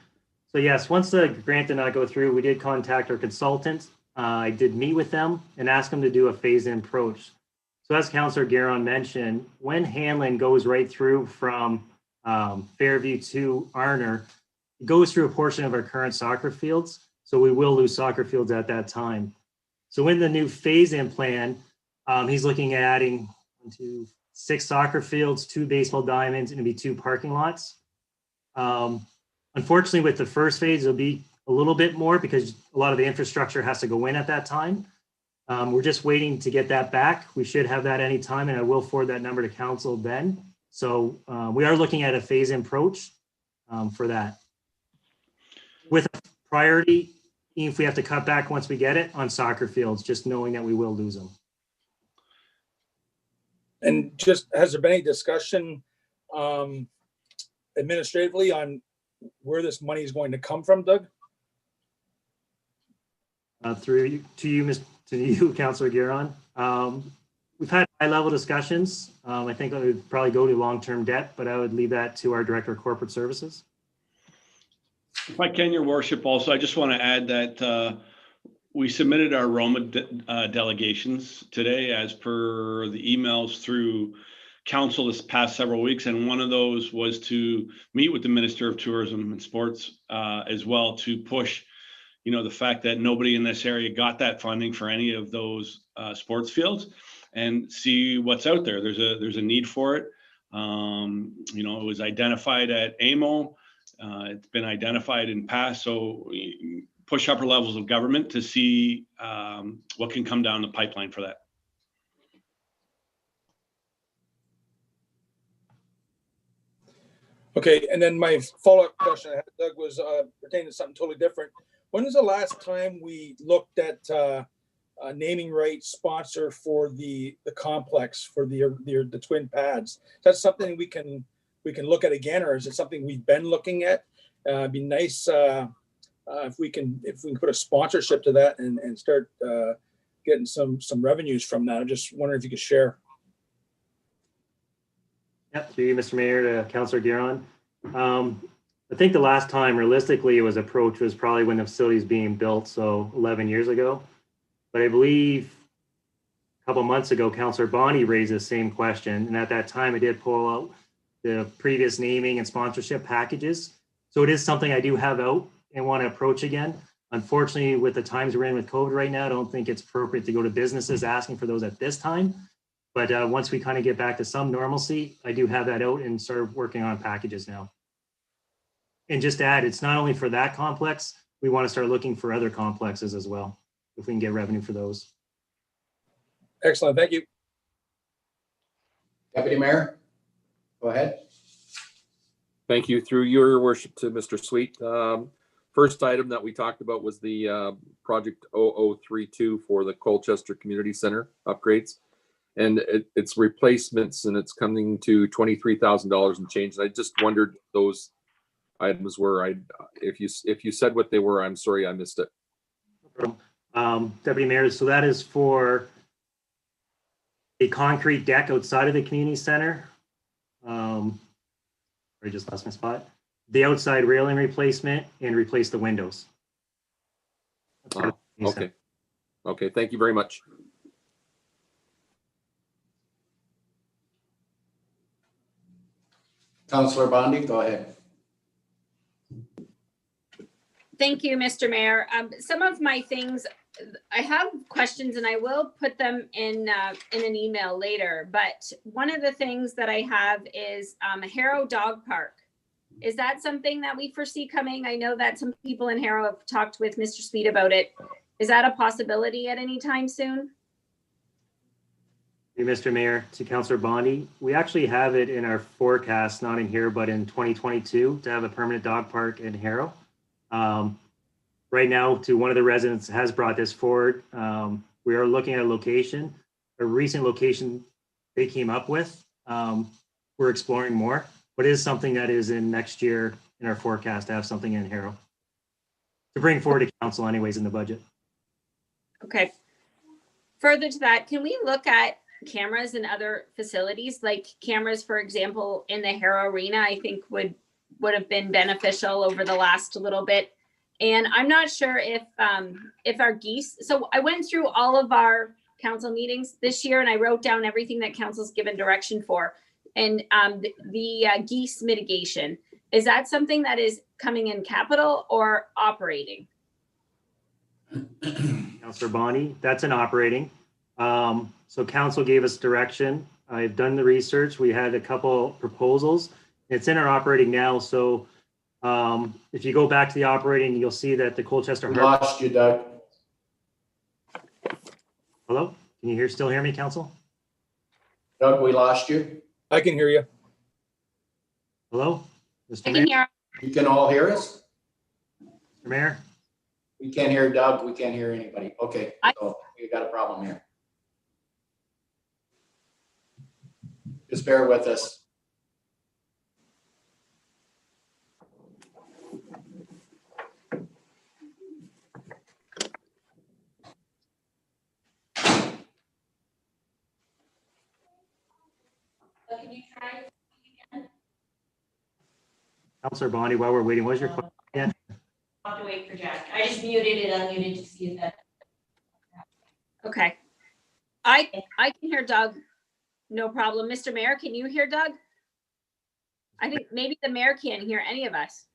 So yes, once the grant did not go through, we did contact our consultant. I did meet with them and ask them to do a phase-in approach. So as Councillor Guerin mentioned, when Hanlon goes right through from Fairview to Arner, it goes through a portion of our current soccer fields. So we will lose soccer fields at that time. So in the new phase-in plan, he's looking at adding 6 soccer fields, 2 baseball diamonds, and it'll be 2 parking lots. Unfortunately, with the first phase, it'll be a little bit more because a lot of the infrastructure has to go in at that time. We're just waiting to get that back. We should have that anytime, and I will forward that number to council then. So we are looking at a phase-in approach for that. With a priority, if we have to cut back once we get it, on soccer fields, just knowing that we will lose them. And just, has there been any discussion administratively on where this money is going to come from, Doug? Through to you, Councillor Guerin. We've had high-level discussions. I think it would probably go to long-term debt, but I would leave that to our Director of Corporate Services. If I can, Your Worship, also, I just want to add that we submitted our Roma delegations today as per the emails through council this past several weeks. And one of those was to meet with the Minister of Tourism and Sports as well to push, the fact that nobody in this area got that funding for any of those sports fields and see what's out there. There's a need for it. It was identified at AMO. It's been identified in past, so push upper levels of government to see what can come down the pipeline for that. Okay, and then my follow-up question I had, Doug, was pertaining to something totally different. When was the last time we looked at naming rights sponsor for the complex for the twin pads? Is that something we can look at again, or is it something we've been looking at? It'd be nice if we can put a sponsorship to that and start getting some revenues from that. I'm just wondering if you could share. Yep, through you, Mr. Mayor, to Councillor Guerin. I think the last time realistically it was approached was probably when the facility is being built, so 11 years ago. But I believe a couple months ago, Councillor Bonnie raised the same question, and at that time I did pull out the previous naming and sponsorship packages. So it is something I do have out and want to approach again. Unfortunately, with the times we're in with COVID right now, I don't think it's appropriate to go to businesses asking for those at this time. But once we kind of get back to some normalcy, I do have that out and start working on packages now. And just to add, it's not only for that complex, we want to start looking for other complexes as well, if we can get revenue for those. Excellent, thank you. Deputy Mayor, go ahead. Thank you. Through your worship to Mr. Sweet. First item that we talked about was the project 0032 for the Colchester Community Center upgrades. And it's replacements, and it's coming to $23,000 and change. And I just wondered those items were. If you said what they were, I'm sorry I missed it. Deputy Mayor, so that is for a concrete deck outside of the community center. I just lost my spot. The outside railing replacement and replace the windows. Okay. Okay, thank you very much. Councillor Bondi, go ahead. Thank you, Mr. Mayor. Some of my things, I have questions and I will put them in an email later, but one of the things that I have is Harrow Dog Park. Is that something that we foresee coming? I know that some people in Harrow have talked with Mr. Speed about it. Is that a possibility at any time soon? Hey, Mr. Mayor, to Councillor Bondi, we actually have it in our forecast, not in here, but in 2022 to have a permanent dog park in Harrow. Right now, to one of the residents has brought this forward. We are looking at a location, a recent location they came up with. We're exploring more, but it is something that is in next year in our forecast to have something in Harrow to bring forward to council anyways in the budget. Okay. Further to that, can we look at cameras in other facilities, like cameras, for example, in the Harrow Arena? I think would have been beneficial over the last little bit. And I'm not sure if our geese, so I went through all of our council meetings this year and I wrote down everything that council's given direction for. And the geese mitigation, is that something that is coming in capital or operating? Councillor Bondi, that's an operating. So council gave us direction. I've done the research. We had a couple proposals. It's in our operating now. So if you go back to the operating, you'll see that the Colchester. We lost you, Doug. Hello? Can you still hear me, council? Doug, we lost you. I can hear you. Hello? Mr. I Mayor? can hear. You can all hear us? Mr. Mayor? We can't hear Doug. We can't hear anybody. Okay, so we got a problem here. Just bear with us. Can you try again? Councillor Bondi, while we're waiting, what was your question again? I'll have to wait for Jack. I just muted it, unmuted to see if that. Okay. I can hear Doug. No problem. Mr. Mayor, can you hear Doug? I think maybe the mayor can't hear any of us.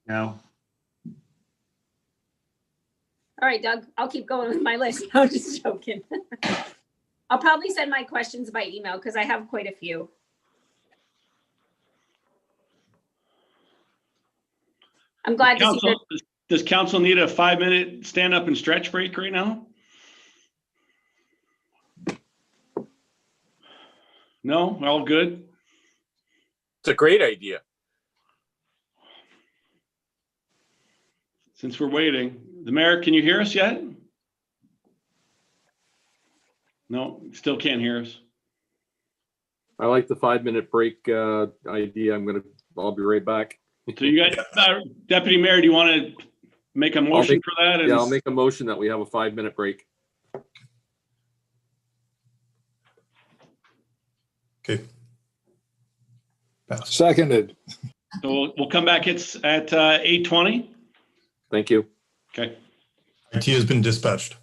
No. All right, Doug, I'll keep going with my list. No, just joking. I'll probably send my questions by email because I have quite a few. I'm glad to see Council, that. does council need a 5-minute stand up and stretch break right now? No, all good. It's a great idea. Since we're waiting, the mayor, can you hear us yet? No, still can't hear us. I like the 5-minute break idea. I'll be right back. So you guys, Deputy Mayor, do you want to make a motion for that? Yeah, I'll make a motion that we have a 5-minute break. Okay. Seconded. So we'll come back. It's at 8:20. Thank you. Okay. IT has been dispatched.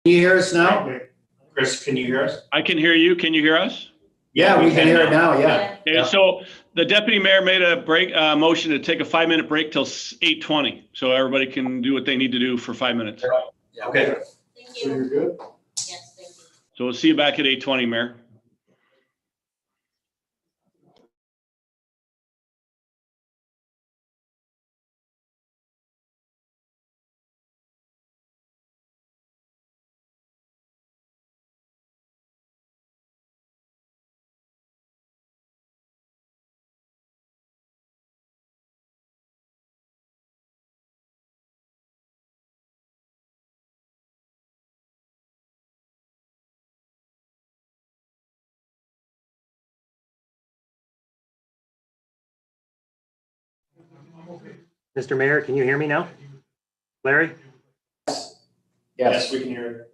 Can you hear us now? Chris, can you hear us? I can hear you. Can you hear us? Yeah, we can hear it now. Yeah. Okay, so the deputy mayor made a motion to take a 5-minute break till 8:20, so everybody can do what they need to do for 5 minutes. Okay. Thank So you. you're good? Yes, thank you. So we'll see you back at 8:20, Mayor. Mr. Mayor, can you hear me now? Larry? Yes, we can hear it.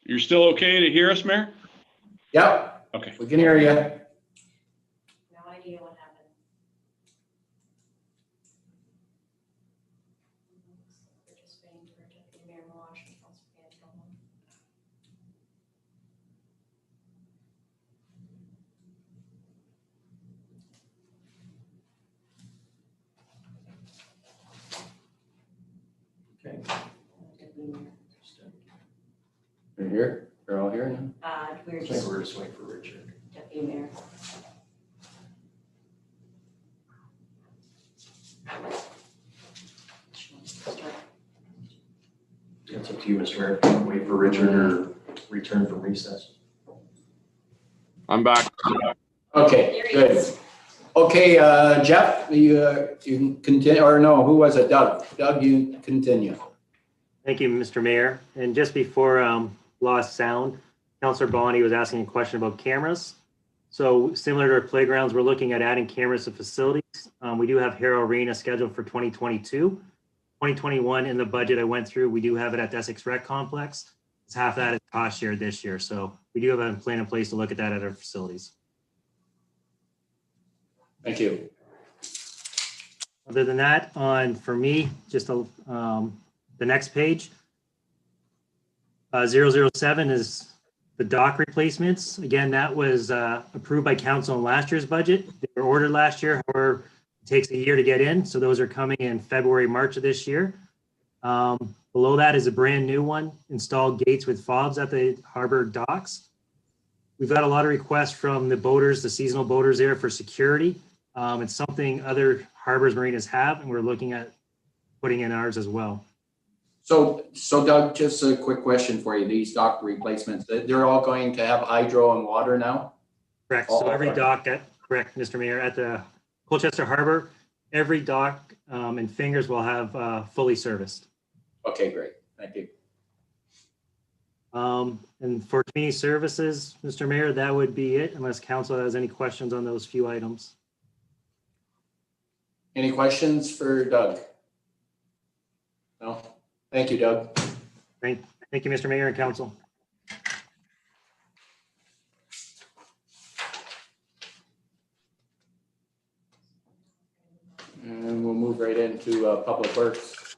You're still okay to hear us, Mayor? Yep, Okay. we can hear you. No idea what happened. We're just waiting for Deputy Mayor Malash and Councilor Van Dolan. Okay. Deputy Mayor. You're here? You're all here now? We're I think just we're just waiting for Richard. Deputy Mayor. It's up to you, Mr. Mayor. Wait for Richard or return from recess. I'm back. Okay, good. Okay, Jeff, you can continue, or no, who was it? Doug? Doug, you continue. Thank you, Mr. Mayor. And just before lost sound, Councilor Bonnie was asking a question about cameras. So similar to our playgrounds, we're looking at adding cameras to facilities. We do have Harrow Arena scheduled for 2022. 2021 in the budget I went through, we do have it at the Essex Rec Complex. It's half that is cost shared this year. So we do have a plan in place to look at that at our facilities. Thank you. Other than that, for me, just the next page. 007 is the dock replacements. Again, that was approved by council in last year's budget. They were ordered last year, however, it takes a year to get in. So those are coming in February, March of this year. Below that is a brand new one, installed gates with fobs at the harbor docks. We've got a lot of requests from the boaters, the seasonal boaters there for security. It's something other harbors, marinas have, and we're looking at putting in ours as well. So Doug, just a quick question for you. These dock replacements, they're all going to have hydro and water now? Correct. Oh, So every okay. dock correct, Mr. Mayor, at the Colchester Harbor, every dock and fingers will have fully serviced. Okay, great. Thank you. And for community services, Mr. Mayor, that would be it, unless council has any questions on those few items. Any questions for Doug? No? Thank you, Doug. Thank you, Mr. Mayor and council. And we'll move right into Public Works.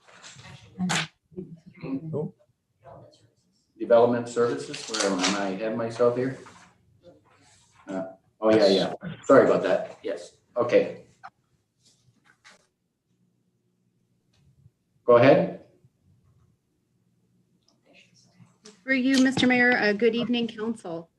Oh. Development Services, where am I? Have myself here? Oh, yeah. Sorry about that. Yes, okay. Go ahead. For you, Mr. Mayor, good evening, council.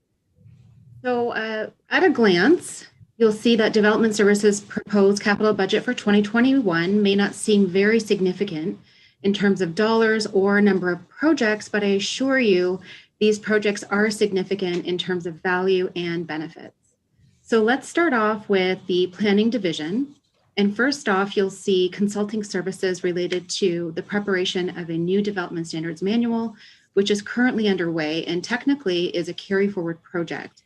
So at a glance, you'll see that Development Services proposed capital budget for 2021 may not seem very significant in terms of dollars or number of projects, but I assure you these projects are significant in terms of value and benefits. So let's start off with the planning division. And first off, you'll see consulting services related to the preparation of a new development standards manual, which is currently underway and technically is a carry forward project.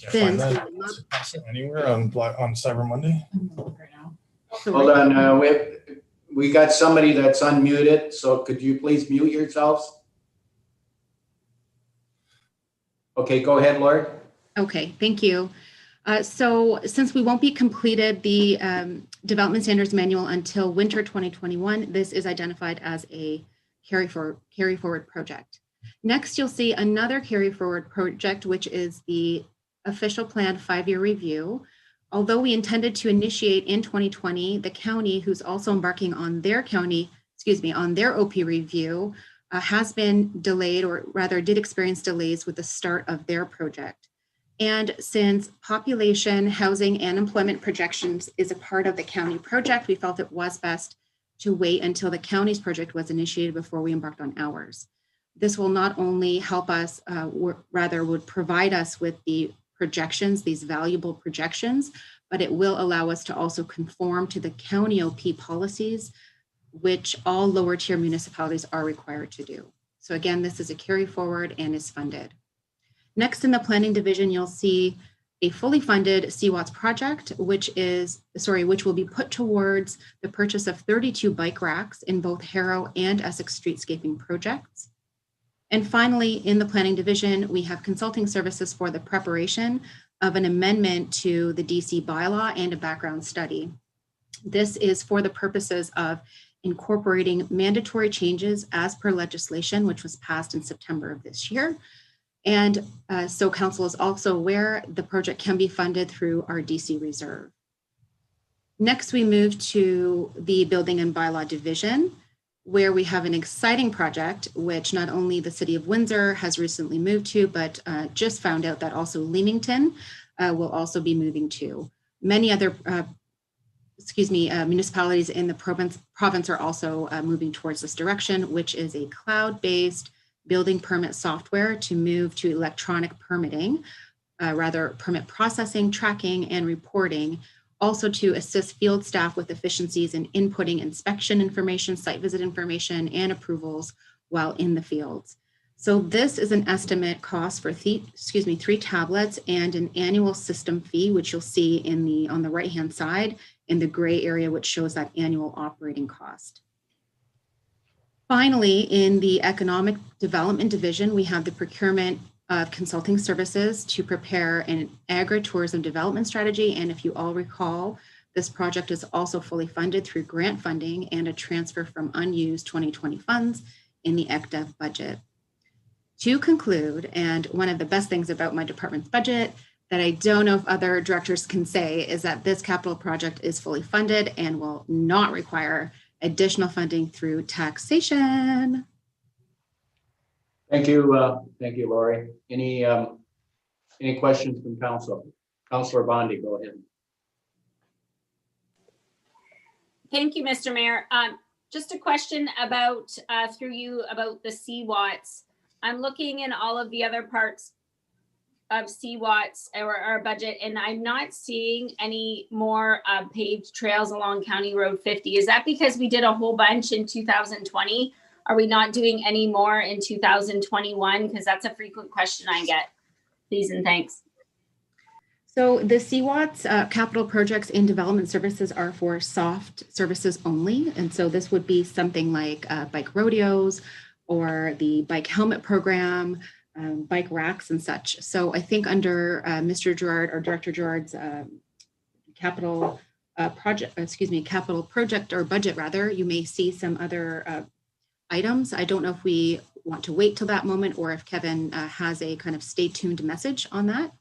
Can't find that anywhere on Cyber Monday. Hold on, we got somebody that's unmuted, so could you please mute yourselves? Okay, go ahead, Lord. Okay, thank you. So since we won't be completed the development standards manual until winter 2021, this is identified as a carry forward project. Next, you'll see another carry forward project, which is the official planned 5-year review. Although we intended to initiate in 2020, the county, who's also embarking on their OP review, has been delayed, or rather did experience delays with the start of their project. And since population, housing, and employment projections is a part of the county project, we felt it was best to wait until the county's project was initiated before we embarked on ours. This will not only help us, would provide us with the projections, these valuable projections, but it will allow us to also conform to the county OP policies, which all lower tier municipalities are required to do. So again, this is a carry forward and is funded. Next in the planning division, you'll see a fully funded CWATS project, which will be put towards the purchase of 32 bike racks in both Harrow and Essex streetscaping projects. And finally, in the planning division, we have consulting services for the preparation of an amendment to the DC bylaw and a background study. This is for the purposes of incorporating mandatory changes as per legislation, which was passed in September of this year. And so council is also aware the project can be funded through our DC reserve. Next, we move to the building and bylaw division, where we have an exciting project, which not only the city of Windsor has recently moved to, but just found out that also Leamington will also be moving to. Many other municipalities in the province are also moving towards this direction, which is a cloud-based building permit software to move to electronic permitting, permit processing, tracking, and reporting, also to assist field staff with efficiencies in inputting inspection information, site visit information, and approvals while in the fields. So this is an estimate cost for 3 tablets and an annual system fee, which you'll see on the right-hand side in the gray area, which shows that annual operating cost. Finally, in the economic development division, we have the procurement of consulting services to prepare an agritourism development strategy. And if you all recall, this project is also fully funded through grant funding and a transfer from unused 2020 funds in the ECDEV budget. To conclude, and one of the best things about my department's budget that I don't know if other directors can say is that this capital project is fully funded and will not require additional funding through taxation. Thank you, Lori. Any questions from council? Councillor Bondi, go ahead. Thank you, Mr. Mayor. Just a question about, through you, about the CWATs. I'm looking in all of the other parts of CWATs or our budget, and I'm not seeing any more paved trails along County Road 50. Is that because we did a whole bunch in 2020? Are we not doing any more in 2021? Because that's a frequent question I get. Please and thanks. So the CWATs capital projects in development services are for soft services only. And so this would be something like bike rodeos or the bike helmet program, bike racks and such. So I think under Mr. Gerard or Director Gerard's capital project or budget rather, you may see some other items. I don't know if we want to wait till that moment or if Kevin has a kind of stay tuned message on that.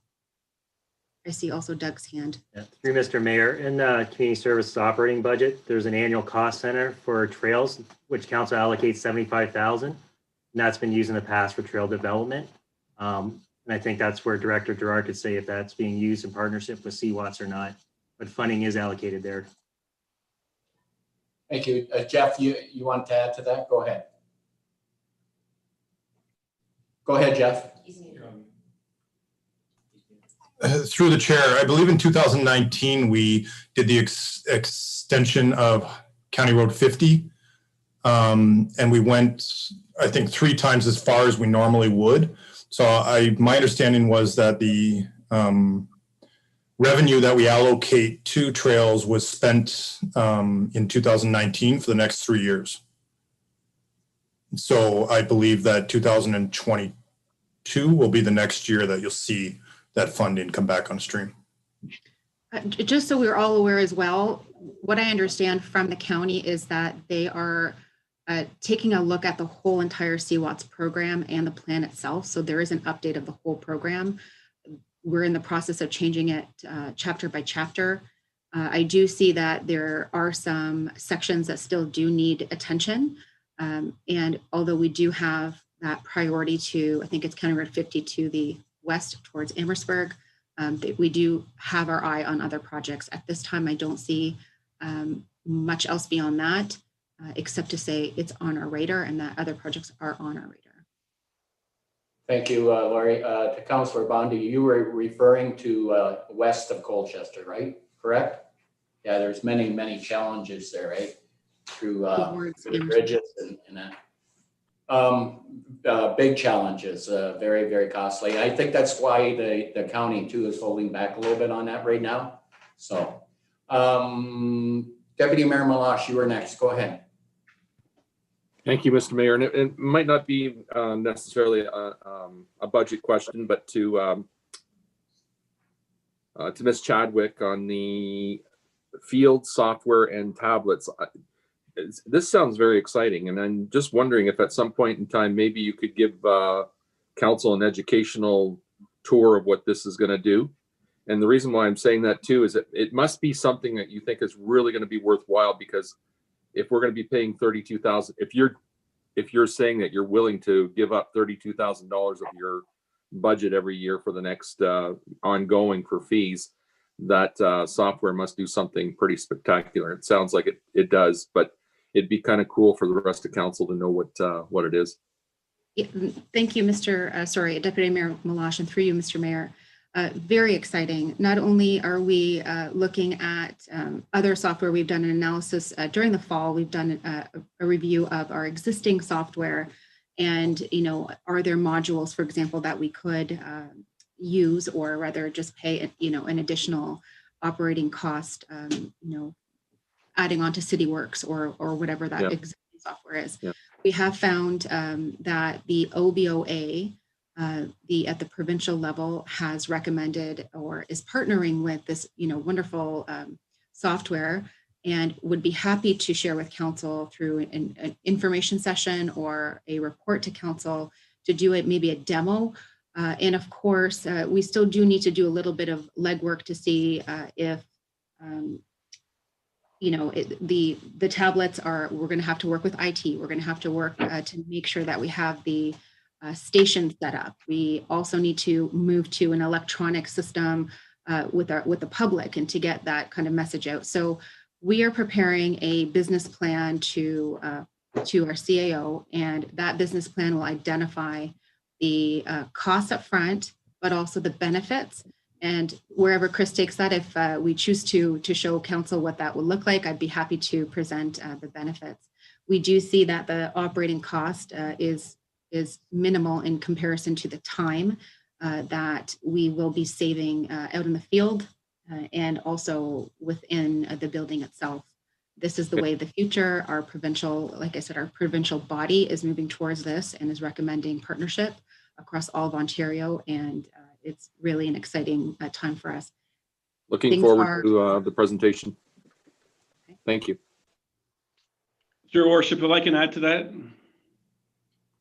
I see also Doug's hand. Yeah, through Mr. Mayor, in the community services operating budget, there's an annual cost center for trails, which council allocates $75,000. And that's been used in the past for trail development. And I think that's where Director Gerard could say if that's being used in partnership with CWATs or not, but funding is allocated there. Thank you. Jeff, you want to add to that? Go ahead. Go ahead, Jeff. Through the chair, I believe in 2019, we did the extension of County Road 50. And we went, I think, 3 times as far as we normally would. So my understanding was that the revenue that we allocate to trails was spent in 2019 for the next 3 years. So I believe that 2022 will be the next year that you'll see that funding come back on stream. Just so we're all aware as well, what I understand from the county is that they are taking a look at the whole entire CWATS program and the plan itself. So there is an update of the whole program. We're in the process of changing it chapter by chapter. I do see that there are some sections that still do need attention. And although we do have that priority to, I think it's County Road 50 to the west towards Amherstburg, we do have our eye on other projects. At this time, I don't see much else beyond that, except to say it's on our radar and that other projects are on our radar. Thank you, Lori. To Councillor Bondi, you were referring to west of Colchester, right? Correct? Yeah, there's many, many challenges there, right? Through the bridges and that. Big challenges, very, very costly. I think that's why the county too is holding back a little bit on that right now. So, Deputy Mayor Meloche, you were next. Go ahead. Thank you, Mr. Mayor. And it might not be necessarily a budget question, but to Ms. Chadwick on the field software and tablets. This sounds very exciting, and I'm just wondering if at some point in time, maybe you could give council an educational tour of what this is going to do. And the reason why I'm saying that too is that it must be something that you think is really going to be worthwhile, because if we're going to be paying $32,000, if you're saying that you're willing to give up $32,000 of your budget every year for the next ongoing for fees, that software must do something pretty spectacular. It sounds like it does, but it'd be kind of cool for the rest of council to know what it is. Yeah, thank you, Deputy Mayor Meloche, and through you, Mr. Mayor. Very exciting. Not only are we looking at other software, we've done an analysis during the fall. We've done a review of our existing software, and are there modules, for example, that we could use, or rather just pay an additional operating cost, adding on to CityWorks or whatever that existing software is. Yeah. We have found that the OBOA at the provincial level has recommended or is partnering with this wonderful software, and would be happy to share with council through an information session or a report to council to do it, maybe a demo. And of course, we still do need to do a little bit of legwork to see if the tablets we're going to have to work with IT. We're going to have to work to make sure that we have the station set up. We also need to move to an electronic system with the public, and to get that kind of message out. So we are preparing a business plan to our CAO, and that business plan will identify the costs up front, but also the benefits. And wherever Chris takes that, if we choose to show council what that will look like, I'd be happy to present the benefits. We do see that the operating cost is minimal in comparison to the time that we will be saving out in the field and also within the building itself. This is the way of the future. Our provincial, like I said, our provincial body is moving towards this and is recommending partnership across all of Ontario, and it's really an exciting time for us. Looking forward to the presentation. Okay. Thank you. Your Worship, if I can add to that.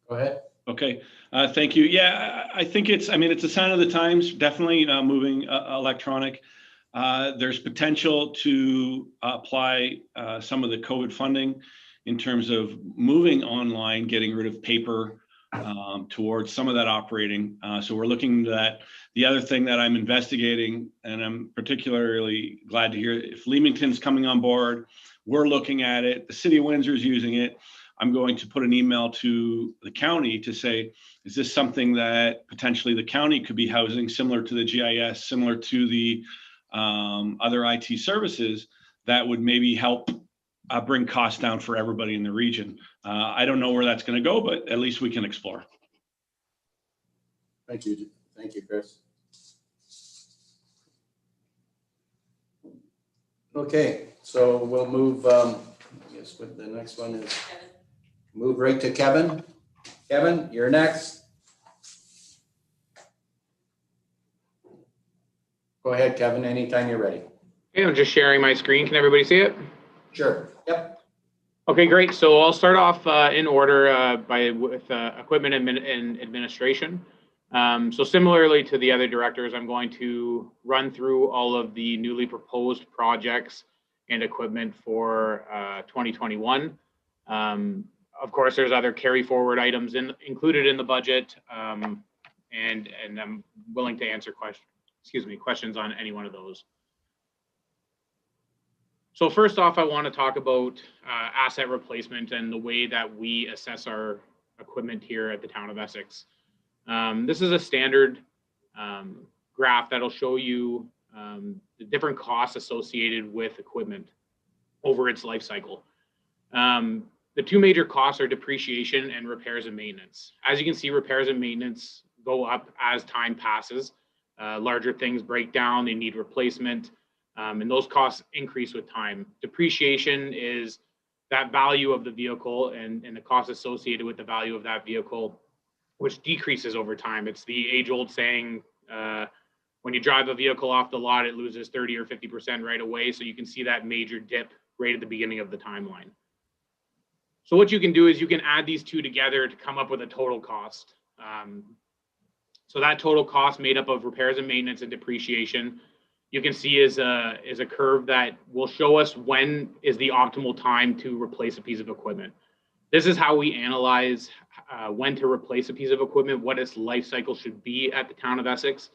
Go ahead. Okay, thank you. Yeah, I think it's a sign of the times, definitely moving electronic. There's potential to apply some of the COVID funding in terms of moving online, getting rid of paper towards some of that operating. So we're looking into that. The other thing that I'm investigating, and I'm particularly glad to hear, if Leamington's coming on board, we're looking at it, the City of Windsor is using it. I'm going to put an email to the county to say, is this something that potentially the county could be housing, similar to the GIS, similar to the other IT services that would maybe help bring costs down for everybody in the region. I don't know where that's going to go, but at least we can explore. Thank you, Chris. Okay, so we'll move, I guess what the next one is. Move right to Kevin. Kevin, you're next. Go ahead, Kevin, anytime you're ready. Okay, I'm just sharing my screen. Can everybody see it? Sure. Yep. Okay, great. So I'll start off in order with equipment and administration. So similarly to the other directors, I'm going to run through all of the newly proposed projects and equipment for 2021. Of course, there's other carry forward items included in the budget, and I'm willing to answer questions on any one of those. So first off, I want to talk about asset replacement and the way that we assess our equipment here at the town of Essex. This is a standard graph that'll show you the different costs associated with equipment over its life cycle. The two major costs are depreciation and repairs and maintenance. As you can see, repairs and maintenance go up as time passes. Larger things break down, they need replacement, and those costs increase with time. Depreciation is that value of the vehicle and the cost associated with the value of that vehicle, which decreases over time. It's the age-old saying, when you drive a vehicle off the lot, it loses 30 or 50% right away. So you can see that major dip right at the beginning of the timeline. So what you can do is you can add these two together to come up with a total cost. So that total cost made up of repairs and maintenance and depreciation, you can see is a curve that will show us when is the optimal time to replace a piece of equipment. This is how we analyze when to replace a piece of equipment, what its life cycle should be at the town of Essex.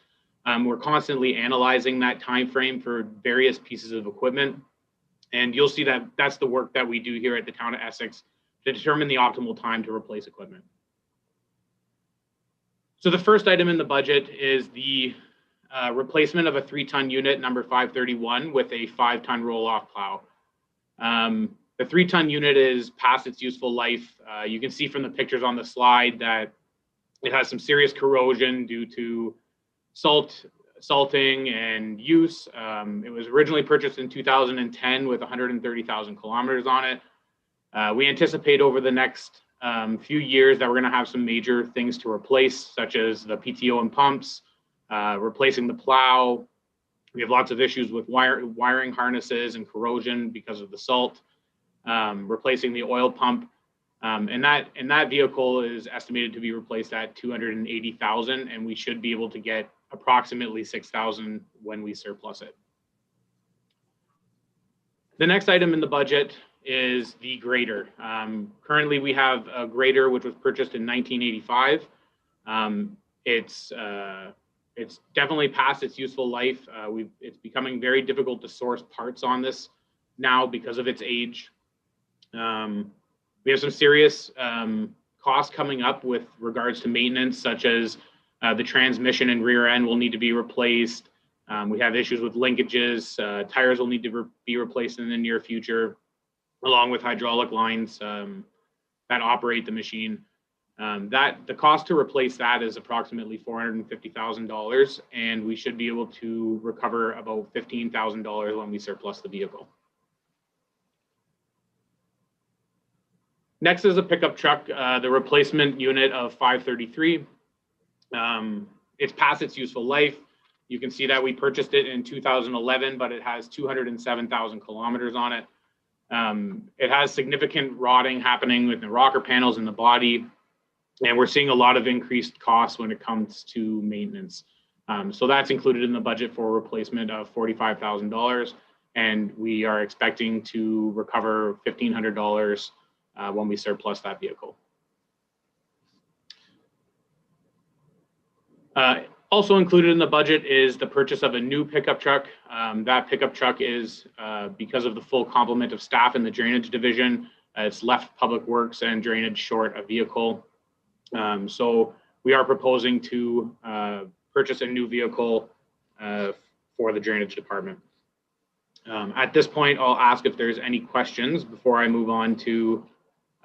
We're constantly analyzing that time frame for various pieces of equipment. And you'll see that that's the work that we do here at the town of Essex to determine the optimal time to replace equipment. So the first item in the budget is the replacement of a 3-ton unit number 531 with a 5-ton roll-off plow. The 3-ton unit is past its useful life. You can see from the pictures on the slide that it has some serious corrosion due to salting and use. It was originally purchased in 2010 with 130,000 kilometers on it. We anticipate over the next few years that we're going to have some major things to replace, such as the PTO and pumps, replacing the plow. We have lots of issues with wiring harnesses and corrosion because of the salt, replacing the oil pump. And that vehicle is estimated to be replaced at 280,000, and we should be able to get approximately 6,000 when we surplus it. The next item in the budget is the grader. Currently, we have a grader which was purchased in 1985. It's definitely past its useful life. It's becoming very difficult to source parts on this now because of its age. We have some serious costs coming up with regards to maintenance, such as the transmission and rear end will need to be replaced. We have issues with linkages. Tires will need to be replaced in the near future, along with hydraulic lines that operate the machine. The cost to replace that is approximately $450,000, and we should be able to recover about $15,000 when we surplus the vehicle. Next is a pickup truck, the replacement unit of 533. It's past its useful life. You can see that we purchased it in 2011, but it has 207,000 kilometers on it. It has significant rotting happening with the rocker panels in the body, and we're seeing a lot of increased costs when it comes to maintenance. So that's included in the budget for a replacement of $45,000, and we are expecting to recover $1,500 when we surplus that vehicle. Also included in the budget is the purchase of a new pickup truck. That pickup truck is, because of the full complement of staff in the drainage division, it's left Public Works and Drainage short a vehicle. So we are proposing to purchase a new vehicle for the drainage department. At this point, I'll ask if there's any questions before I move on to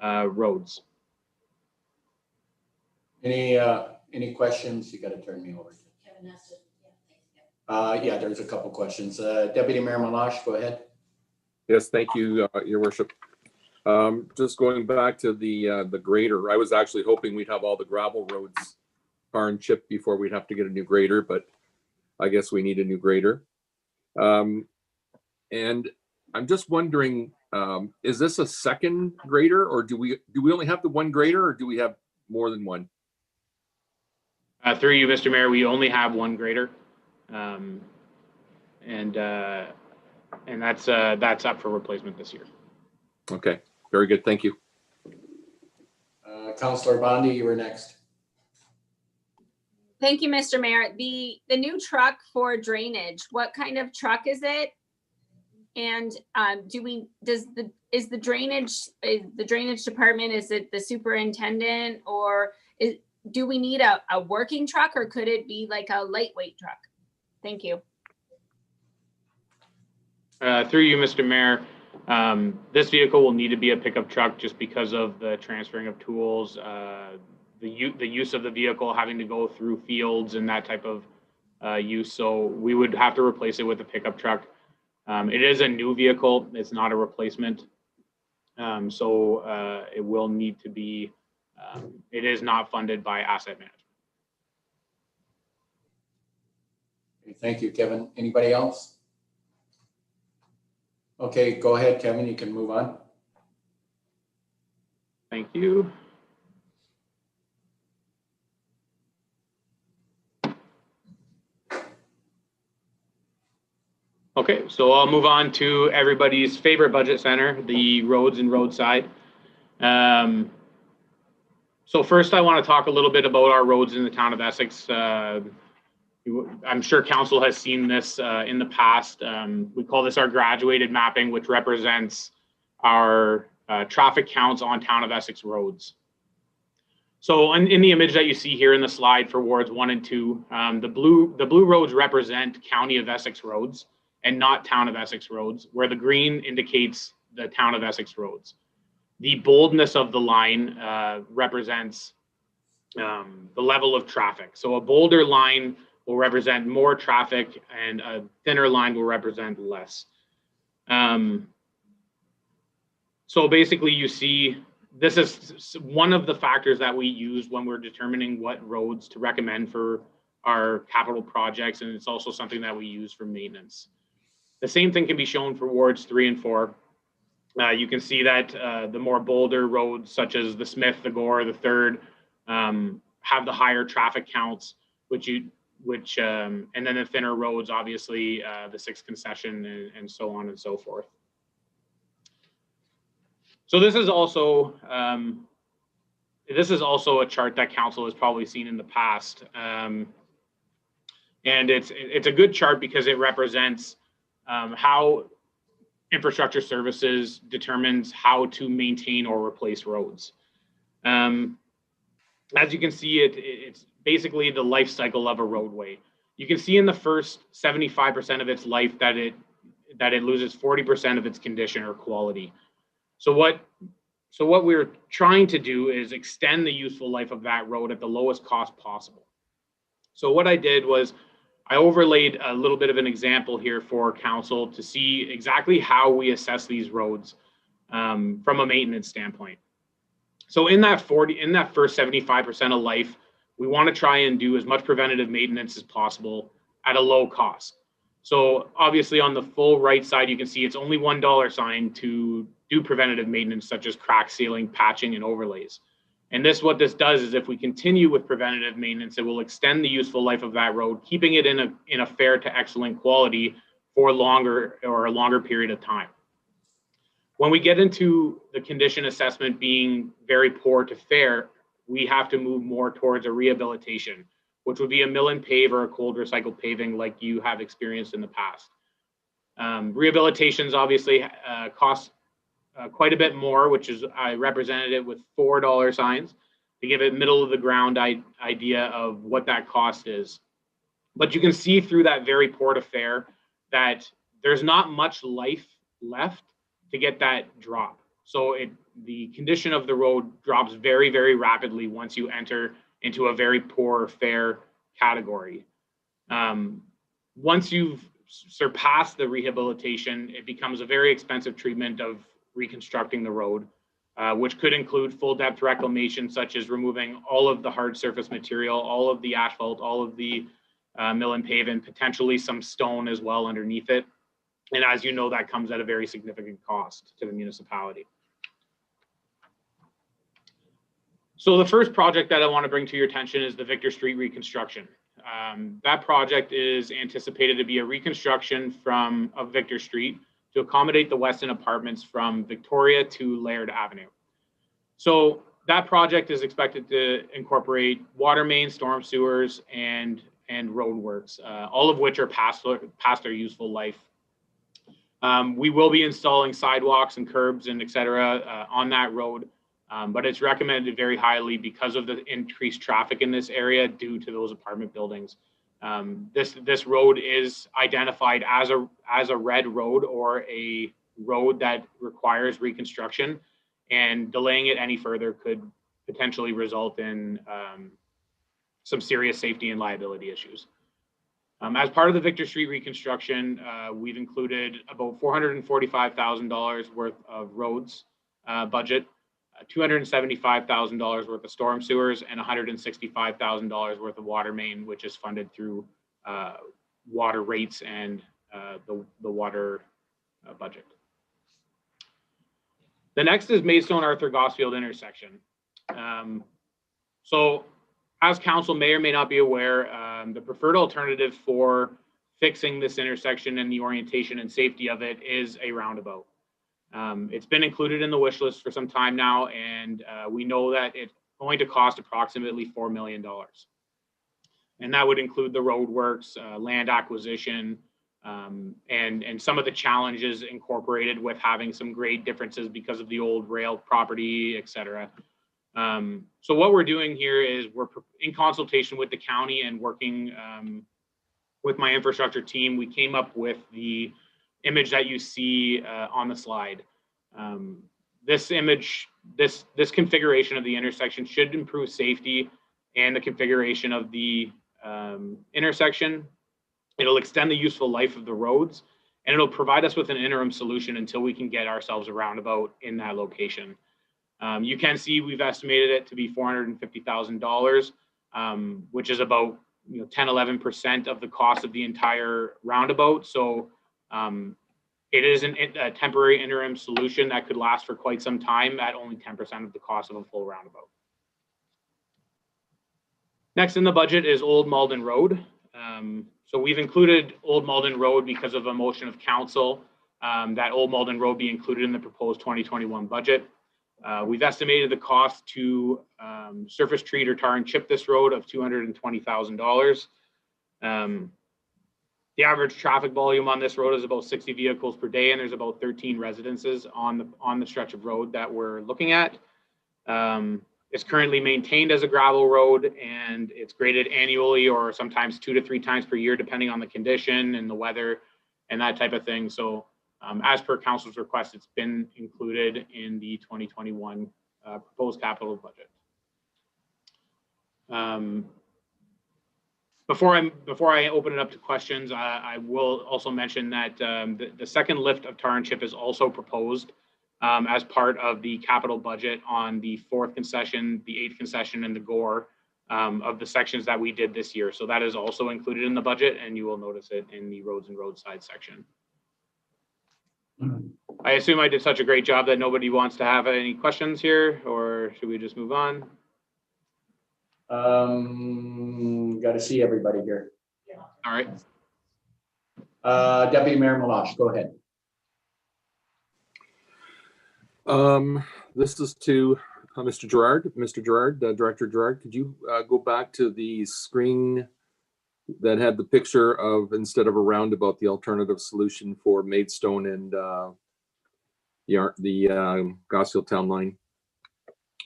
roads. Any questions? You got to turn me over. Kevin has to, Yeah, there's a couple questions. Deputy Mayor Malash, go ahead. Yes, thank you, Your Worship. Just going back to the grader, I was actually hoping we'd have all the gravel roads tar and chipped before we'd have to get a new grader, but I guess we need a new grader. And I'm just wondering, is this a second grader, or do we only have the one grader, or do we have more than one? Through you, Mr. Mayor, we only have one grader, and that's up for replacement this year. Okay, very good. Thank you. Councillor Bondi, you were next. Thank you, Mr. Mayor. The new truck for drainage, what kind of truck is it? And is the drainage department, is it the superintendent, or do we need a working truck, or could it be like a lightweight truck? Thank you. Through you, Mr. Mayor, this vehicle will need to be a pickup truck just because of the transferring of tools, the use of the vehicle having to go through fields and that type of use. So we would have to replace it with a pickup truck. It is a new vehicle. It's not a replacement. So it will need to be, it is not funded by asset management. Okay, thank you, Kevin. Anybody else? Okay, go ahead, Kevin, you can move on. Thank you. Okay, so I'll move on to everybody's favorite budget center, the roads and roadside. So first I want to talk a little bit about our roads in the town of Essex. I'm sure council has seen this in the past. We call this our graduated mapping, which represents our traffic counts on town of Essex roads. So in the image that you see here in the slide for wards 1 and 2, the blue roads represent County of Essex roads and not town of Essex roads, where the green indicates the town of Essex roads. The boldness of the line represents the level of traffic. So a bolder line will represent more traffic and a thinner line will represent less. So basically you see, this is one of the factors that we use when we're determining what roads to recommend for our capital projects. And it's also something that we use for maintenance. The same thing can be shown for wards 3 and 4. You can see that the more bolder roads, such as the Smith, the Gore, the 3rd, have the higher traffic counts, and then the thinner roads, obviously, the 6th concession and so on and so forth. So this is also a chart that council has probably seen in the past, and it's a good chart because it represents how infrastructure services determines how to maintain or replace roads. As you can see, it's basically the life cycle of a roadway. You can see in the first 75% of its life that it loses 40% of its condition or quality. So what we're trying to do is extend the useful life of that road at the lowest cost possible. So what I did was I overlaid a little bit of an example here for council to see exactly how we assess these roads from a maintenance standpoint. So in that first 75% of life, we want to try and do as much preventative maintenance as possible at a low cost. So obviously on the full right side, you can see it's only $1 sign to do preventative maintenance, such as crack sealing, patching, and overlays. And what this does is if we continue with preventative maintenance, it will extend the useful life of that road, keeping it in a fair to excellent quality for a longer period of time. When we get into the condition assessment being very poor to fair, we have to move more towards a rehabilitation, which would be a mill and pave or a cold recycled paving like you have experienced in the past. Rehabilitations obviously cost quite a bit more, which is I represented it with $4 signs to give it middle of the ground idea of what that cost is. But you can see through that very poor to fair that there's not much life left to get that drop. So the condition of the road drops very, very rapidly once you enter into a very poor fair category. Once you've surpassed the rehabilitation, it becomes a very expensive treatment of reconstructing the road, which could include full depth reclamation, such as removing all of the hard surface material, all of the asphalt, all of the mill and pave, and potentially some stone as well underneath it. And as you know, that comes at a very significant cost to the municipality. So the first project that I want to bring to your attention is the Victor Street reconstruction. That project is anticipated to be a reconstruction of Victor Street to accommodate the Weston Apartments from Victoria to Laird Avenue. So that project is expected to incorporate water main, storm sewers, and road works, all of which are past their useful life. We will be installing sidewalks and curbs and et cetera on that road, but it's recommended very highly because of the increased traffic in this area due to those apartment buildings. This road is identified as a red road or a road that requires reconstruction, and delaying it any further could potentially result in some serious safety and liability issues. As part of the Victor Street reconstruction, we've included about $445,000 worth of roads budget, $275,000 worth of storm sewers and $165,000 worth of water main, which is funded through water rates and the water budget. The next is Maidstone Arthur Gosfield intersection. So as council may or may not be aware, the preferred alternative for fixing this intersection and the orientation and safety of it is a roundabout. It's been included in the wish list for some time now, and we know that it's going to cost approximately $4 million. And that would include the roadworks, land acquisition, and some of the challenges incorporated with having some grade differences because of the old rail property, et cetera. So what we're doing here is we're in consultation with the county and working with my infrastructure team. We came up with the image that you see on the slide. This image, this configuration of the intersection should improve safety and the configuration of the intersection. It'll extend the useful life of the roads, and it'll provide us with an interim solution until we can get ourselves a roundabout in that location. You can see we've estimated it to be $450,000, which is about 10-11% of the cost of the entire roundabout. So it is a temporary interim solution that could last for quite some time at only 10% of the cost of a full roundabout. Next in the budget is Old Malden Road. So we've included Old Malden Road because of a motion of council that Old Malden Road be included in the proposed 2021 budget. We've estimated the cost to surface treat or tar and chip this road of $220,000. The average traffic volume on this road is about 60 vehicles per day, and there's about 13 residences on the stretch of road that we're looking at. It's currently maintained as a gravel road, and it's graded annually or sometimes 2 to 3 times per year, depending on the condition and the weather and that type of thing. So as per council's request, it's been included in the 2021 proposed capital budget. Before I open it up to questions, I will also mention that the second lift of tar and chip is also proposed as part of the capital budget on the 4th concession, the 8th concession, and the Gore of the sections that we did this year. So that is also included in the budget, and you will notice it in the roads and roadside section. I assume I did such a great job that nobody wants to have any questions here, or should we just move on? Got to see everybody here. All right. Deputy Mayor Meloche, go ahead. This is to Mr. Gerard. Mr. Gerard, Director Gerard, could you go back to the screen that had the picture of, instead of a roundabout, the alternative solution for Maidstone and the Gosfield Town Line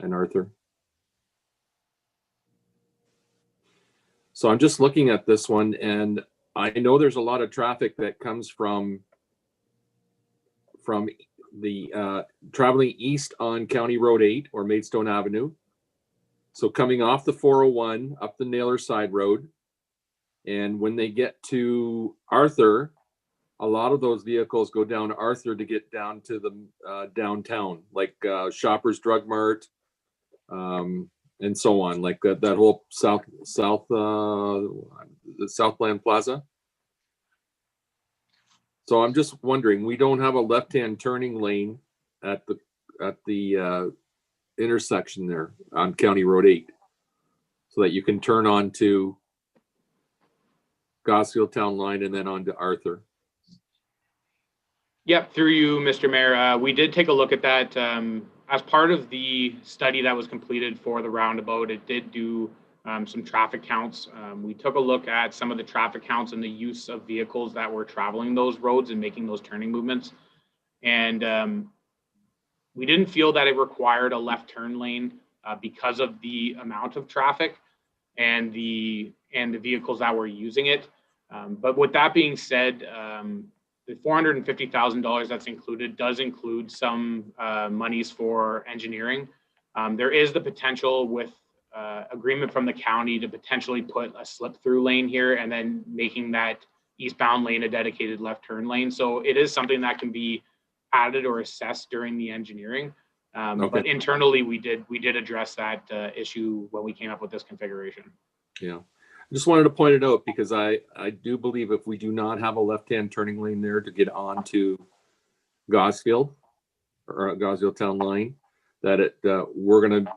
and Arthur? So I'm just looking at this one, and I know there's a lot of traffic that comes from the traveling east on County Road 8 or Maidstone Avenue. So coming off the 401 up the Naylor Side Road, and when they get to Arthur, a lot of those vehicles go down to Arthur to get down to the downtown, like Shoppers Drug Mart, and so on, like that whole the Southland Plaza. So I'm just wondering, we don't have a left-hand turning lane at the intersection there on County Road 8, so that you can turn on to Gosfield Town Line and then on to Arthur. Yep, through you, Mr. Mayor. We did take a look at that. As part of the study that was completed for the roundabout, it did do some traffic counts. We took a look at some of the traffic counts and the use of vehicles that were traveling those roads and making those turning movements. And we didn't feel that it required a left turn lane because of the amount of traffic and the vehicles that were using it. But with that being said, the $450,000 that's included does include some monies for engineering. There is the potential with agreement from the county to potentially put a slip through lane here and then making that eastbound lane a dedicated left turn lane. So it is something that can be added or assessed during the engineering. But internally, we did address that issue when we came up with this configuration. Yeah. I just wanted to point it out because I do believe if we do not have a left-hand turning lane there to get onto Gosfield or Gosfield Town Line, that we're going to,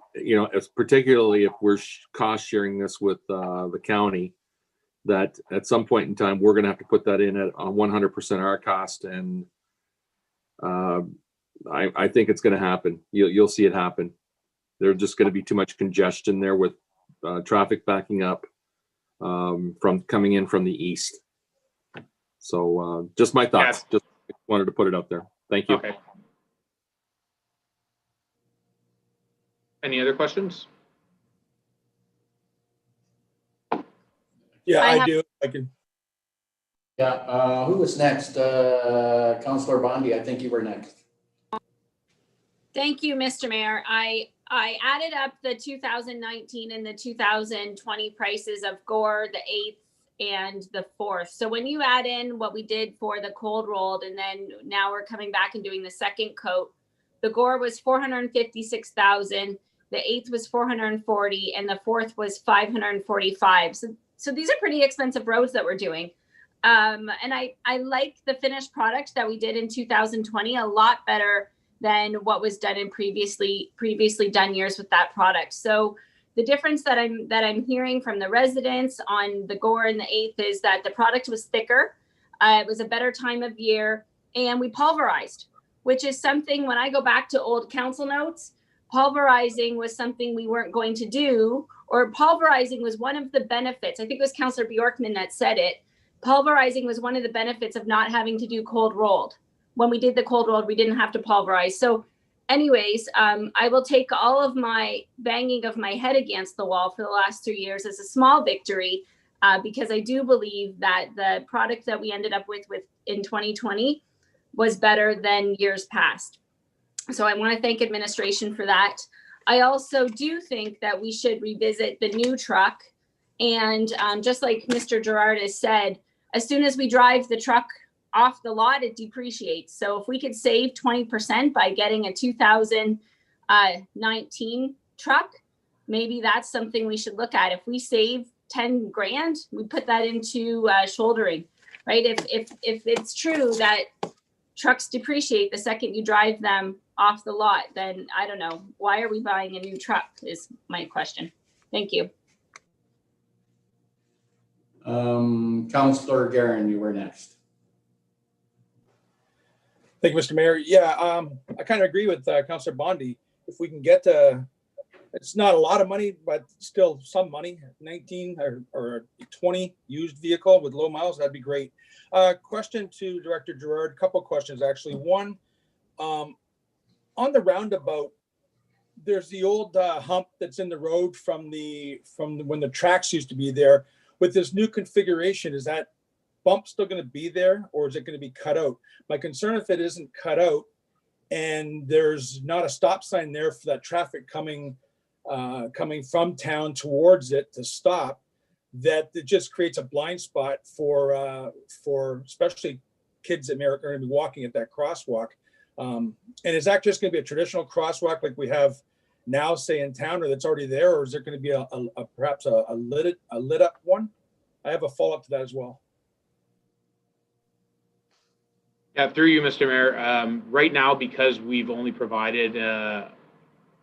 particularly if we're cost sharing this with the county, that at some point in time, we're going to have to put that in at 100% our cost. And I think it's going to happen. You'll see it happen. There's just going to be too much congestion there with traffic backing up from coming in from the east. So just my thoughts. Just wanted to put it out there. Thank you. Okay. Any other questions? Yeah, I do. I can. Yeah, who was next? Councillor Bondi, I think you were next. Thank you, Mr. Mayor. I added up the 2019 and the 2020 prices of Gore, the 8th and the 4th. So when you add in what we did for the cold rolled, and then now we're coming back and doing the second coat, the Gore was 456,000, the 8th was 440, and the 4th was 545. So these are pretty expensive roads that we're doing. And I like the finished product that we did in 2020 a lot better than what was done in previously done years with that product. So the difference that I'm hearing from the residents on the Gore and the 8th is that the product was thicker. It was a better time of year, and we pulverized, which is something when I go back to old council notes, pulverizing was something we weren't going to do, or pulverizing was one of the benefits. I think it was Councillor Bjorkman that said it. Pulverizing was one of the benefits of not having to do cold rolled. When we did the cold rolled, we didn't have to pulverize. So anyways, I will take all of my banging of my head against the wall for the last 3 years as a small victory, because I do believe that the product that we ended up with in 2020 was better than years past. So I want to thank administration for that. I also do think that we should revisit the new truck. And just like Mr. Gerard has said, as soon as we drive the truck off the lot, it depreciates. So if we could save 20% by getting a 2019 truck, maybe that's something we should look at. If we save 10 grand, we put that into shouldering, right? If it's true that trucks depreciate the second you drive them off the lot, then I don't know, why are we buying a new truck is my question. Thank you. Councillor Guerin, you were next. Thank you, Mr. Mayor. Yeah, I kind of agree with Councillor Bondi. If we can get it's not a lot of money, but still some money, 19 or 20 used vehicle with low miles, that'd be great. Question to Director Gerard, a couple of questions actually. One, on the roundabout, there's the old hump that's in the road from when the tracks used to be there. With this new configuration, is that bump still going to be there, or is it going to be cut out? My concern if it isn't cut out and there's not a stop sign there for that traffic coming from town towards it to stop, that it just creates a blind spot for especially kids that are going to be walking at that crosswalk. And is that just going to be a traditional crosswalk like we have now, say in town, or that's already there, or is there going to be perhaps a lit up one? I have a follow up to that as well. Yeah, through you, Mr. Mayor. Right now, because we've only provided an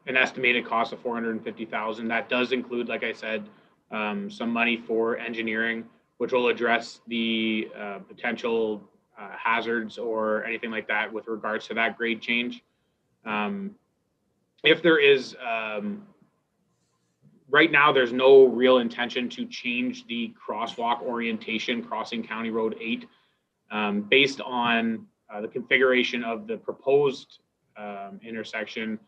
estimated cost of $450,000, that does include, like I said, some money for engineering, which will address the potential hazards or anything like that with regards to that grade change. If there is, right now, there's no real intention to change the crosswalk orientation crossing County Road 8 based on the configuration of the proposed intersection.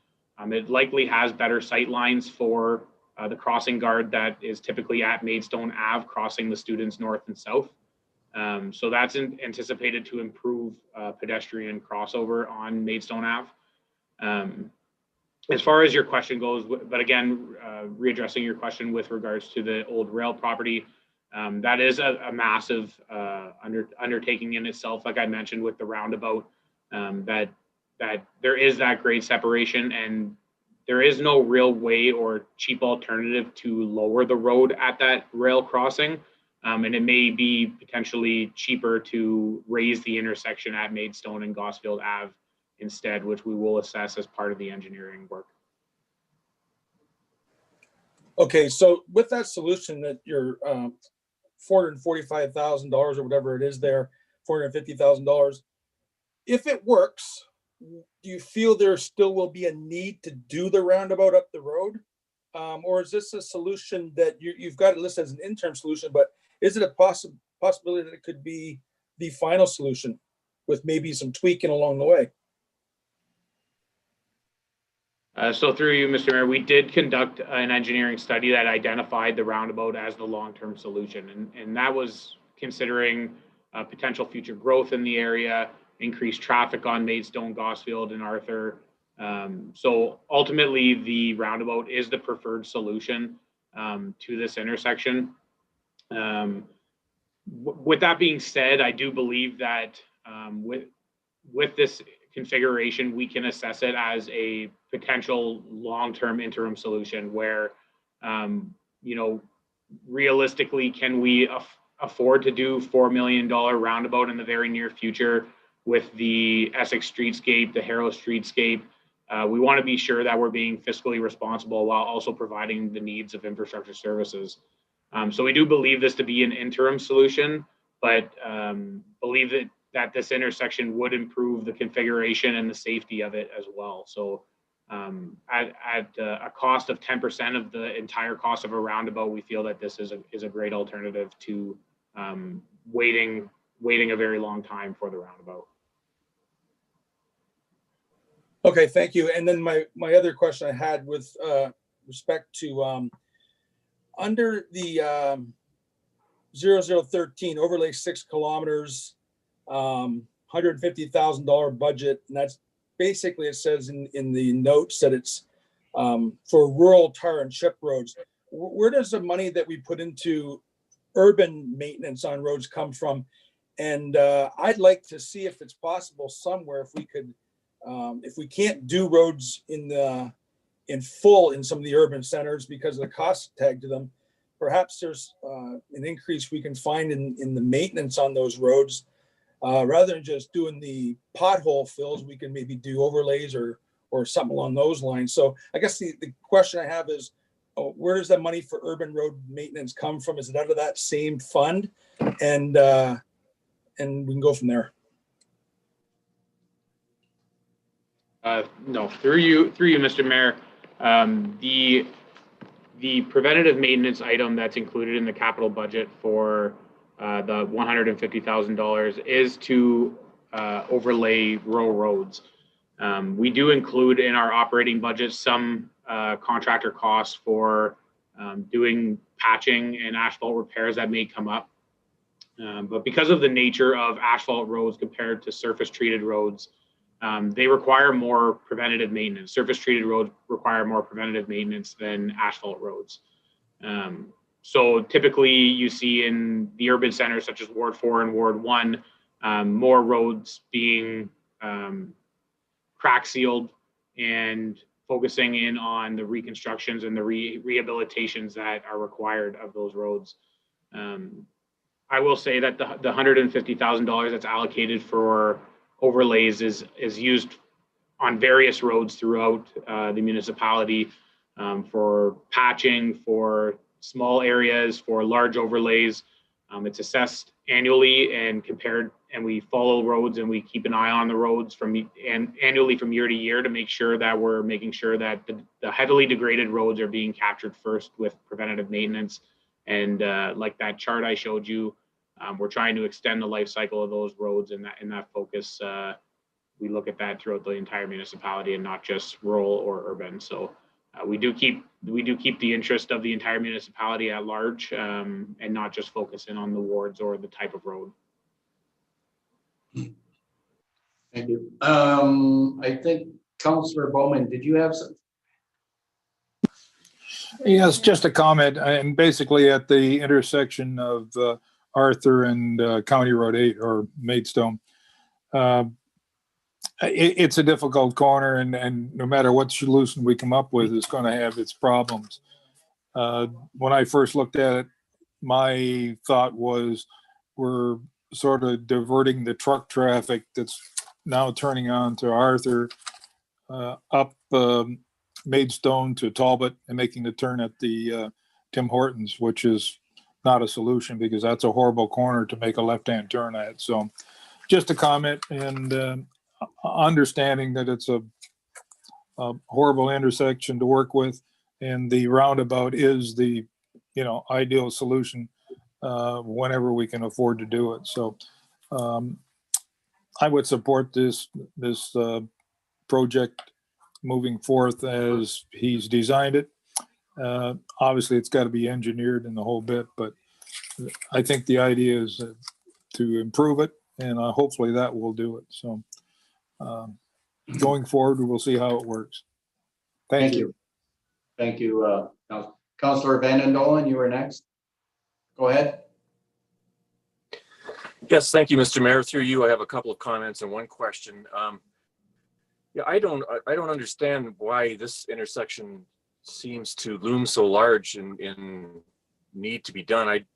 It likely has better sight lines for the crossing guard that is typically at Maidstone Ave crossing the students north and south. So that's anticipated to improve pedestrian crossover on Maidstone Ave. As far as your question goes, but again, readdressing your question with regards to the old rail property, that is a massive undertaking in itself, like I mentioned with the roundabout, that that there is that grade separation, and there is no real way or cheap alternative to lower the road at that rail crossing. And it may be potentially cheaper to raise the intersection at Maidstone and Gosfield Ave instead, which we will assess as part of the engineering work. Okay, so with that solution that you're $445,000 or whatever it is there, $450,000, if it works, do you feel there still will be a need to do the roundabout up the road? Or is this a solution that you've got it listed as an interim solution, but is it a possibility that it could be the final solution with maybe some tweaking along the way? So through you, Mr. Mayor, we did conduct an engineering study that identified the roundabout as the long-term solution. And that was considering potential future growth in the area, increased traffic on Maidstone, Gosfield, and Arthur. So ultimately, the roundabout is the preferred solution to this intersection. With that being said, I do believe that with this configuration, we can assess it as a potential long-term interim solution where, realistically, can we afford to do $4 million roundabout in the very near future with the Essex streetscape, the Harrow streetscape? We want to be sure that we're being fiscally responsible while also providing the needs of infrastructure services. So we do believe this to be an interim solution, but believe that this intersection would improve the configuration and the safety of it as well. So at a cost of 10% of the entire cost of a roundabout, we feel that this is a great alternative to waiting a very long time for the roundabout. Okay, thank you. And then my other question I had with respect to under the 0013 overlay 6 kilometers, $150,000 budget, and that's basically, it says in the notes that it's for rural tar and chip roads. Where does the money that we put into urban maintenance on roads come from? And I'd like to see if it's possible somewhere if we could, if we can't do roads in full in some of the urban centers because of the cost tag to them, perhaps there's an increase we can find in the maintenance on those roads. Rather than just doing the pothole fills, we can maybe do overlays or something along those lines. So I guess the question I have is, where does that money for urban road maintenance come from? Is it out of that same fund? And we can go from there. No, through you, Mr. Mayor. The preventative maintenance item that's included in the capital budget for the $150,000 is to overlay rural roads. We do include in our operating budget some contractor costs for doing patching and asphalt repairs that may come up. But because of the nature of asphalt roads compared to surface treated roads, they require more preventative maintenance. Surface treated roads require more preventative maintenance than asphalt roads. So typically you see in the urban centers such as Ward 4 and Ward 1, more roads being crack sealed and focusing in on the reconstructions and the rehabilitations that are required of those roads. I will say that the $150,000 that's allocated for overlays is used on various roads throughout the municipality for patching, for small areas, for large overlays. It's assessed annually and compared, and we follow roads and we keep an eye on the roads annually from year to year to make sure that we're making sure that the heavily degraded roads are being captured first with preventative maintenance. And like that chart I showed you, we're trying to extend the life cycle of those roads in that focus. We look at that throughout the entire municipality and not just rural or urban. So we do keep the interest of the entire municipality at large, and not just focus in on the wards or the type of road. Thank you. I think Councillor Bowman, did you have some? Yes, just a comment, and basically at the intersection of Arthur and County Road 8 or Maidstone. it's a difficult corner, and no matter what solution we come up with, it's going to have its problems. When I first looked at it, my thought was we're sort of diverting the truck traffic that's now turning on to Arthur up Maidstone to Talbot and making the turn at the Tim Hortons, which is not a solution because that's a horrible corner to make a left-hand turn at. So just a comment, and understanding that it's a horrible intersection to work with, and the roundabout is the ideal solution whenever we can afford to do it. So I would support this project moving forth as he's designed it. Obviously, it's got to be engineered in the whole bit, but I think the idea is to improve it, and hopefully that will do it. So going forward, we'll see how it works. Thank you. Thank you, Councillor Van Dolen, you were next. Go ahead. Yes, thank you, Mr. Mayor. Through you, I have a couple of comments and one question. Yeah, I don't understand why this intersection seems to loom so large in need to be done. I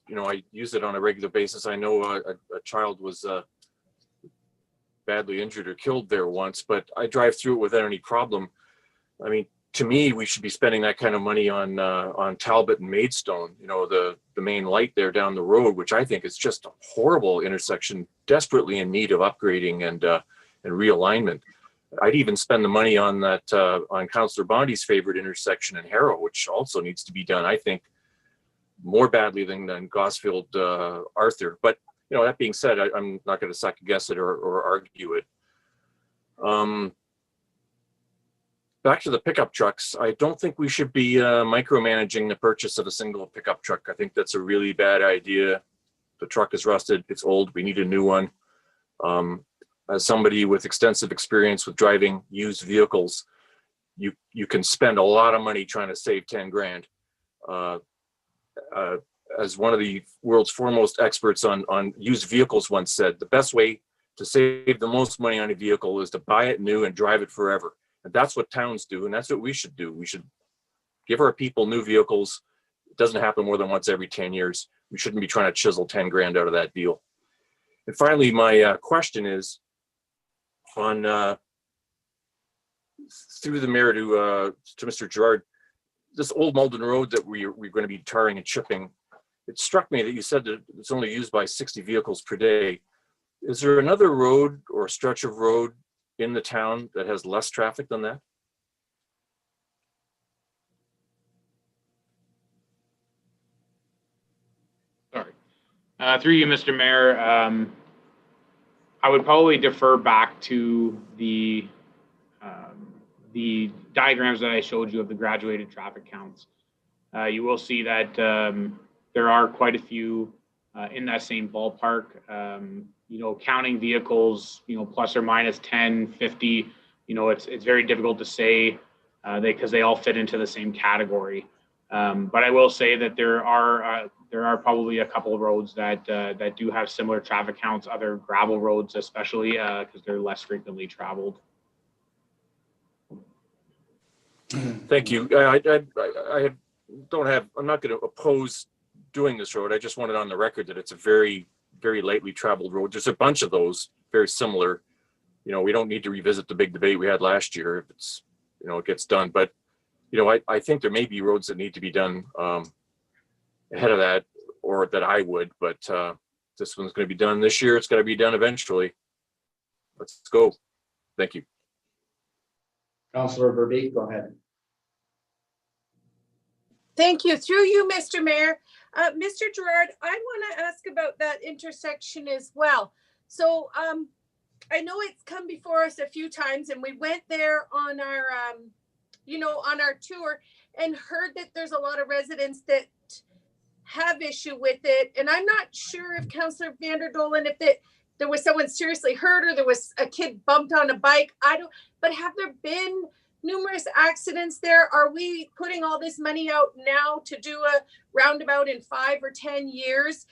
use it on a regular basis. I know a child was badly injured or killed there once, but I drive through it without any problem. I mean, to me, we should be spending that kind of money on Talbot and Maidstone, the main light there down the road, which I think is just a horrible intersection, desperately in need of upgrading and realignment. I'd even spend the money on that, on Councillor Bondi's favorite intersection in Harrow, which also needs to be done, I think, more badly than Gosfield Arthur. But, that being said, I'm not going to second guess it or argue it. Back to the pickup trucks, I don't think we should be micromanaging the purchase of a single pickup truck. I think that's a really bad idea. The truck is rusted, it's old, we need a new one. As somebody with extensive experience with driving used vehicles, you can spend a lot of money trying to save 10 grand. As one of the world's foremost experts on used vehicles once said, the best way to save the most money on a vehicle is to buy it new and drive it forever. And that's what towns do, and that's what we should do. We should give our people new vehicles. It doesn't happen more than once every 10 years. We shouldn't be trying to chisel 10 grand out of that deal. And finally, my question is on through the mayor to Mr. Gerard, this old Malden Road that we're going to be tarring and chipping, it struck me that you said that it's only used by 60 vehicles per day. Is there another road or stretch of road in the town that has less traffic than that? Sorry. Through you, Mr. Mayor, I would probably defer back to the diagrams that I showed you of the graduated traffic counts. You will see that there are quite a few in that same ballpark. Counting vehicles, plus or minus 10, 50, it's very difficult to say because they all fit into the same category. But I will say that there are probably a couple of roads that do have similar traffic counts, other gravel roads especially, because they're less frequently traveled. Thank you. I'm not going to oppose doing this road. I just wanted on the record that it's a very, very lightly traveled road. There's a bunch of those very similar. We don't need to revisit the big debate we had last year if it's, it gets done. But, I think there may be roads that need to be done ahead of that, or that I would, but this one's going to be done this year. It's got to be done eventually. Let's go. Thank you. Councillor Verbeek, go ahead. Thank you. Through you, Mr. Mayor. Mr. Gerard, I want to ask about that intersection as well. So I know it's come before us a few times, and we went there on our, on our tour and heard that there's a lot of residents that have issue with it. And I'm not sure if Councillor Vander Dolen, if there was someone seriously hurt or there was a kid bumped on a bike. But have there been numerous accidents there? Are we putting all this money out now to do a roundabout in 5 or 10 years?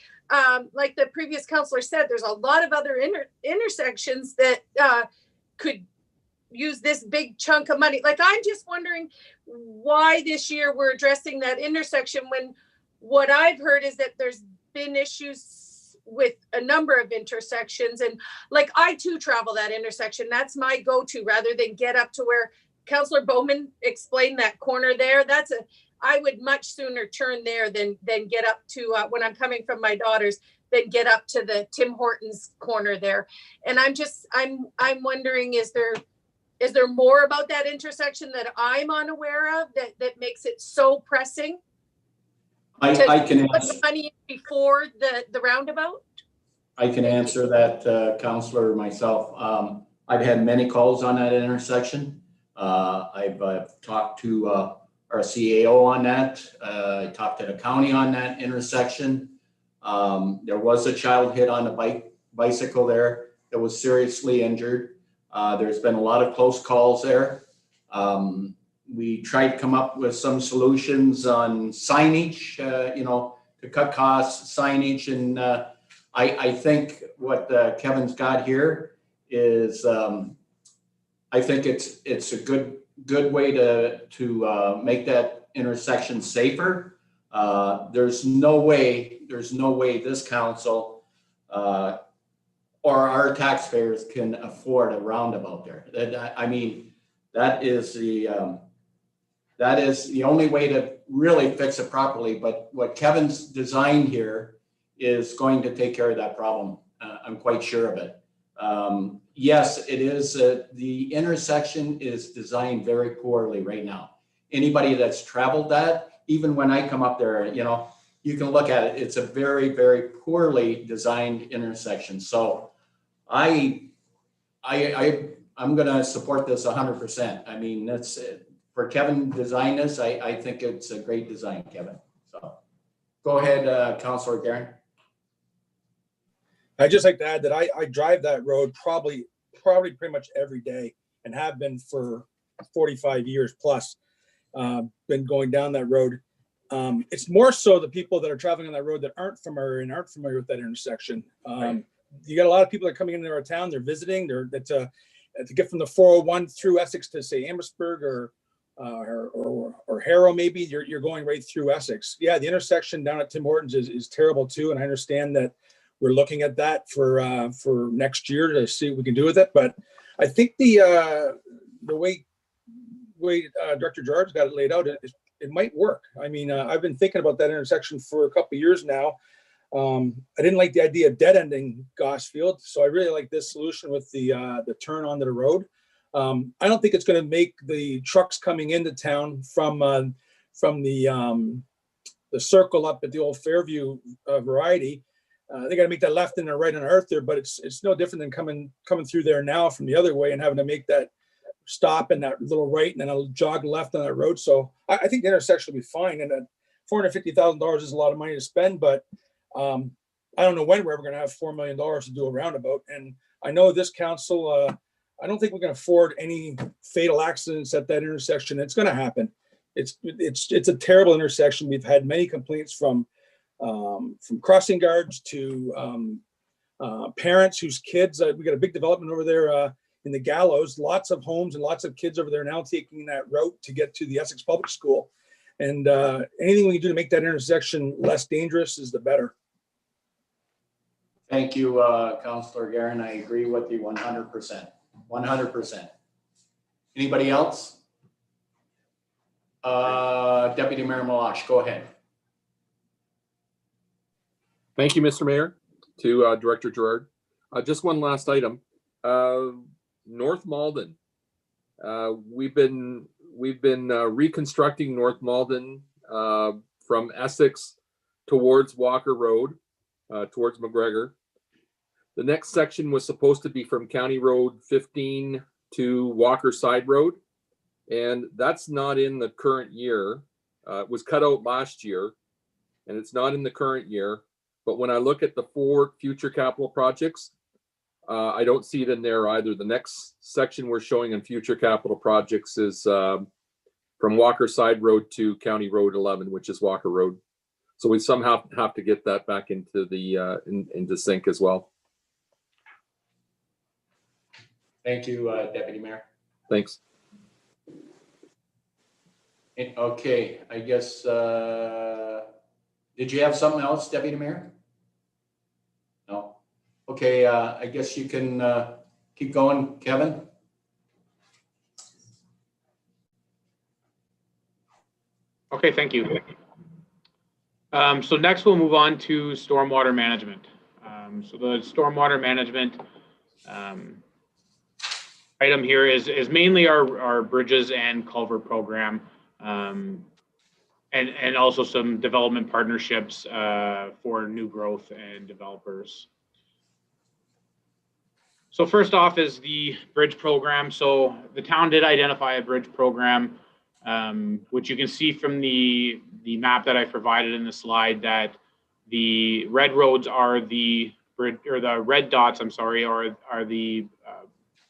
Like the previous councillor said, there's a lot of other intersections that could use this big chunk of money. Like, I'm just wondering why this year we're addressing that intersection when what I've heard is that there's been issues with a number of intersections. And like, I too travel that intersection. That's my go-to rather than get up to where Councillor Bowman explained that corner there. I would much sooner turn there than get up to, when I'm coming from my daughter's, than get up to the Tim Hortons corner there. And I'm wondering, is there more about that intersection that I'm unaware of that makes it so pressing? I can put the money in before the roundabout? I can answer that, Counselor, myself. I've had many calls on that intersection. I've talked to our CAO on that. I talked to the county on that intersection. There was a child hit on a bicycle there that was seriously injured. There's been a lot of close calls there. We tried to come up with some solutions on signage, to cut costs, signage. And I think what Kevin's got here is, I think it's a good way to make that intersection safer. There's no way this council or our taxpayers can afford a roundabout there. That is the only way to really fix it properly. But what Kevin's designed here is going to take care of that problem. I'm quite sure of it. Yes, it is. The intersection is designed very poorly right now. Anybody that's traveled that, even when I come up there, you can look at it. It's a very, very poorly designed intersection. So I'm going to support this 100%. I mean, that's it. For Kevin to design this, I think it's a great design, Kevin. So go ahead, Councillor Guerin. I'd just like to add that I drive that road probably pretty much every day and have been for 45 years plus. Been going down that road. It's more so the people that are traveling on that road that aren't familiar with that intersection. Right. You got a lot of people that are coming into our town. They're visiting. To get from the 401 through Essex to say Amherstburg or Harrow, maybe you're going right through Essex. Yeah, the intersection down at Tim Hortons is terrible too, and I understand that we're looking at that for next year to see what we can do with it. But I think the way Director Gerard's got it laid out, it might work. I mean, I've been thinking about that intersection for a couple of years now. I didn't like the idea of dead ending Gosfield, so I really like this solution with the turn onto the road. I don't think it's going to make the trucks coming into town from the circle up at the old Fairview Variety. They got to make that left and a right on Arthur, but it's no different than coming through there now from the other way and having to make that stop and that little right and then I'll jog left on that road. So I think the intersection will be fine. And $450,000 is a lot of money to spend, but I don't know when we're ever going to have $4 million to do a roundabout. And I know this council, I don't think we can afford any fatal accidents at that intersection. It's going to happen. It's a terrible intersection. We've had many complaints from crossing guards to parents whose kids. We got a big development over there in the Gallows. Lots of homes and lots of kids over there now taking that route to get to the Essex Public School. And anything we can do to make that intersection less dangerous is the better. Thank you, Councillor Guerin. I agree with you 100%. 100%. Anybody else? Deputy Mayor Meloche, go ahead. Thank you, Mr. Mayor, to Director Gerard. Just one last item. North Malden. We've been reconstructing North Malden from Essex towards Walker Road, towards McGregor. The next section was supposed to be from County Road 15 to Walker Side Road, and that's not in the current year. It was cut out last year, and it's not in the current year. But when I look at the 4 future capital projects, I don't see it in there either. The next section we're showing in future capital projects is from Walker Side Road to County Road 11, which is Walker Road. So we somehow have to get that back into the into sync as well. Thank you, Deputy Mayor. Thanks. Okay, I guess, did you have something else, Deputy Mayor? No. Okay, I guess you can keep going, Kevin. Okay, thank you. So next we'll move on to stormwater management. So the stormwater management item here is mainly our bridges and culvert program, and also some development partnerships for new growth and developers. So first off is the bridge program. So the town did identify a bridge program, which you can see from the map that I provided in the slide, that the red roads are the bridge, or the red dots, I'm sorry, are the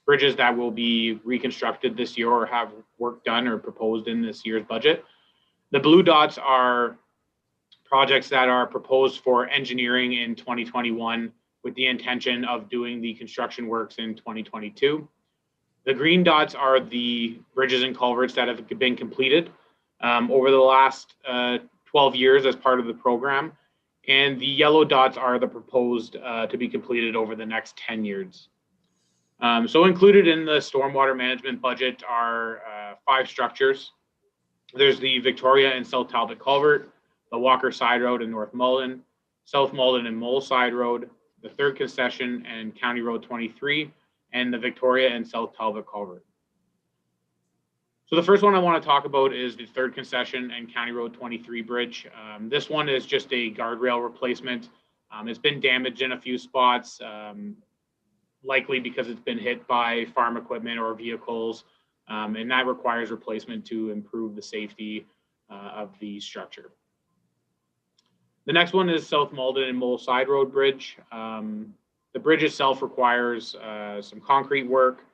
bridges that will be reconstructed this year or have work done or proposed in this year's budget. The blue dots are projects that are proposed for engineering in 2021 with the intention of doing the construction works in 2022. The green dots are the bridges and culverts that have been completed over the last 12 years as part of the program. And the yellow dots are the proposed to be completed over the next 10 years. So included in the stormwater management budget are 5 structures. There's the Victoria and South Talbot Culvert, the Walker Side Road in North Malden, South Malden and Mole Side Road, the 3rd Concession and County Road 23, and the Victoria and South Talbot Culvert. So the first one I want to talk about is the 3rd Concession and County Road 23 bridge. This one is just a guardrail replacement. It's been damaged in a few spots, likely because it's been hit by farm equipment or vehicles, and that requires replacement to improve the safety of the structure. The next one is South Malden and Mole Side Road Bridge. The bridge itself requires some concrete work.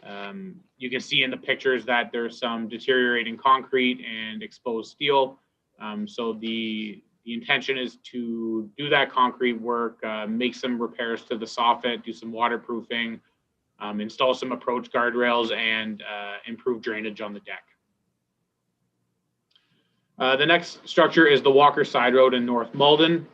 You can see in the pictures that there's some deteriorating concrete and exposed steel. So the intention is to do that concrete work, make some repairs to the soffit, do some waterproofing, install some approach guardrails, and improve drainage on the deck. The next structure is the Walker Side Road in North Malden.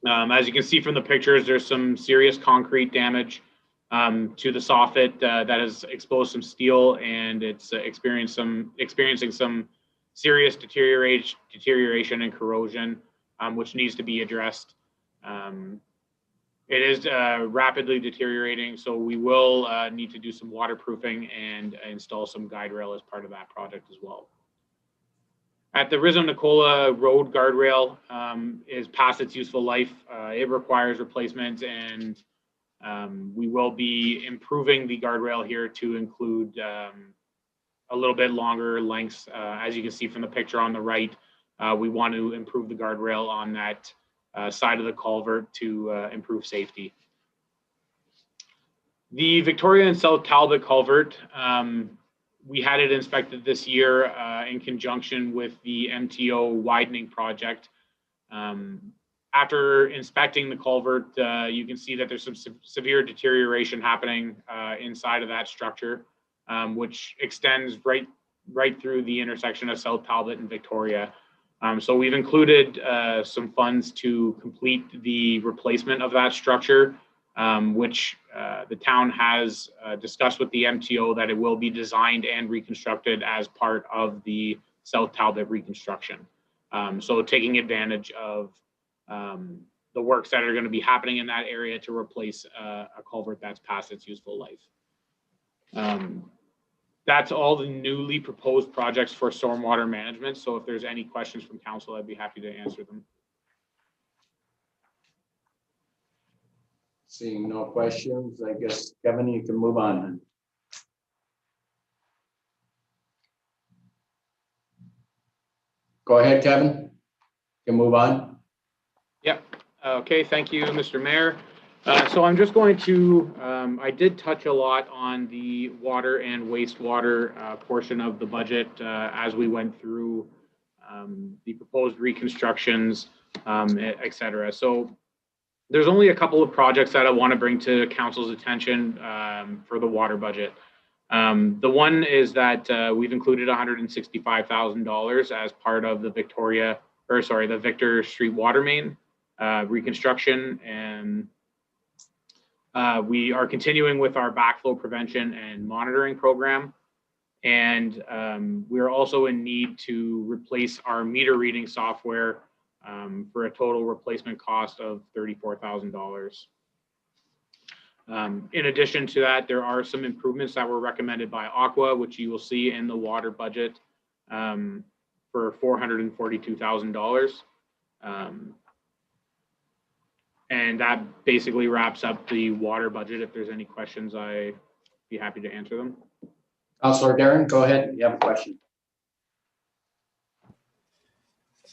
As you can see from the pictures, there's some serious concrete damage to the soffit that has exposed some steel, and it's experiencing some serious deterioration and corrosion, which needs to be addressed. It is rapidly deteriorating, so we will need to do some waterproofing and install some guide rail as part of that project as well. At the Rizzo-Nicola Road guardrail is past its useful life. It requires replacement, and we will be improving the guardrail here to include a little bit longer lengths. As you can see from the picture on the right, we want to improve the guardrail on that side of the culvert to improve safety. The Victoria and South Talbot Culvert, we had it inspected this year in conjunction with the MTO widening project. After inspecting the culvert, you can see that there's some severe deterioration happening inside of that structure, which extends right through the intersection of South Talbot and Victoria. So we've included some funds to complete the replacement of that structure, which the town has discussed with the MTO that it will be designed and reconstructed as part of the South Talbot reconstruction. So taking advantage of the works that are going to be happening in that area to replace a culvert that's past its useful life. That's all the newly proposed projects for stormwater management. So if there's any questions from council, I'd be happy to answer them. Seeing no questions, I guess, Kevin, you can move on then. Go ahead, Kevin. You can move on. Yep. Okay. Thank you, Mr. Mayor. So I'm just going to, I did touch a lot on the water and wastewater portion of the budget as we went through the proposed reconstructions, et cetera. So there's only a couple of projects that I want to bring to council's attention for the water budget. The one is that we've included $165,000 as part of the the Victor Street water main reconstruction, and we are continuing with our backflow prevention and monitoring program. And we're also in need to replace our meter reading software for a total replacement cost of $34,000. In addition to that, there are some improvements that were recommended by Aqua, which you will see in the water budget for $442,000. And that basically wraps up the water budget. If there's any questions, I'd be happy to answer them. Councillor Darren, go ahead. You have a question.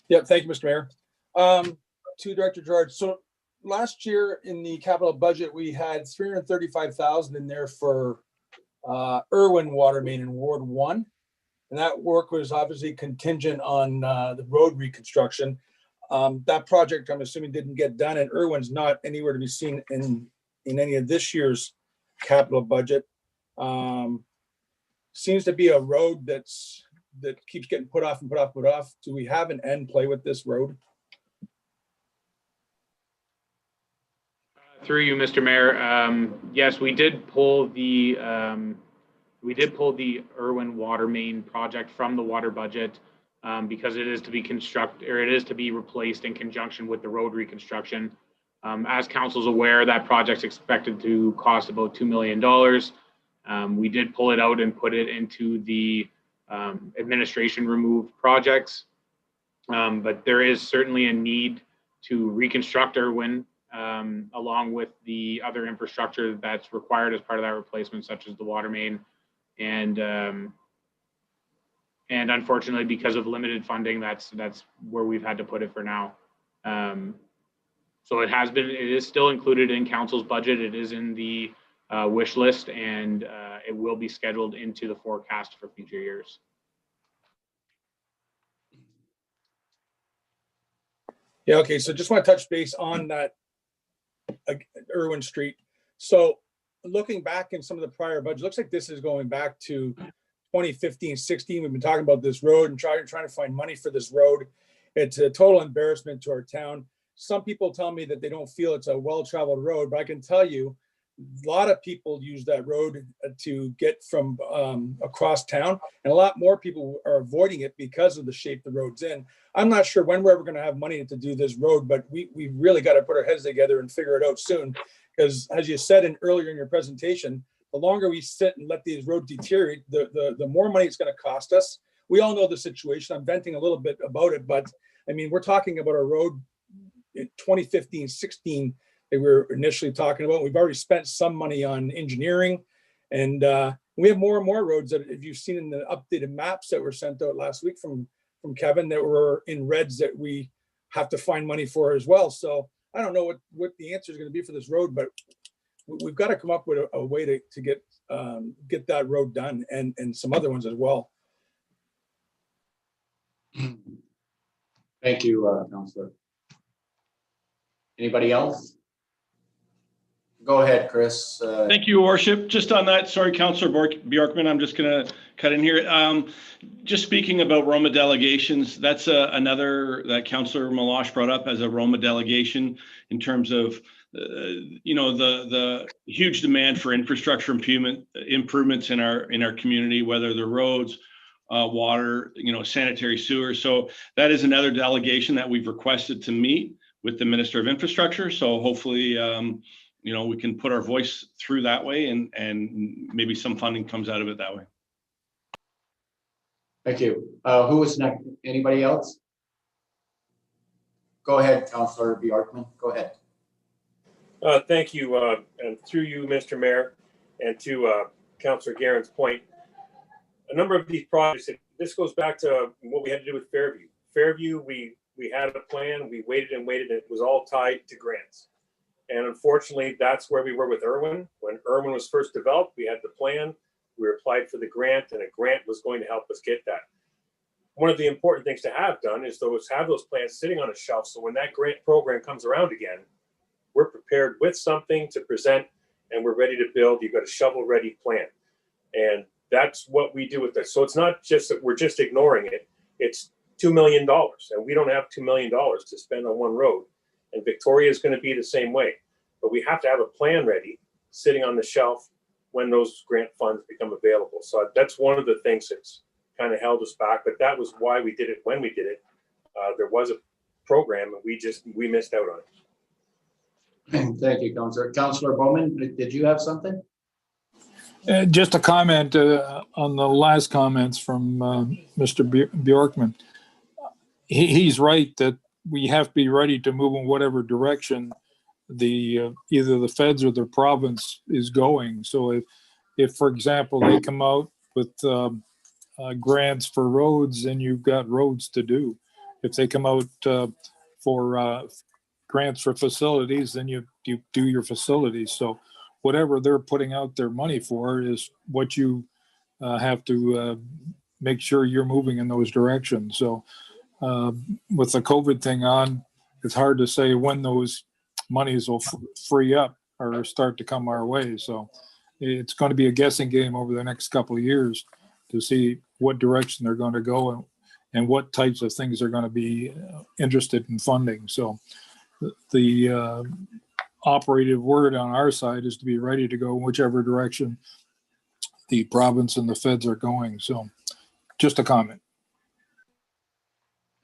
Yeah, thank you, Mr. Mayor. To Director George. So last year in the capital budget, we had $335,000 in there for Irwin water main in Ward 1. And that work was obviously contingent on the road reconstruction. That project, I'm assuming, didn't get done, and Irwin's not anywhere to be seen in any of this year's capital budget. Seems to be a road that keeps getting put off and put off, put off. Do we have an end play with this road? Through you, Mr. Mayor. Yes, we did pull the Irwin water main project from the water budget because it is to be replaced in conjunction with the road reconstruction. As council's aware, that project's expected to cost about $2 million. We did pull it out and put it into the administration removed projects. But there is certainly a need to reconstruct Irwin along with the other infrastructure that's required as part of that replacement, such as the water main. And unfortunately, because of limited funding, that's where we've had to put it for now. So it is still included in council's budget. It is in the wish list, and it will be scheduled into the forecast for future years. Yeah, okay, so just want to touch base on that Irwin Street. So looking back in some of the prior budgets, looks like this is going back to 2015-16. We've been talking about this road and trying to find money for this road. It's a total embarrassment to our town. Some people tell me that they don't feel it's a well-traveled road, but I can tell you a lot of people use that road to get from across town, and a lot more people are avoiding it because of the shape the road's in. I'm not sure when we're ever going to have money to do this road, but we really got to put our heads together and figure it out soon. Because as you said earlier in your presentation, the longer we sit and let these roads deteriorate, the more money it's going to cost us. We all know the situation. I'm venting a little bit about it, but I mean, we're talking about a road in 2015-16 they were initially talking about. We've already spent some money on engineering, and we have more and more roads that, if you've seen in the updated maps that were sent out last week from Kevin, that were in reds that we have to find money for as well. So I don't know what the answer is going to be for this road, but we've got to come up with a way to get that road done, and some other ones as well. Thank you, Councillor. Anybody else? Go ahead, Chris. Thank you, Your Worship. Just on that, sorry, Councillor Bjorkman, I'm just going to cut in here. Just speaking about Roma delegations, that's another that Councillor Meloche brought up as a Roma delegation in terms of the huge demand for infrastructure improvements in our community, whether they're roads, water, sanitary sewer. So that is another delegation that we've requested to meet with the Minister of Infrastructure. So hopefully, we can put our voice through that way, and maybe some funding comes out of it that way. Thank you. Who was next? Anybody else? Go ahead, Councillor Bjorkman. Go ahead. Thank you, and through you, Mr. Mayor, and to Councillor Guerin's point, a number of these projects, this goes back to what we had to do with Fairview. Fairview, we had a plan, we waited and waited, and it was all tied to grants. And unfortunately, that's where we were with Irwin. When Irwin was first developed, we had the plan, we applied for the grant, and a grant was going to help us get that. One of the important things to have done is have those plans sitting on a shelf, so when that grant program comes around again, we're prepared with something to present and we're ready to build. You've got a shovel-ready plan. And that's what we do with this. So it's not just that we're just ignoring it. It's $2 million, and we don't have $2 million to spend on one road. And Victoria is going to be the same way. But we have to have a plan ready, sitting on the shelf when those grant funds become available. So that's one of the things that's kind of held us back. But that was why we did it when we did it. There was a program, and we missed out on it. Thank you, Councillor. Councillor Bowman, did you have something? Just a comment on the last comments from Mr. Bjorkman. He's right that we have to be ready to move in whatever direction the either the feds or the province is going. So if for example, they come out with grants for roads, then you've got roads to do. If they come out for grants for facilities, then you do your facilities. So whatever they're putting out their money for is what you have to make sure you're moving in those directions. So with the COVID thing on, it's hard to say when those monies will free up or start to come our way. So it's going to be a guessing game over the next couple of years to see what direction they're going to go and what types of things they're going to be interested in funding. So the operative word on our side is to be ready to go whichever direction the province and the feds are going. So just a comment.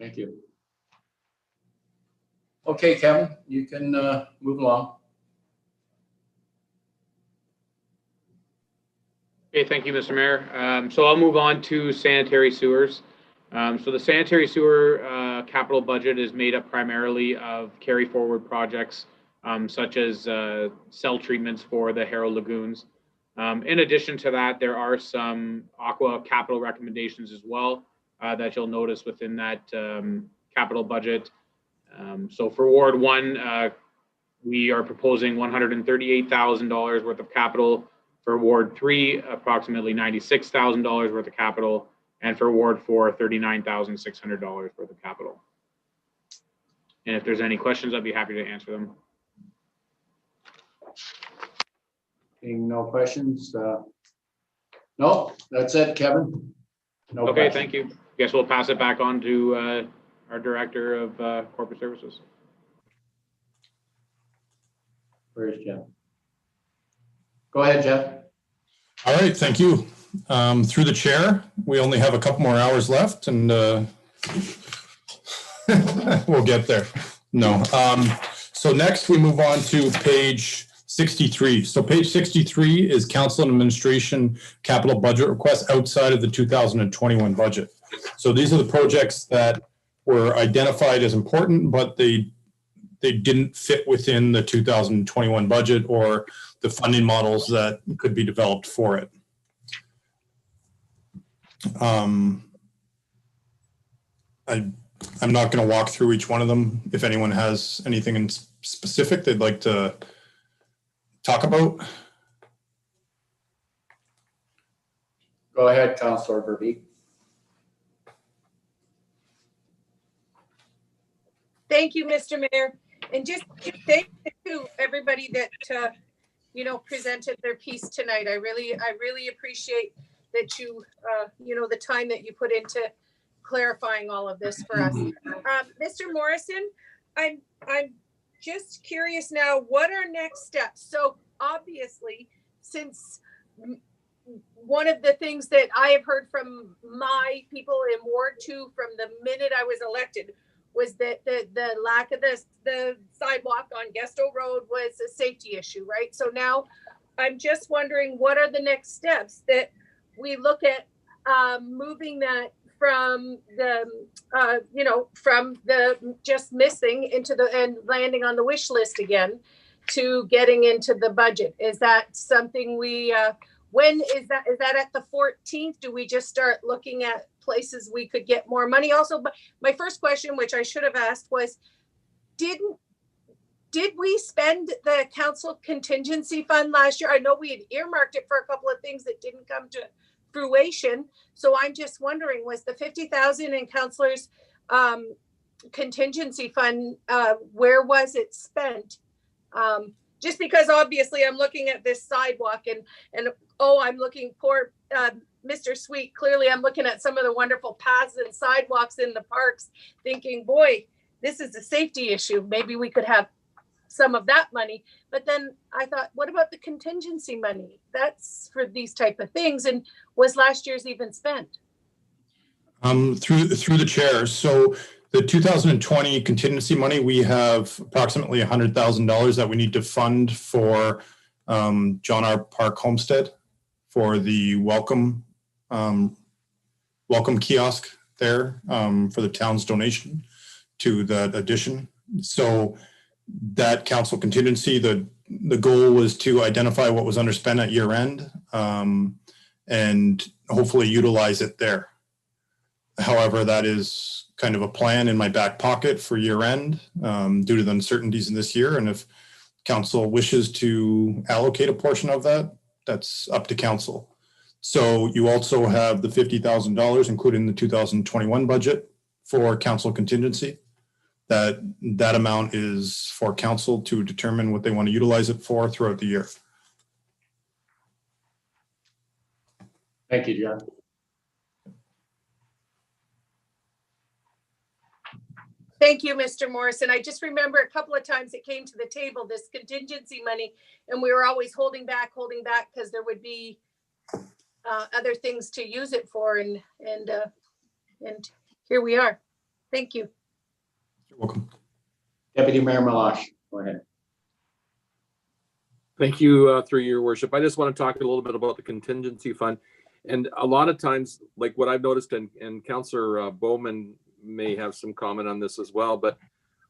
Thank you. Okay, Kevin, you can move along. Okay, thank you, Mr. Mayor. So I'll move on to sanitary sewers. So the sanitary sewer capital budget is made up primarily of carry forward projects such as cell treatments for the Harrow Lagoons. In addition to that, there are some aqua capital recommendations as well that you'll notice within that capital budget. So for Ward 1, we are proposing $138,000 worth of capital. For Ward 3, approximately $96,000 worth of capital. And for Ward 4, $39,600 worth of capital. And if there's any questions, I'd be happy to answer them. Seeing no questions. No, that's it, Kevin. No Okay, questions. thank you. Guess we'll pass it back on to our Director of Corporate Services. Where's Jeff? Go ahead, Jeff. All right, thank you. Through the chair, we only have a couple more hours left and we'll get there. No. So next we move on to page 63. So page 63 is Council and Administration capital budget requests outside of the 2021 budget. So these are the projects that were identified as important, but they didn't fit within the 2021 budget or the funding models that could be developed for it. I'm not going to walk through each one of them. If anyone has anything in specific they'd like to talk about. Go ahead, Councillor Verbeek. Thank you, Mr. Mayor. And just thank you to everybody that, presented their piece tonight. I really appreciate that you, the time that you put into clarifying all of this for us. Mr. Morrison, I'm just curious now, what are next steps? So obviously, since one of the things that I have heard from my people in Ward 2 from the minute I was elected was that the lack of the sidewalk on Gesto Road was a safety issue, right? So now I'm just wondering, what are the next steps that we look at moving that from the, from the just missing into the, and landing on the wish list again to getting into the budget? Is that something we, when is that at the 14th? Do we just start looking at places we could get more money? Also, but my first question, which I should have asked, was did we spend the council contingency fund last year? I know we had earmarked it for a couple of things that didn't come to fruition. So I'm just wondering, was the 50,000 in councilors contingency fund, where was it spent? Just because obviously I'm looking at this sidewalk and I'm looking, poor Mr. Sweet, clearly I'm looking at some of the wonderful paths and sidewalks in the parks thinking, boy, this is a safety issue. Maybe we could have some of that money. But then I thought, what about the contingency money? That's for these type of things. And was last year's even spent? Through the chair. So the 2020 contingency money, we have approximately $100,000 that we need to fund for John R. Park Homestead for the welcome kiosk there for the town's donation to that addition. So that council contingency, the goal was to identify what was underspent at year end and hopefully utilize it there. However, that is kind of a plan in my back pocket for year end due to the uncertainties in this year. And if council wishes to allocate a portion of that, that's up to council. So you also have the $50,000 included in the 2021 budget for council contingency. That amount is for council to determine what they want to utilize it for throughout the year. Thank you, John. Thank you, Mr. Morrison. I just remember a couple of times it came to the table, this contingency money, and we were always holding back because there would be other things to use it for. And here we are. Thank you. You're welcome. Deputy Mayor Malash, go ahead. Thank you, through your worship. I just want to talk a little bit about the contingency fund. And a lot of times, like what I've noticed, and Councillor Bowman may have some comment on this as well, but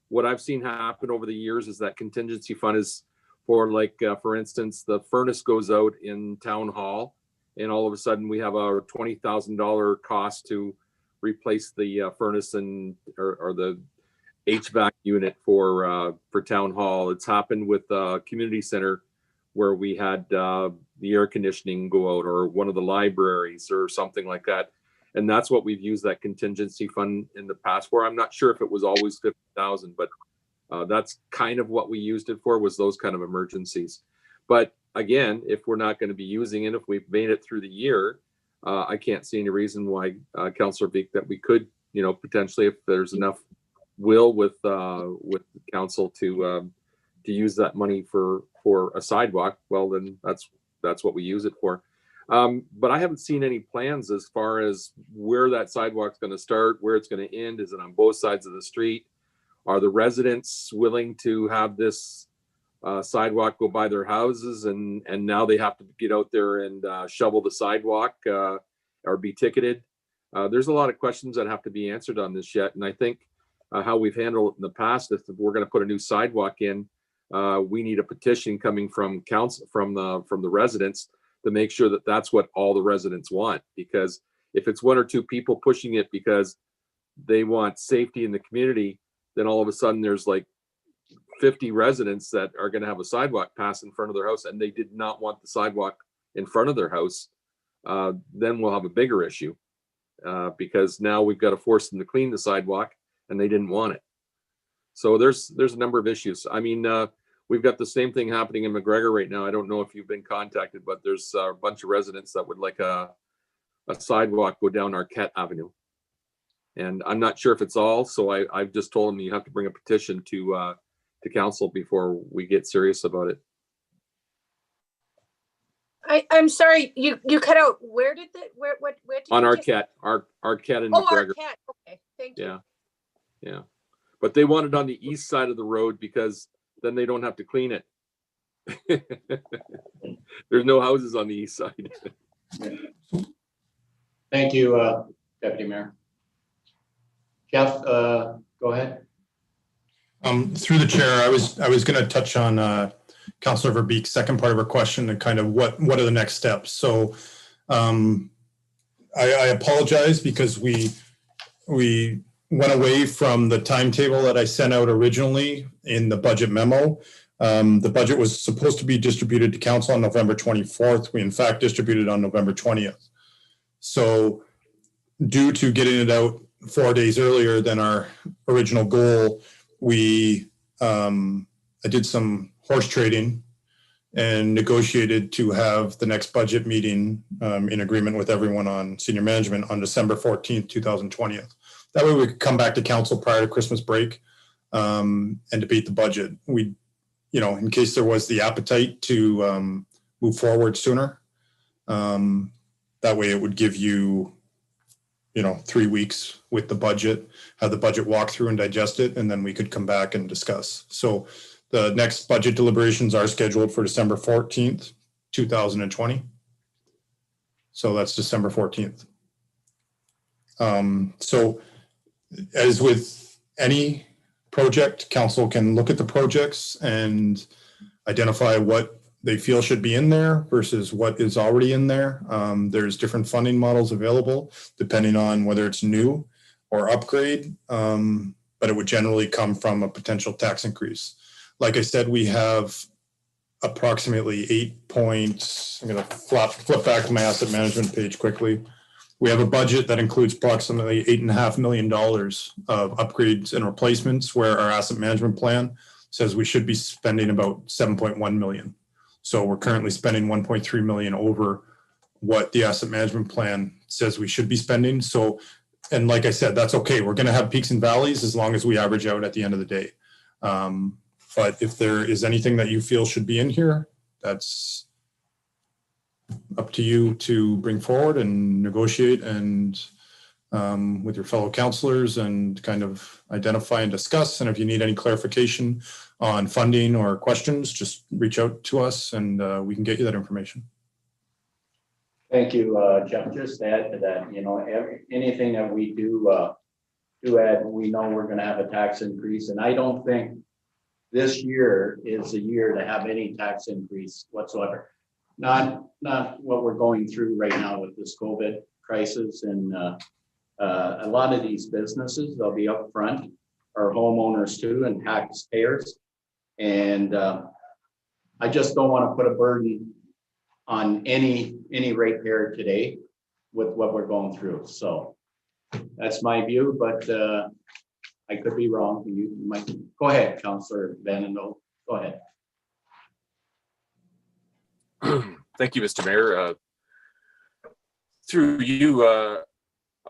what I've seen happen over the years is that contingency fund is for, like, for instance, the furnace goes out in town hall, and all of a sudden we have a $20,000 cost to replace the furnace and or the HVAC unit for town hall. It's happened with community center where we had the air conditioning go out, or one of the libraries or something like that. And that's what we've used that contingency fund in the past for. I'm not sure if it was always 50,000, but that's kind of what we used it for, was those kind of emergencies. But again, if we're not going to be using it, if we've made it through the year, I can't see any reason why, Councillor Beek, that we could, potentially, if there's enough will with the council to use that money for a sidewalk, well, then that's what we use it for. But I haven't seen any plans as far as where that sidewalk's going to start, where it's going to end. Is it on both sides of the street? Are the residents willing to have this sidewalk go by their houses, and now they have to get out there and shovel the sidewalk or be ticketed? There's a lot of questions that have to be answered on this yet. And I think how we've handled it in the past, if we're going to put a new sidewalk in, we need a petition coming from council, from the residents, to make sure that that's what all the residents want. Because if it's one or two people pushing it because they want safety in the community, then all of a sudden there's like 50 residents that are going to have a sidewalk pass in front of their house, and they did not want the sidewalk in front of their house. Then we'll have a bigger issue because now we've got to force them to clean the sidewalk, and they didn't want it. So there's a number of issues. I mean, we've got the same thing happening in McGregor right now. I don't know if you've been contacted, but there's a bunch of residents that would like a sidewalk go down Arquette Avenue. And I'm not sure if it's all, so I've just told them you have to bring a petition to council before we get serious about it. I'm sorry, you cut out. Where did On Arquette, Arquette and McGregor. Arquette. Okay, thank you. Yeah. But they want it on the east side of the road because then they don't have to clean it. There's no houses on the east side. Thank you, Deputy Mayor. Jeff, go ahead. Through the chair, I was going to touch on Councillor Verbeek's second part of her question and kind of what are the next steps. So I apologize because we went away from the timetable that I sent out originally in the budget memo. The budget was supposed to be distributed to council on November 24th. We in fact distributed on November 20th. So due to getting it out 4 days earlier than our original goal, I did some horse trading and negotiated to have the next budget meeting in agreement with everyone on senior management on December 14th, 2020. That way we could come back to council prior to Christmas break and debate the budget. We, you know, in case there was the appetite to move forward sooner. That way it would give you, you know, 3 weeks with the budget, have the budget walk through and digest it, and then we could come back and discuss. So the next budget deliberations are scheduled for December 14th, 2020. So that's December 14th. So as with any project, council can look at the projects and identify what they feel should be in there versus what is already in there. There's different funding models available depending on whether it's new or upgrade, but it would generally come from a potential tax increase. Like I said, we have approximately I'm going to flip back to my asset management page quickly. We have a budget that includes approximately $8.5 million of upgrades and replacements, where our asset management plan says we should be spending about 7.1 million. So we're currently spending 1.3 million over what the asset management plan says we should be spending. So, and like I said, that's okay. We're going to have peaks and valleys as long as we average out at the end of the day. But if there is anything that you feel should be in here, that's up to you to bring forward and negotiate and with your fellow councilors and kind of identify and discuss. And if you need any clarification on funding or questions, just reach out to us and we can get you that information. Thank you, Jeff. Just to add to that, you know, anything that we do add, we know we're going to have a tax increase, and I don't think this year is the year to have any tax increase whatsoever. Not what we're going through right now with this COVID crisis, and a lot of these businesses, they'll be up front, are homeowners too, and taxpayers. And I just don't want to put a burden on any ratepayer today with what we're going through. So that's my view, but I could be wrong. You might go ahead, Councillor Vandendoel. Go ahead. Thank you, Mr. Mayor. Through you,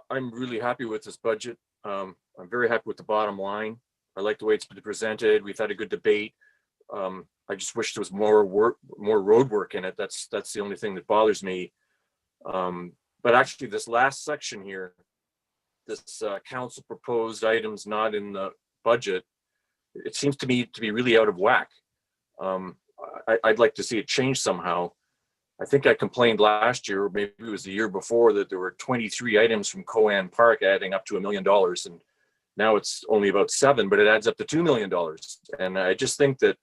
I'm really happy with this budget. I'm very happy with the bottom line. I like the way it's been presented. We've had a good debate. I just wish there was more road work in it. That's the only thing that bothers me. But actually, this last section here, this council proposed items not in the budget, it seems to me to be really out of whack. I'd like to see it change somehow. I think I complained last year, or maybe it was the year before, that there were 23 items from Coan Park adding up to $1 million. And now it's only about 7, but it adds up to $2 million. And I just think that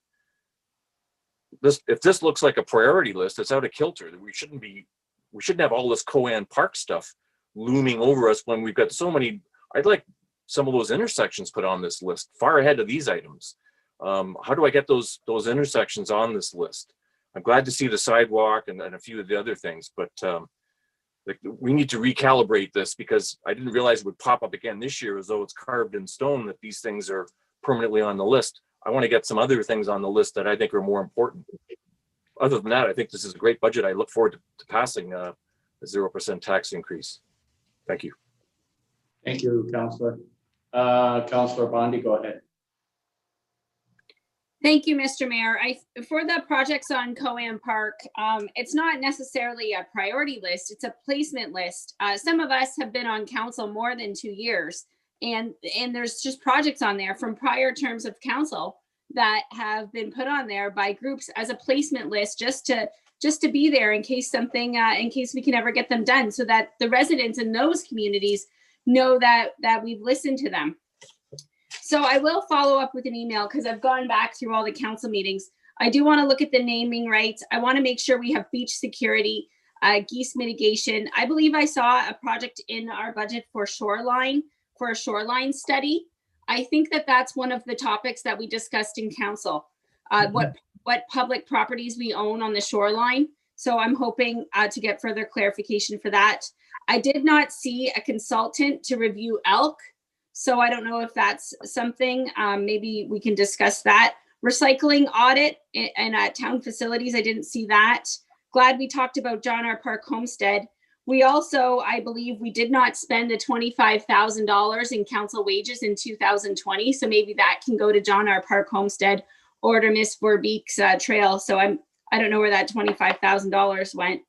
if this looks like a priority list, it's out of kilter. We shouldn't have all this Coan Park stuff looming over us when we've got so many. I'd like some of those intersections put on this list far ahead of these items. How do I get those intersections on this list? I'm glad to see the sidewalk and a few of the other things, but we need to recalibrate this, because I didn't realize it would pop up again this year as though it's carved in stone that these things are permanently on the list. I want to get some other things on the list that I think are more important. Other than that, I think this is a great budget. I look forward to passing a 0% tax increase. Thank you. Thank you, Councillor. Councillor Bondi, go ahead. Thank you, Mr. Mayor. For the projects on Coan Park, it's not necessarily a priority list, it's a placement list. Some of us have been on council more than 2 years, and there's just projects on there from prior terms of council that have been put on there by groups as a placement list, just to be there in case something, in case we can ever get them done, so that the residents in those communities know that we've listened to them. So I will follow up with an email, because I've gone back through all the council meetings. I do want to look at the naming rights. I want to make sure we have beach security, geese mitigation. I believe I saw a project in our budget for a shoreline study. I think that that's one of the topics that we discussed in council, what public properties we own on the shoreline. So I'm hoping to get further clarification for that. I did not see a consultant to review elk. So I don't know if that's something, maybe we can discuss that. Recycling audit and at town facilities, I didn't see that. Glad we talked about John R. Park Homestead. We also, I believe, we did not spend the $25,000 in council wages in 2020. So maybe that can go to John R. Park Homestead or to Miss Verbeek's trail. So I don't know where that $25,000 went.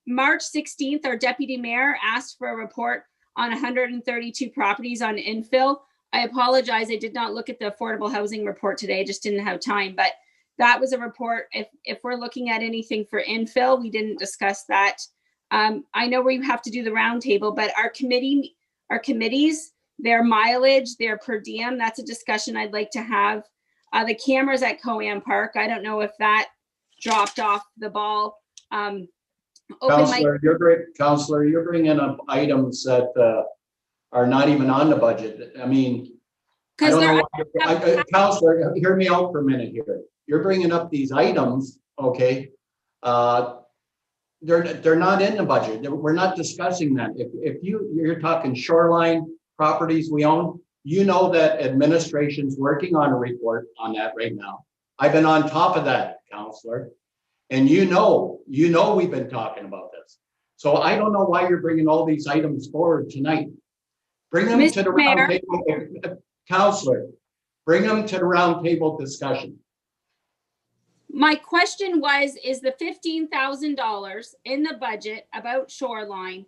March 16th, our deputy mayor asked for a report on 132 properties on infill. I apologize, I did not look at the affordable housing report today, just didn't have time, but that was a report. If we're looking at anything for infill, we didn't discuss that. I know we have to do the roundtable, but our committees, their mileage, their per diem, that's a discussion I'd like to have. The cameras at Coan Park, I don't know if that dropped off the ball. Counselor, you're bringing up items that are not even on the budget. I mean, I don't know. Counselor, hear me out for a minute here. You're bringing up these items, okay? They're not in the budget. We're not discussing that. If you're talking shoreline properties we own, you know that administration's working on a report on that right now. I've been on top of that, Counselor. And you know we've been talking about this. So I don't know why you're bringing all these items forward tonight. Bring them to the round table, Counselor. Bring them to the round table discussion. My question was, is the $15,000 in the budget about shoreline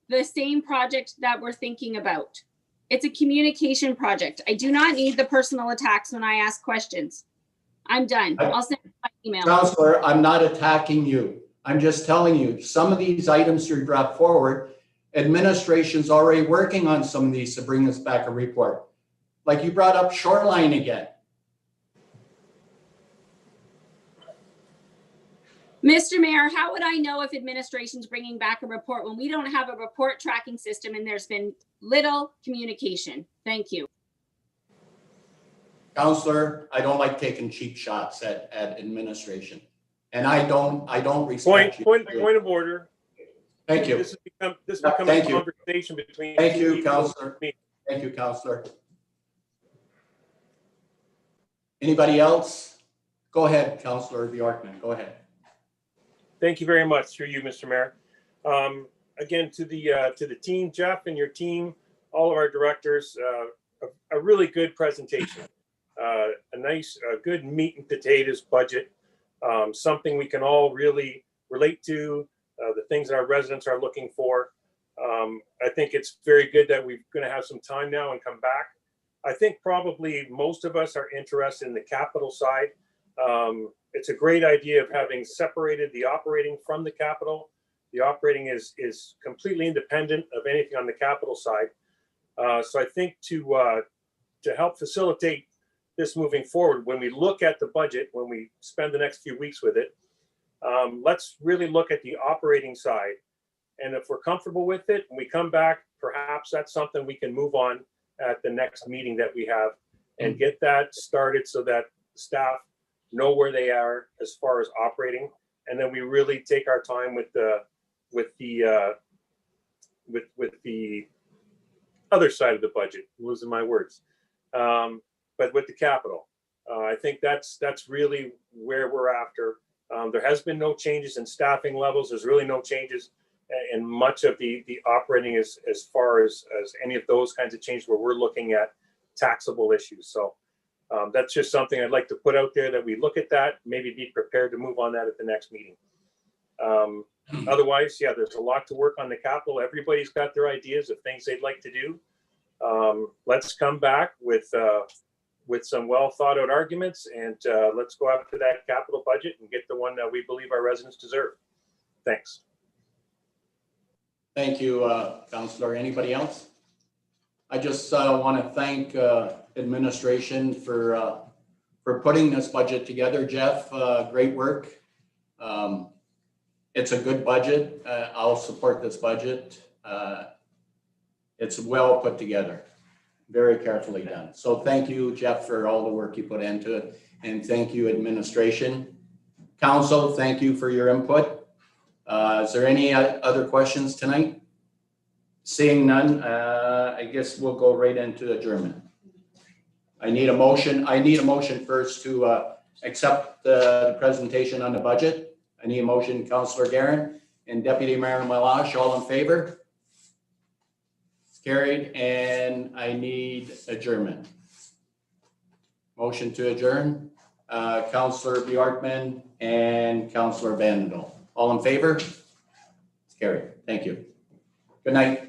the same project that we're thinking about? It's a communication project. I do not need the personal attacks when I ask questions. I'm done. I'll send my email. Counselor, I'm not attacking you. I'm just telling you, some of these items you brought forward, administration's already working on some of these to bring us back a report. Like you brought up shoreline again. Mr. Mayor, how would I know if administration's bringing back a report when we don't have a report tracking system and there's been little communication? Thank you. Counselor, I don't like taking cheap shots at administration. And I don't respect you. Point of order. Thank you. This has become a conversation between. Thank you, Counselor. Thank you, Counselor. Anybody else? Go ahead, Counselor Bjorkman, go ahead. Thank you very much, through you, Mr. Mayor. Again, to the team, Jeff and your team, all of our directors, a really good presentation. A nice, good meat and potatoes budget, something we can all really relate to, the things that our residents are looking for. I think it's very good that we're going to have some time now and come back. I think probably most of us are interested in the capital side. It's a great idea of having separated the operating from the capital. The operating is completely independent of anything on the capital side. So I think to help facilitate this moving forward, when we look at the budget, when we spend the next few weeks with it, let's really look at the operating side. And if we're comfortable with it and we come back, perhaps that's something we can move on at the next meeting that we have and get that started so that staff know where they are as far as operating. And then we really take our time with the other side of the budget, losing my words. But with the capital, I think that's really where we're after. There has been no changes in staffing levels. There's really no changes in much of the operating as far as any of those kinds of changes where we're looking at taxable issues. So that's just something I'd like to put out there, that we look at that, maybe be prepared to move on that at the next meeting. Otherwise, yeah, there's a lot to work on the capital. Everybody's got their ideas of things they'd like to do. Let's come back with some well thought out arguments, and let's go after that capital budget and get the one that we believe our residents deserve. Thanks. Thank you, Councillor. Anybody else? I just want to thank administration for putting this budget together. Jeff, great work. It's a good budget. I'll support this budget. It's well put together, very carefully done. So thank you, Jeff, for all the work you put into it. And thank you, administration. Council, thank you for your input. Is there any other questions tonight? Seeing none, I guess we'll go right into adjournment. I need a motion first to accept the presentation on the budget. I need a motion, Councillor Guerin and Deputy Mayor Malash, all in favor? Carried, and I need adjournment. Motion to adjourn, Councillor Bjorkman and Councillor Vandal. All in favor? Carried. Thank you. Good night.